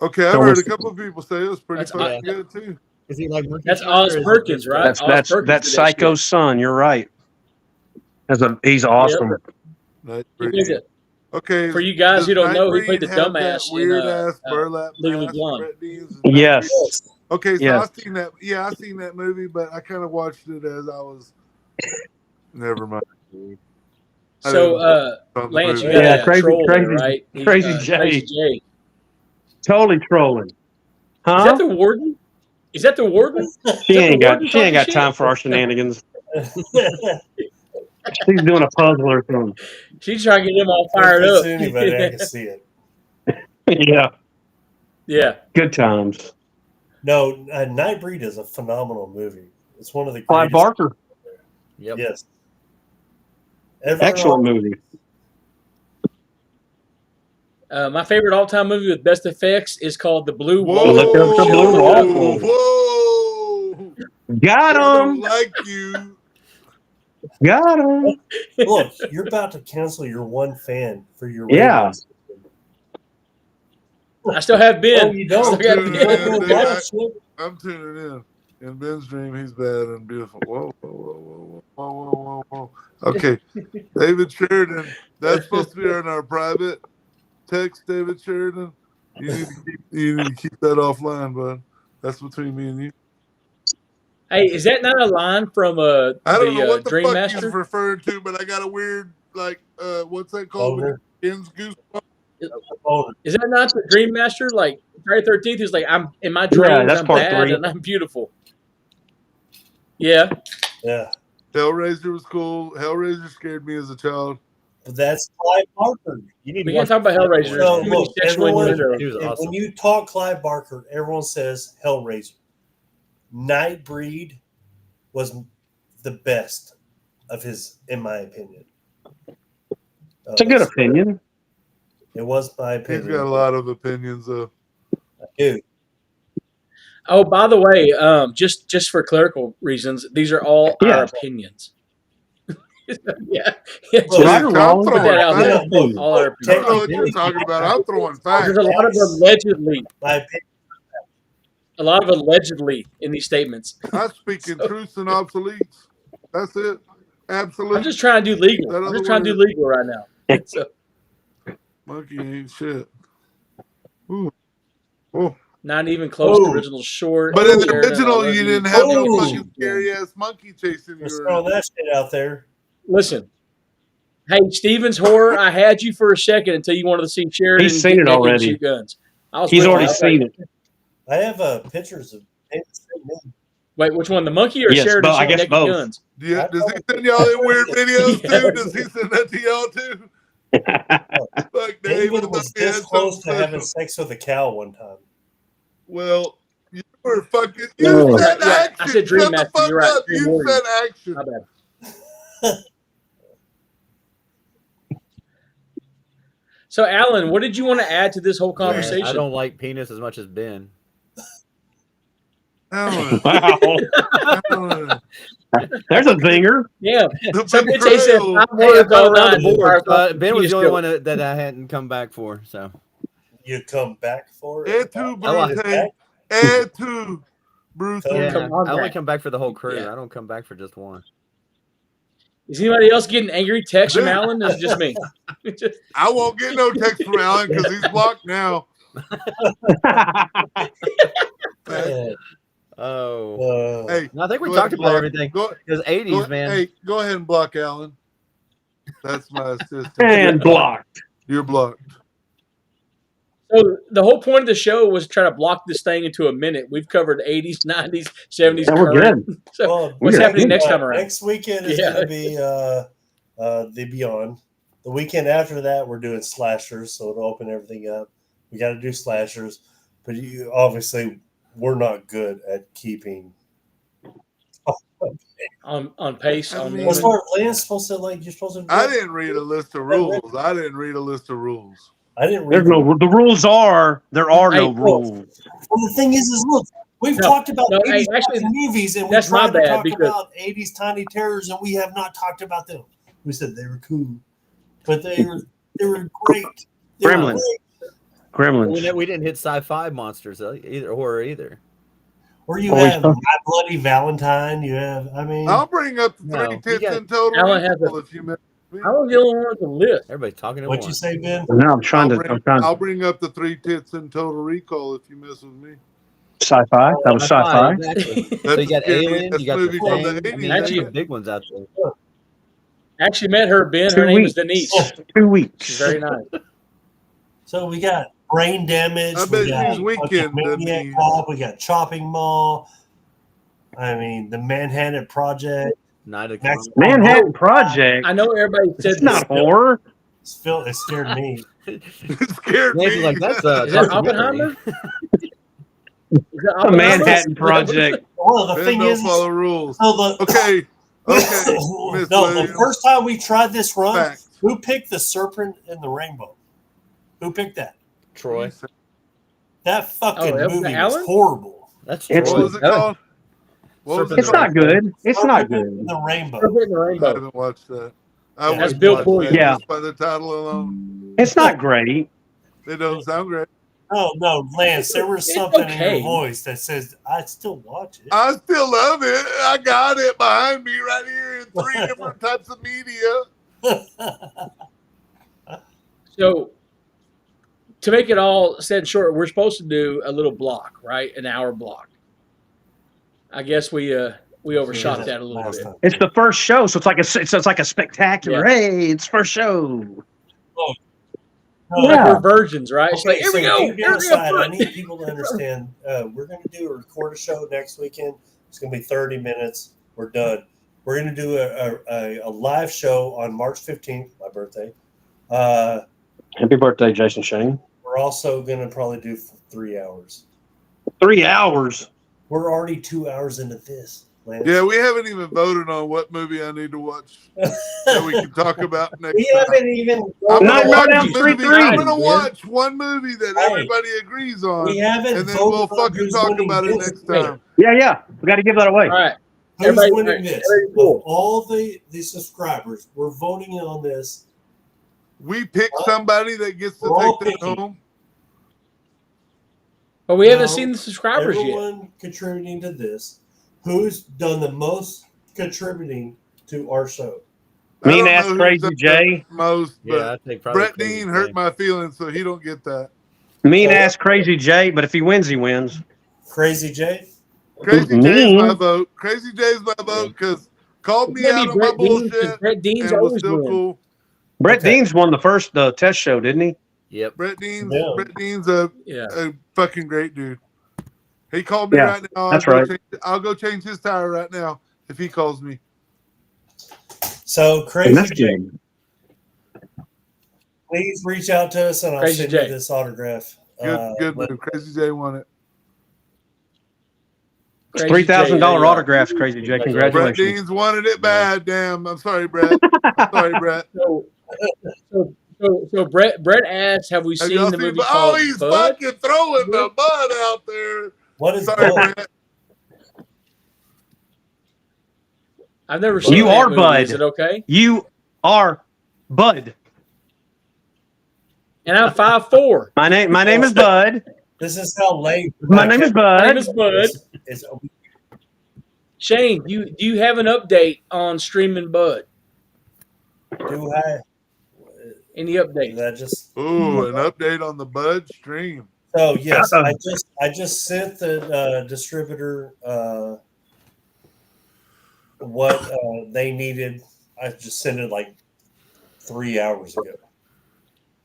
Okay, I've So heard a it's- couple of people say it was pretty That's fucking awesome. good too. Is he like That's Oz Perkins, right? That's Oz that's Perkins that's did that Psycho's son. You're right. He's awesome. Nice. shit. He plays it. Okay. For you guys who does don't know, he Nightbreed played the have dumbass that in, weird ass burlap Legally mask, Blonde. Brett Deans, is Yes. Nightbreed? Okay, so Yes. I seen that. Yeah, I seen that movie, but I kind of watched it as I was. Never mind. So, On the Lance, you movie. got Yeah, a crazy- troll there, crazy- right? crazy Jay. Crazy Jay. Totally trolling. Is Huh? that the warden? Is that the warden? She ain't got warden she ain't got talking time shit? for our shenanigans. She's doing a puzzle or something. She's trying to get them all If fired it's up. anybody, I can see it. Yeah, Yeah. good times. No, Nightbreed is a phenomenal movie. It's one of the Clive greatest. Barker, Yep. Yes. Ever excellent movie. My favorite all-time movie with best effects is called The Blue Whoa, Wall. Look up the Blue Wall. whoa! Got I don't him. like you. Got him. Look, you're about to cancel your one fan for your Yeah. radio system. I still have Ben. Oh, you don't. Still got Dude, Ben. You're dude, bad shit. I'm tuning in. In Ben's dream, he's bad and beautiful. Whoa, whoa, whoa, whoa, whoa, whoa, whoa, whoa. Okay, David Sheridan. That's supposed to be in our private text, David Sheridan. You need to keep that offline, bud. That's between me and you. Hey, is that not a line from I don't know what the Dream fuck Master? he's referring to, but I got a weird what's that called? Boner. Ben's goosebumps. Boner. Is that not the Dream Master? Like Friday 13th is like, I'm in my Yeah, dreams, that's I'm part bad 3. and I'm beautiful. Yeah. Yeah. Hellraiser was cool. Hellraiser scared me as a child. But that's Clive Barker. You need We to can't watch talk about Hellraiser. There's No, too many look, sexual everyone- innuendo. He was And awesome. when you talk Clive Barker, everyone says Hellraiser. Nightbreed was the best of his, in my opinion. It's a good opinion. It was my He's opinion. got a lot of opinions, though. Dude, Oh, by the way, just for clerical reasons, these are all our Yeah. opinions. yeah. Look, Right or I'm wrong, throwing Put that out there. facts. All our I don't know opinions. what you're talking about. I'm throwing facts. There's a lot of allegedly, my opinion. in these statements. I'm speaking truths and obsoletes. That's it. Absolute. I'm just trying to do legal. That I'm other just trying to do word- legal right now. So, Monkey ain't shit. Ooh. Oh. not even close Oh. to original short. But in the Sheridan, I original, love you didn't have no Oh. fucking scary ass monkey chasing Just you. throwing that shit out there. Listen. Hey, Steven's horror. I had you for a second until you wanted to see Sheridan. He's seen get it naked and already. Shoot guns. I was He's waiting. already I was like, seen it. I have pictures of Wait, which one? The monkey or Yes, Sheridan but I shooting guess naked both. guns? Does he send y'all in weird videos Yeah. too? Does he send that to y'all too? Fuck, David was he had this close something to having special. sex with a cow one time. Well, you were fucking. Oh. You said Yeah, I action. said Dream Shut the Master, fuck you're right, up. Dream You Warrior. said action. My bad. So, Alan, what did you want to add to this whole conversation? I don't like penis as much as Ben. Alan, Wow. Alan, There's a zinger. Yeah. the Some bitch ain't said betrayal. 5 Hey, I words got all around night. the board. Ben was Penis the only joke. one that I hadn't come back for. So You come back for Et it. tu, I Brute? like- Et tu, Brute? Oh, yeah, come on I only back. come back for the whole crew. Yeah. I don't come back for just one. Is anybody else getting angry text from Dude. Alan? Or is it just me? Just- I won't get no text from Alan because he's blocked now. Yeah. Oh, Hey, no, I think we go talked ahead, about block. everything. Go, Because 80s, go, man. hey, go ahead and block Alan. That's my assistant. And blocked. You're blocked. So the whole point of the show was to try to block this thing into a minute. We've covered 80s, 90s, 70s, Yeah, we're current. good. So Well, what's Yeah. happening next time around? Next weekend is Yeah. going to be the Beyond. The weekend after that, we're doing slashers, so it'll open everything up. We got to do slashers, but you obviously we're not good at keeping. On pace, I on mean- That's moving. what Lynn's supposed to like. You're supposed to. I didn't read a list of rules. I didn't read a list of rules. I didn't read. There's no. The rules are there are no Hey, rules. Well, the thing is look, we've No, talked about no, 80s hey, actually, movies, and we that's my tried to bad talk because- about 80s tiny terrors, and we have not talked about them. We said they were cool, but they were great. They were Gremlins. great. Gremlins. We didn't hit sci-fi monsters either, horror either. Or you Always have tough. My Bloody Valentine. You have, I mean, I'll bring up the No, three you tits got- in total Alan has recall if you miss me. I was the only one with the list. Everybody's talking at what you once. say, Ben? No, I'm trying I'll to. bring, I'm trying. I'll bring up the three tits in total recall if you mess with me. Sci-fi. That was sci-fi. Exactly. That's So you got a scary Alien, ass you got movie the from the Thing. I 80s. mean, Actually- there's some big ones out there. Actually met her, Ben. Her 2 name is weeks. Denise. 2 weeks. She's very nice. So we got Brain Damage. I bet we got she's weekend, fucking Maniac Denise. Cop. We got Chopping Mall. I mean, the Manhattan Project. Night of Max- Columbus. Manhattan Project. I know everybody said It's not this. horror. It scared me. It scared Nancy's me. like, that's a Is that documentary. Oppenheimer? Is that The Oppenheimer? Manhattan Project. Well, the Ben thing don't is, follow rules. so the Okay. Okay. Miss no, Williams. the first time we tried this run, Fact. who picked the serpent and the rainbow? Who picked that? Troy. That fucking Oh, that was movie was Alan? horrible. That's It's- Troy. What was it called? What was Serpent It's it not called? good. It's not Serpent good. and the rainbow. Serpent and the I Rainbow. haven't watched that. I Yeah. That's wouldn't Bill watch Pullman. that Yeah. just by the title alone. It's not great. They don't sound great. No, Lance, there was It's something in okay. your voice that says, I'd still watch it. I still love it. I got it behind me right here in 3 different types of media. So, to make it all said short, we're supposed to do a little block, right? An hour block. I guess we overshot that a little Last bit. time. It's the first show, so it's like a spectacular. Yeah. Hey, it's first show. No, Like Yeah. we're virgins, right? It's like, here we go. keep Here it we aside. I go. need people to understand. We're going to do a record a show next weekend. It's going to be 30 minutes. We're done. We're going to do a live show on March 15th, my birthday. Happy birthday, Jason Shane. We're also going to probably do 3 hours. 3 hours. We're already 2 hours into this, Lance. Yeah, we haven't even voted on what movie I need to watch that we can talk about next We time. haven't even. I'm Nightmare gonna watch on a Elm Street movie. 3. I'm gonna Man. watch one movie that Hey. everybody agrees on, We haven't and then voted we'll on fucking who's talk winning about it this. next time. Yeah. We got to give that away. All right. Who's Everybody- winning all right, this? everybody cool. Of all the subscribers, we're voting on this. We pick somebody that gets to We're all take this picking. home. But we haven't No, seen the subscribers yet. Everyone contributing to this. Who's done the most contributing to our show? I Mean don't ass know who's Crazy done the J. most, but Yeah, I think probably Brett Crazy Dean J. hurt my feelings, so he don't get that. Mean ass Crazy J. But if he wins, he wins. Crazy J? Crazy Who's J is my mean? vote. Crazy J is my vote because called me Maybe out on my Brett Dean, 'cause bullshit Brett Dean's and was always still winning. cool. Brett Okay. Dean's won the test show, didn't he? Yep. Brett Dean's Yeah. Yeah. a fucking great dude. He called me Yeah, right now. that's right. I'll go change his tire right now if he calls me. So And Crazy that's J, good. please reach out to us and I'll Crazy send J. you this autograph. Good but move. Crazy J won it. Crazy $3,000 J, there you are. autographs, Crazy J. Brett Congratulations. Dean's wanted it bad. Damn. I'm sorry, Brett. I'm sorry, Brett. So Brett asked, have we Have seen y'all the seen? movie Oh, called he's Bud? fucking throwing the bud out there. What is Sorry, Bud? Brett. I've never seen You that are movie. Bud. Is it okay? You are Bud. And I'm 5'4". My name is Bud. This is how late. My name is My name Bud. is Bud. It's, Shane, do you have an update on streaming Bud? do I? Any Is updates? that just? Ooh, an update on the Bud stream. So yes, I just sent the distributor what they needed. I just sent it like 3 hours ago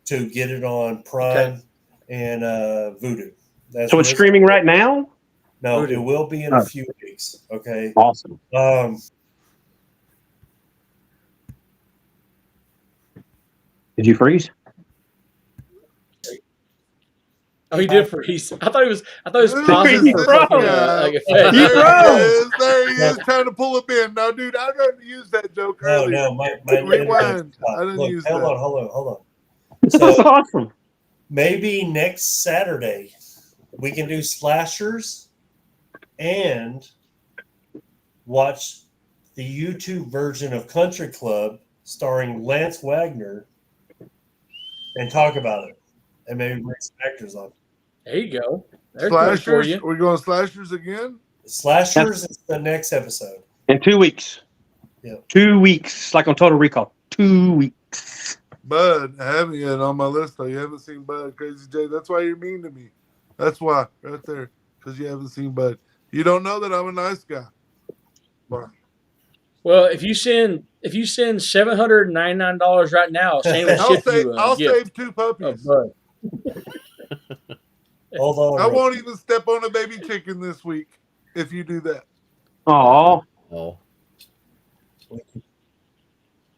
to get it on Prime and Vudu. That's So it's what- streaming right now? No, Vudu. it will be in a few weeks. Okay. Awesome. Did you freeze? Oh, he did freeze. I thought he was Ooh, pausing He for froze. fucking, Yeah. like a There He he froze. is. There he is trying to pull a bin. No, dude, I didn't use that joke No, earlier. no, my Rewind. I didn't Look, use hold that. on, hold on. That's So awesome. maybe next Saturday we can do slashers and watch the YouTube version of Country Club starring Lance Wagner and talk about it and maybe bring some actors on. There you go. There's one for Slashers? you. We're going slashers again? Slashers is the next episode. In 2 weeks. Yeah. 2 weeks. Like on Total Recall. 2 weeks. Bud, I haven't yet on my list though. You haven't seen Bud, Crazy J. That's why you're mean to me. That's why, right there, because you haven't seen Bud. You don't know that I'm a nice guy. Bye. Well, if you send $799 right now, Shane will I'll ship you a I'll gift save 2 of puppies. Bud. Hold on. I won't even step on a baby chicken this week if you do that. Aw. Oh.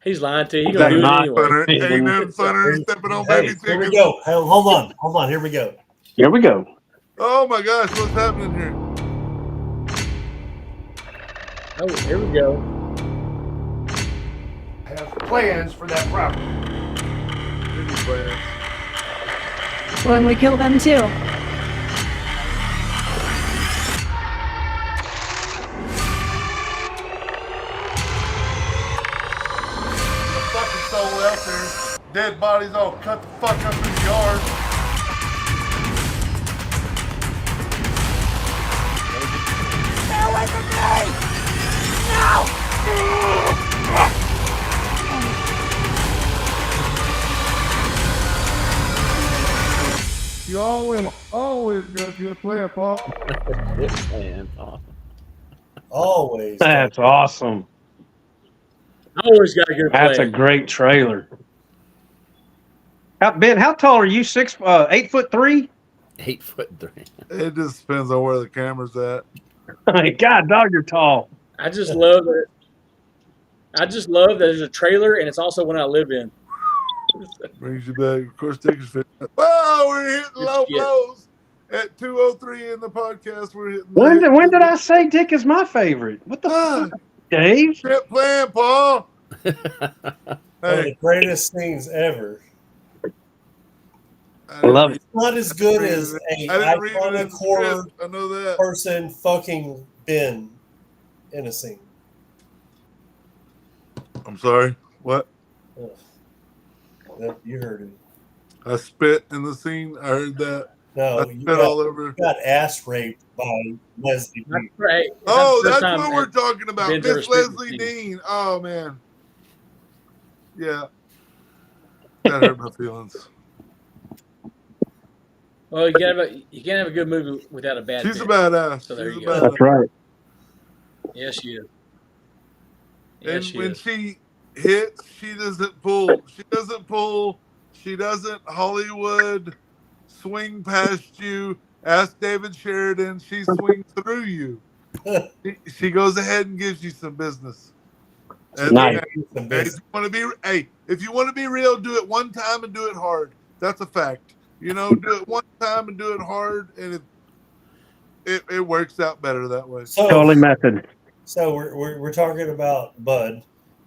He's lying to you. He's That gonna do it not anyway. Funner, ain't nothing funner than stepping on baby Hey, here we chickens. go. Hey, hold on. Here we go. Here we go. Oh my gosh, what's happening here? Oh, here we go. Have plans for that property. Any plans? When we kill them too. The fucking soul out there. Dead bodies all cut the fuck up in the yard. You always got your plan, Paul. Man, oh. Always. That's awesome. I always got a good That's a play. great trailer. Ben, how tall are you? 8'3"? 8'3". It just depends on where the camera's at. God, dog, you're tall. I just love it. I just love that there's a trailer and it's also one I live in. Brings you back. Of course, Dicker's fit. Oh, we're hitting low Shit. blows. At 2:03 in the podcast, we're hitting. When did I say Dick is my favorite? What the fuck, Dave? Shit plan, Paul. One of Hey, the greatest scenes ever. I love it. Not as good as a I didn't read it in iconic the horror script. I know that. person fucking Ben in a scene. I'm sorry. What? Ugh. Yep, you heard it. I spit in the scene. I heard that. No, I you spit all over. got ass raped by Leslie. That's Dean. right. Oh, the first that's time what we're talking about. Ben's ever Miss spit in the Leslie scene. Dean. Oh man. Yeah. That hurt my feelings. Well, you can't have a good movie without a bad. She's a bit. badass. So there She's a you go. badass. That's right. Yes, she is. And Yes, she when is. she hits, she doesn't pull. She doesn't pull. She doesn't Hollywood swing past you. Ask David Sheridan. She swings through you. She goes ahead and gives you some business. And, Nice. and if you want to be, if you want to be real, do it one time and do it hard. That's a fact. You know, do it one time and do it hard, and it works out better that way. Totally method. So we're talking about Bud.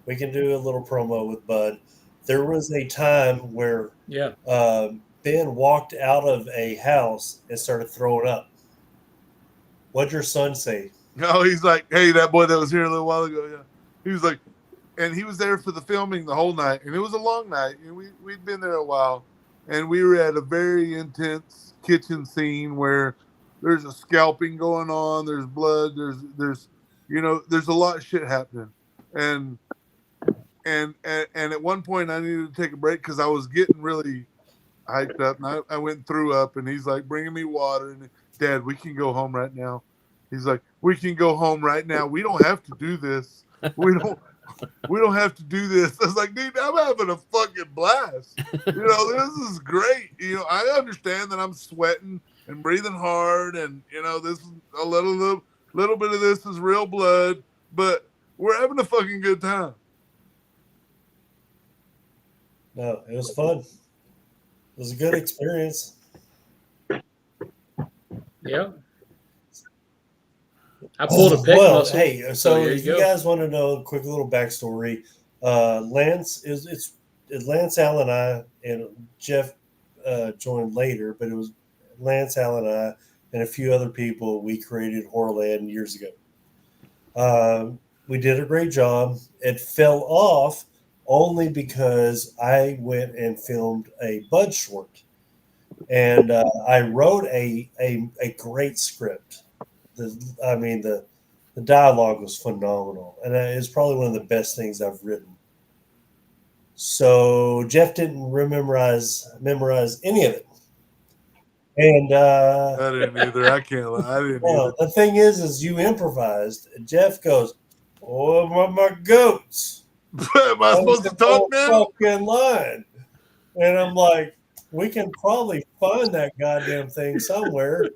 We can do a little promo with Bud. There was a time where Yeah. Ben walked out of a house and started throwing up. What'd your son say? No, he's like, hey, that boy that was here a little while ago, yeah. He was like, and he was there for the filming the whole night, and it was a long night, and we'd been there a while, and we were at a very intense kitchen scene where there's a scalping going on, there's blood, there's there's a lot of shit happening, and at one point I needed to take a break because I was getting really hyped up, and I went and threw up, and he's like bringing me water, and Dad, we can go home right now. He's like, we can go home right now. We don't have to do this. We don't have to do this. I was like, dude, I'm having a fucking blast. This is great. I understand that I'm sweating and breathing hard, and this is a little bit of this is real blood, but we're having a fucking good time. No, it was fun. It was a good experience. Yeah. I pulled a pec Well, muscle. hey, so there if you you go. guys want to know a quick little backstory, Lance Al and I, and Jeff joined later, but it was Lance Al and I and a few other people. We created Horrorland years ago. We did a great job. It fell off only because I went and filmed a Bud short, and I wrote a great script. The dialogue was phenomenal, and it's probably one of the best things I've written. So Jeff didn't memorize any of it, and I didn't either. I can't lie. I didn't well, the thing is you improvised. Jeff goes, "Oh, my goats." either. Am I supposed to talk now? Fucking line, and I'm like, we can probably find that goddamn thing somewhere.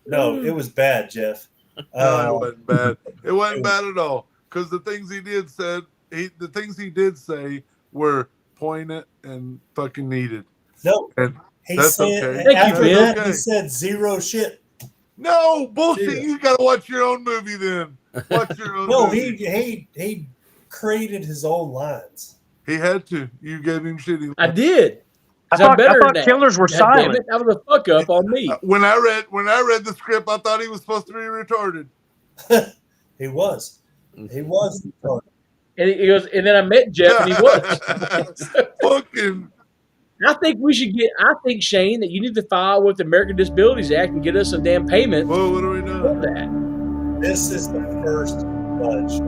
No, it was bad, Jeff. No, it wasn't bad. It wasn't bad at all. because the things he did say were poignant and fucking needed. No, And he that's said okay. after That's that okay. he said zero shit. No bullshit. Dude. You gotta watch your own movie then. Watch your own. No, movie. he created his own lines. He had to. You gave him shitty. I did. I 'Cause I'm thought better than that. killers were God damn silent. it, that was a fuck up on me. When I read the script, I thought he was supposed to be retarded. He was. He was. And he goes, and then I met Jeff, and he was. Fucking. I think Shane, that you need to file with the American Disabilities Act and get us some damn payment Whoa, what are we for doing? that. This is the first budge.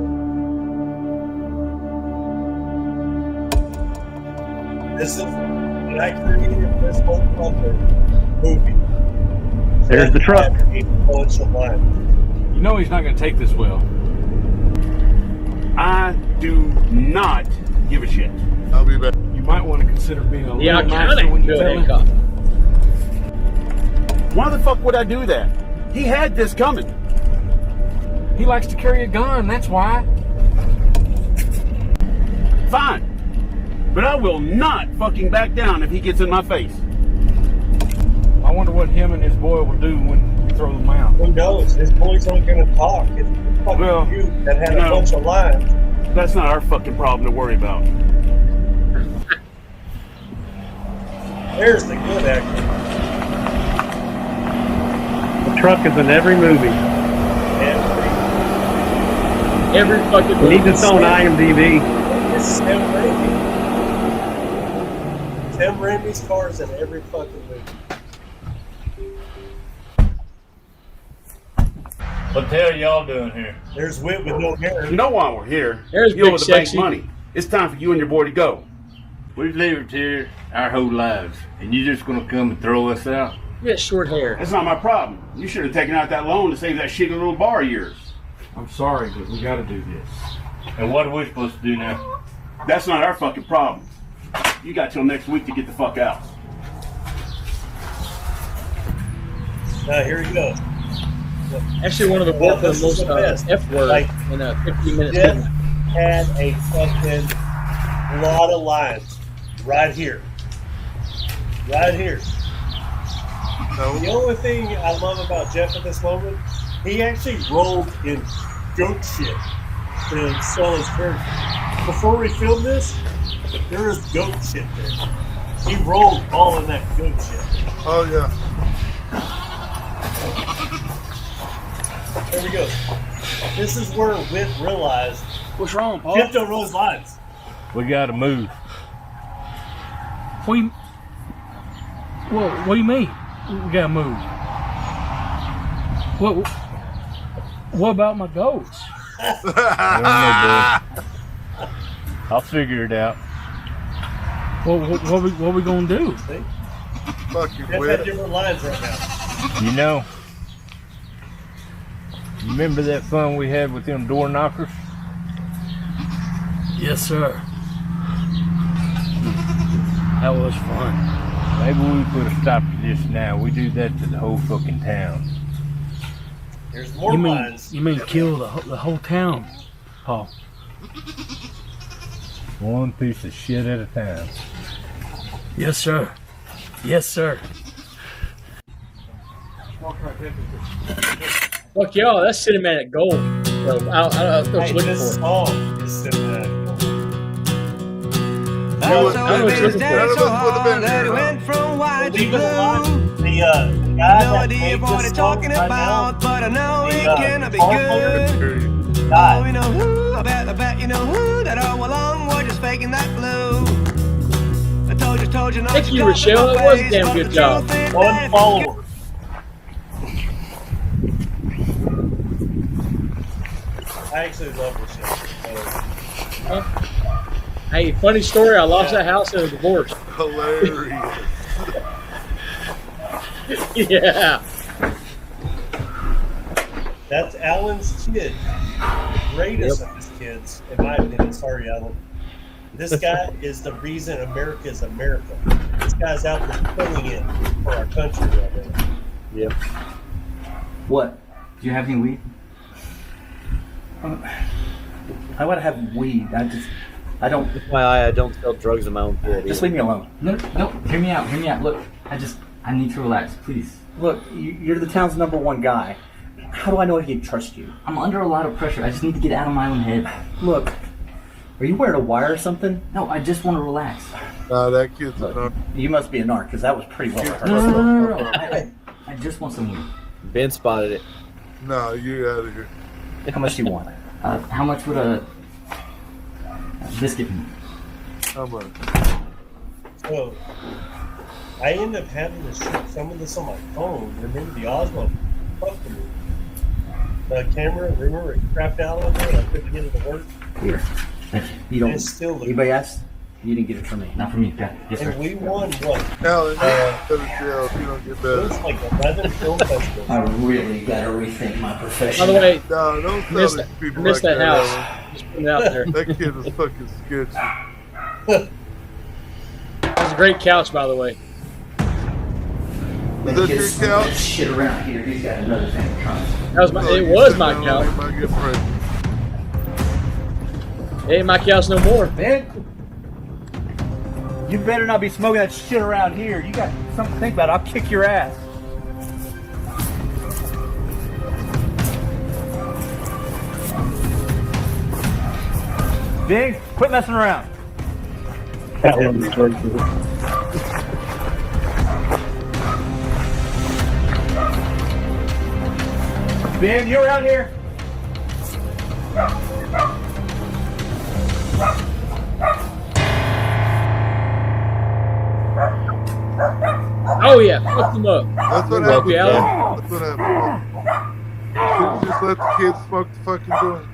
This is when I created this whole fucking movie. There's the truck. Bunch of lines. You know he's not going to take this well. I do not give a shit. I'll be back. You might want to consider being a Yeah, I little kind nicer when of you feel tell that him. cop. Why the fuck would I do that? He had this coming. He likes to carry a gun, that's why. Fine. But I will not fucking back down if he gets in my face. I wonder what him and his boy will do when we throw them out. Who knows? His boys aren't going to talk. It's fucking Well, you that had you a know. bunch of lines. That's not our fucking problem to worry about. There's the good actor. The truck is in every movie. Every fucking It needs its own IMDb. It's Sam Raimi. Sam Raimi's car is in every fucking movie. What the hell are y'all doing here? There's Wit with no hair. You know why we're here. There's You Big owe the bank Sexy. money. It's time for you and your boy to go. We've lived here our whole lives, and you just gonna come and throw us out? You got short hair. That's not my problem. You should have taken out that loan to save that shitty little bar of yours. I'm sorry, but we gotta do this. And what are we supposed to do now? That's not our fucking problem. You got till next week to get the fuck out. Now here he goes. Actually, one of the Well, the this is most the best. F word Like, in a 15 minutes. Jeff had a fucking lot of lines right here. Right here. No. The only thing I love about Jeff at this moment, he actually rolled in goat shit to sell his character. Before we filmed this, there was goat shit there. He rolled all in that goat shit. Oh yeah. There we go. This is where Wit realized What's wrong, Paul? Jeff don't know his lines. We gotta move. What do you mean? We gotta move. What about my goats? I don't know, boy. I'll figure it out. What we gonna do? See? Fuck you, Jeff had Wit. different lines right now. You know, you remember that fun we had with them door knockers? Yes, sir. That was fun. Maybe we put a stop to this now. We do that to the whole fucking town. There's more You mean lines. kill the whole town, Paul? One piece of shit at a time. Yes, sir. Yes, sir. Fuck y'all, that's cinematic gold. So, I don't know what Hey, you're looking this for. song is cinematic. None of us would have been here. Leave it alone. The guy that made this song right now, but I know the it cannot be guitar good. player, Oh, died. you know who? I bet you know who? That all along was just faking that glue. I told you not Thank to you, talk Rochelle. in my That was a face, damn but good the job. truth is One that follower. I actually love this shit. Hey, funny story. I lost that house in a divorce. Hilarious. Yeah. That's Alan's kid. The greatest of his kids, in my opinion. Sorry, Alan. This guy is the reason America is America. This guy's out there killing it for our country right now. Yep. What? Do you have any weed? Why would I have weed? I don't. I don't sell drugs in my own kid. Just leave me alone. No, hear me out. Look, I need to relax, please. Look, you're the town's #1 guy. How do I know I can trust you? I'm under a lot of pressure. I just need to get out of my own head. Look, are you wearing a wire or something? No, I just want to relax. That kid's a narc. You must be a narc, because that was pretty well rehearsed. No. I just want some weed. Ben spotted it. No, you're out of here. How much do you want? How much would a biscuit be? How much? So, I end up having to shoot some of this on my phone. Remember the Osmo fucked me. The camera, remember it crapped out on me and I couldn't get it to work? Here. Thank you. You don't. It's still Anybody else? You didn't get it from me. Not from me. Yeah. Yes, sir. And we won what? Alan, go to jail if you don't get It better. was like 11 film festivals. I really gotta rethink my profession. By the way, No, don't tell missed these that, people missed like that house. Alan. Just putting it out there. That kid was fucking sketchy. It was a great couch, by the way. Is that your couch? Shit around here. He's got another thing trying. That was my. It was my couch. You might get pregnant. It ain't my couch no more. Ben, you better not be smoking that shit around here. You got something to think about. I'll kick your ass. Ben, quit messing around. That one was very good. Ben, you around here? Oh yeah, fuck them up. That's what Fuck happened. you, Alan. That's what happened. Just let the kids smoke the fucking joint.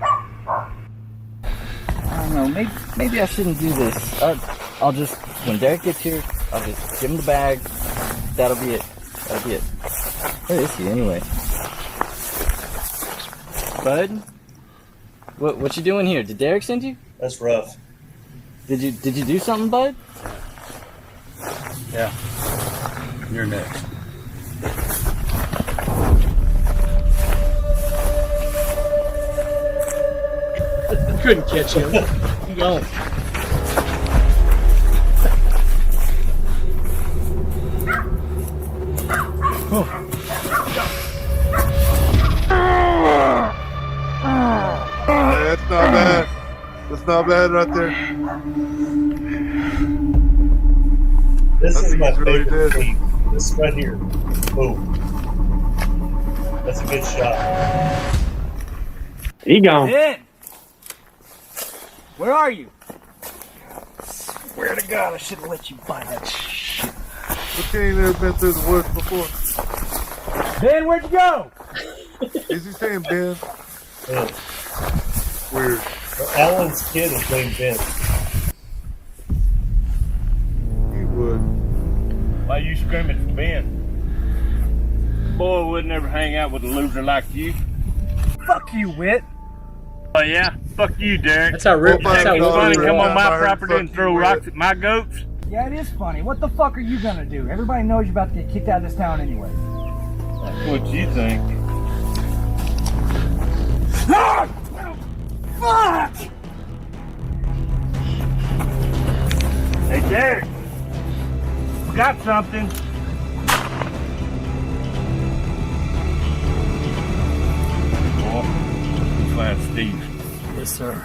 I don't know. Maybe I shouldn't do this. I'll just, when Derek gets here, I'll just give him the bag. That'll be it. Where is he anyway? Bud? What you doing here? Did Derek send you? That's rough. Did you do something, Bud? Yeah. You're next. Couldn't catch him. He gone. That's not bad. That's not bad right there. This I is think my he's really favorite dead. thing. This right here. Boom. That's a good shot. He gone. Ben! Where are you? Swear to God, I should have let you buy that shit. But you ain't never been through the woods before. Ben, where'd you go? Is he saying Ben? Yeah. Weird. Well, Alan's kid is named Ben. He would. Why you screaming for Ben? Boy would never hang out with a loser like you. Fuck you, Whit. Oh yeah? Fuck you, Derek. That's how Rick. Well, That's how fuck It's funny you, come on Rick. my Fuck property and you, throw Rick. rocks at my goats? Yeah, it is funny. What the fuck are you gonna do? Everybody knows you're about to get kicked out of this town anyway. That's what you think. Ah! Fuck! Hey, Derek. Got something. Oh, find Steve. Yes, sir.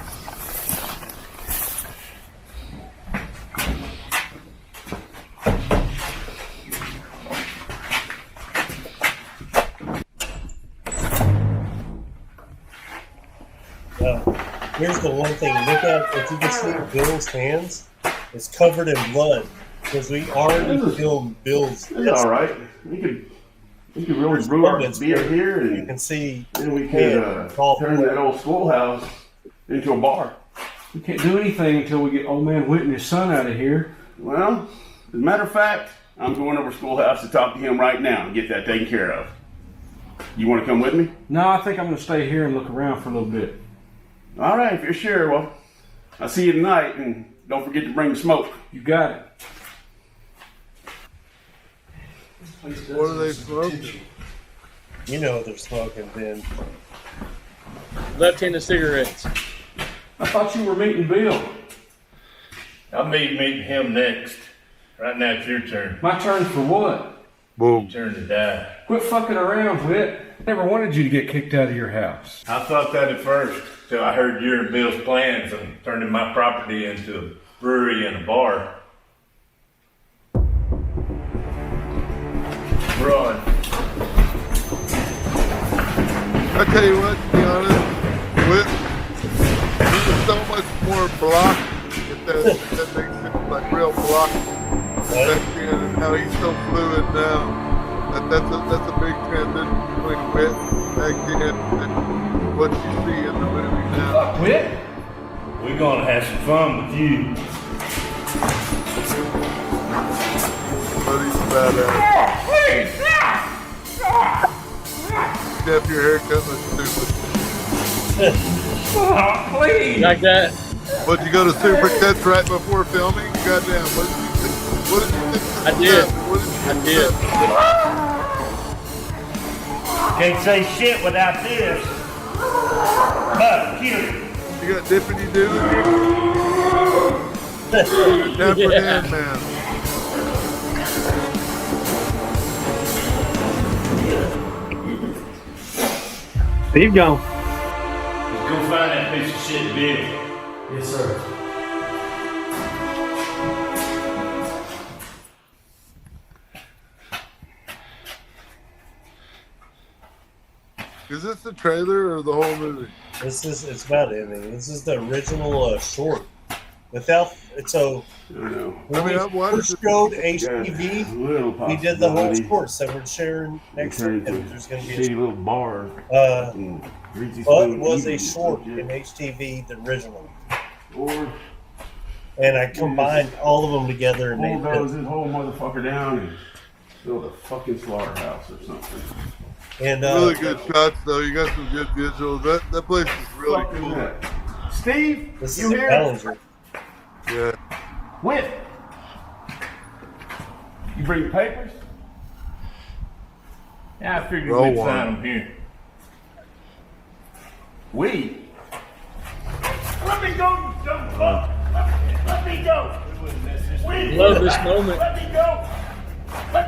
Here's the one thing. Look at, if you can see Bill's hands, it's covered in blood because we already filmed Bill's. It's all right. You could really brew our beer here, and you can see. Then we could turn that old schoolhouse into a bar. We can't do anything until we get old man Whit and his son out of here. Well, as a matter of fact, I'm going over to schoolhouse to talk to him right now and get that taken care of. You want to come with me? No, I think I'm going to stay here and look around for a little bit. All right, if you're sure. Well, I'll see you tonight, and don't forget to bring the smoke. You got it. What are they smoking? You know they're smoking, Ben. Left-handed cigarettes. thought you were meeting Bill. I'll be meeting him next. Right now it's your turn. My turn for what? Boom. Your turn to die. Quit fucking around, Whit. Never wanted you to get kicked out of your house. I thought that at first, till I heard your and Bill's plans on turning my property into a brewery and a bar. Run. I tell you what, to be honest, Whit, he was so much more block, if that makes sense, like real block. And how he's so fluid now. That's a big transition between Whit back then and what you see in the movie now. Fuck, Whit. We're gonna have some fun with you. But he's badass. Please! Jeff, your haircut looks stupid. Please! Like that. But you go to Supercuts right before filming? Goddamn, what did you think? What did you think? I did. What did you I think? did. Can't say shit without this. Huh, cute. You got dippity doo? Dapper Dan, man. Steve gone. Let's go find that piece of shit Bill. Yes, sir. Is this the trailer or the whole movie? It's about ending. This is the original short. Without so when we first showed HTV, we did the whole short, so we're sharing next week. There's going to be a little bar. But it was a short in HTV, the original. And I combined all of them together and made Bulldoze this whole motherfucker down and build a fucking slaughterhouse or something. And really good shots though. You got some good visuals. That place is really cool. Steve, this you is here? Ballinger. Yeah. Whit, you bring papers? Yeah, I figured Roll we'd one. find them here. We? Let me go, you dumb fuck! Let me go! Love this moment. Let me go! But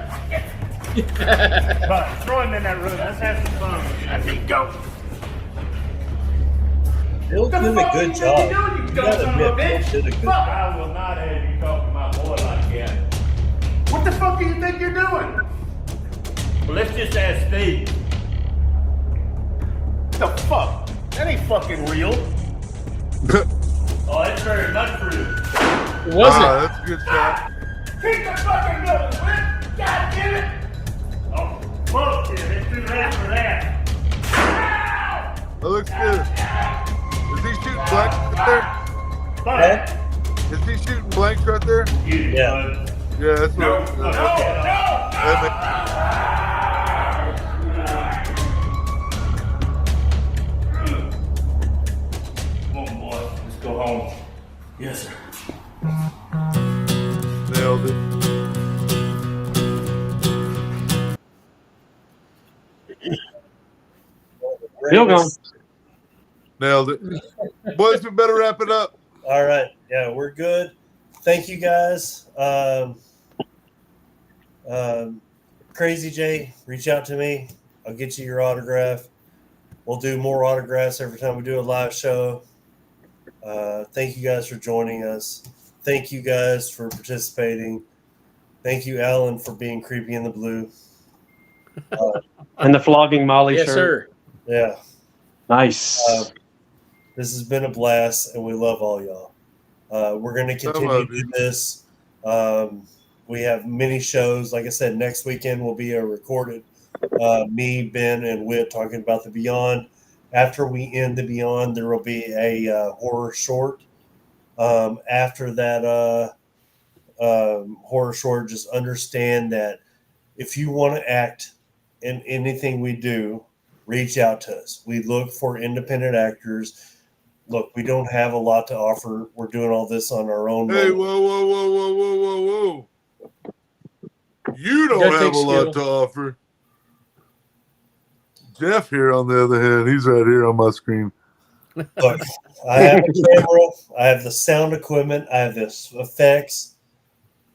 throw him in that room. Let's have some fun. Let me go! Bill did a good job. You gotta admit, Bill did a good job. I will not have you talk to my boy like that. What the fuck do you think you're doing? Well, let's just ask Steve. The fuck? That ain't fucking real. Oh, it's very much real. Was it? That's a good shot. Keep the fucking going, Whit! God damn it! Oh, bullshit. Let's do that for that. That looks good. Is he shooting blanks right there? Is he shooting blanks right there? Yeah. Yeah, that's No, what. no, no, Come on, boy. Let's go home. Yes, sir. Nailed it. Bill gone. Nailed it. Boys, we better wrap it up. All right. Yeah, we're good. Thank you guys. Crazy J, reach out to me. I'll get you your autograph. We'll do more autographs every time we do a live show. Thank you guys for joining us. Thank you guys for participating. Thank you, Alan, for being creepy in the blue. And the flogging Molly Yes, shirt. sir. Yeah. Nice. This has been a blast, and we love all y'all. We're going to continue to do this. We have many shows. Like I said, next weekend will be a recorded me, Ben, and Whit talking about the Beyond. After we end the Beyond, there will be a horror short. After that horror short, just understand that if you want to act in anything we do, reach out to us. We look for independent actors. Look, we don't have a lot to offer. We're doing all this on our own. Hey, money. whoa. You don't have a lot to offer. Jeff here, on the other hand, he's right here on my screen. Look, I have a camera, I have the sound equipment, I have the effects.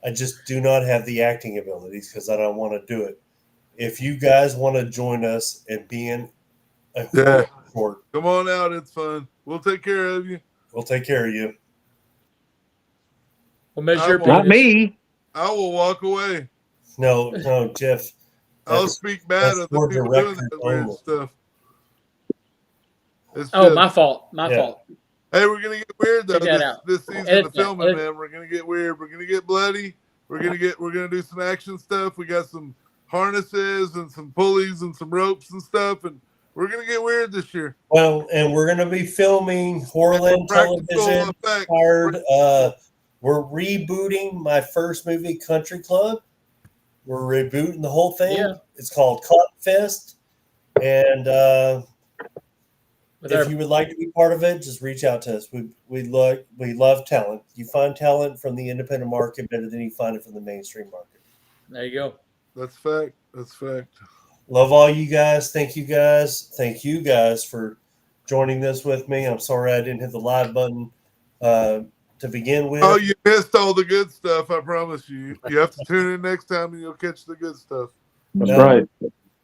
I just do not have the acting abilities because I don't want to do it. If you guys want to join us and be in a Yeah. short, Come on out. It's fun. We'll take care of you. we'll take care of you. We'll measure your Not penis. me. I will walk away. No, Jeff. I'll speak bad that's of the for people doing directors that weird only. stuff. It's Oh, just- my fault. My Yeah. fault. Hey, we're gonna get weird though. Check that out. This season Edit of that, filming, edit- man. We're gonna get weird. We're gonna get bloody. We're gonna do some action stuff. We got some harnesses and some pulleys and some ropes and stuff, and we're gonna get weird this year. Well, and we're going to be filming Horland Practical Television. effects. Fired. We're rebooting my first movie, Country Club. We're rebooting the whole thing. Yeah. It's called Cotton Fest. And With if our- you would like to be part of it, just reach out to us. We love talent. You find talent from the independent market better than you find it from the mainstream market. There you go. That's fact. That's fact. Love all you guys. Thank you guys. Thank you guys for joining this with me. I'm sorry I didn't hit the live button to begin with. Oh, you missed all the good stuff. I promise you. You have to tune in next time, and you'll catch the good stuff. That's No. right.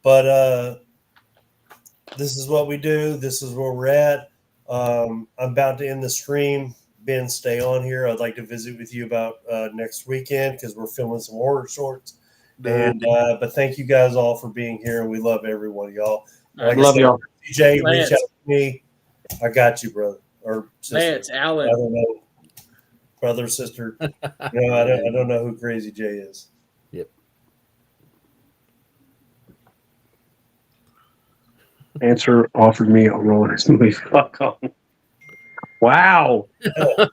But this is what we do. This is where we're at. I'm about to end the stream. Ben, stay on here. I'd like to visit with you about next weekend because we're filming some horror shorts. And but thank you guys all for being here, and we love every one of y'all. Like I Love said, y'all. DJ, Lance. reach out to me. I got you, brother or sister. Lance, I Allen. don't know, brother, sister. No, I don't know who Crazy J is. Yep. Answer offered me a role in his movie. Fuck on. Wow.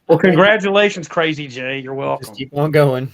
Well, congratulations, Crazy J. You're welcome. Just keep on going.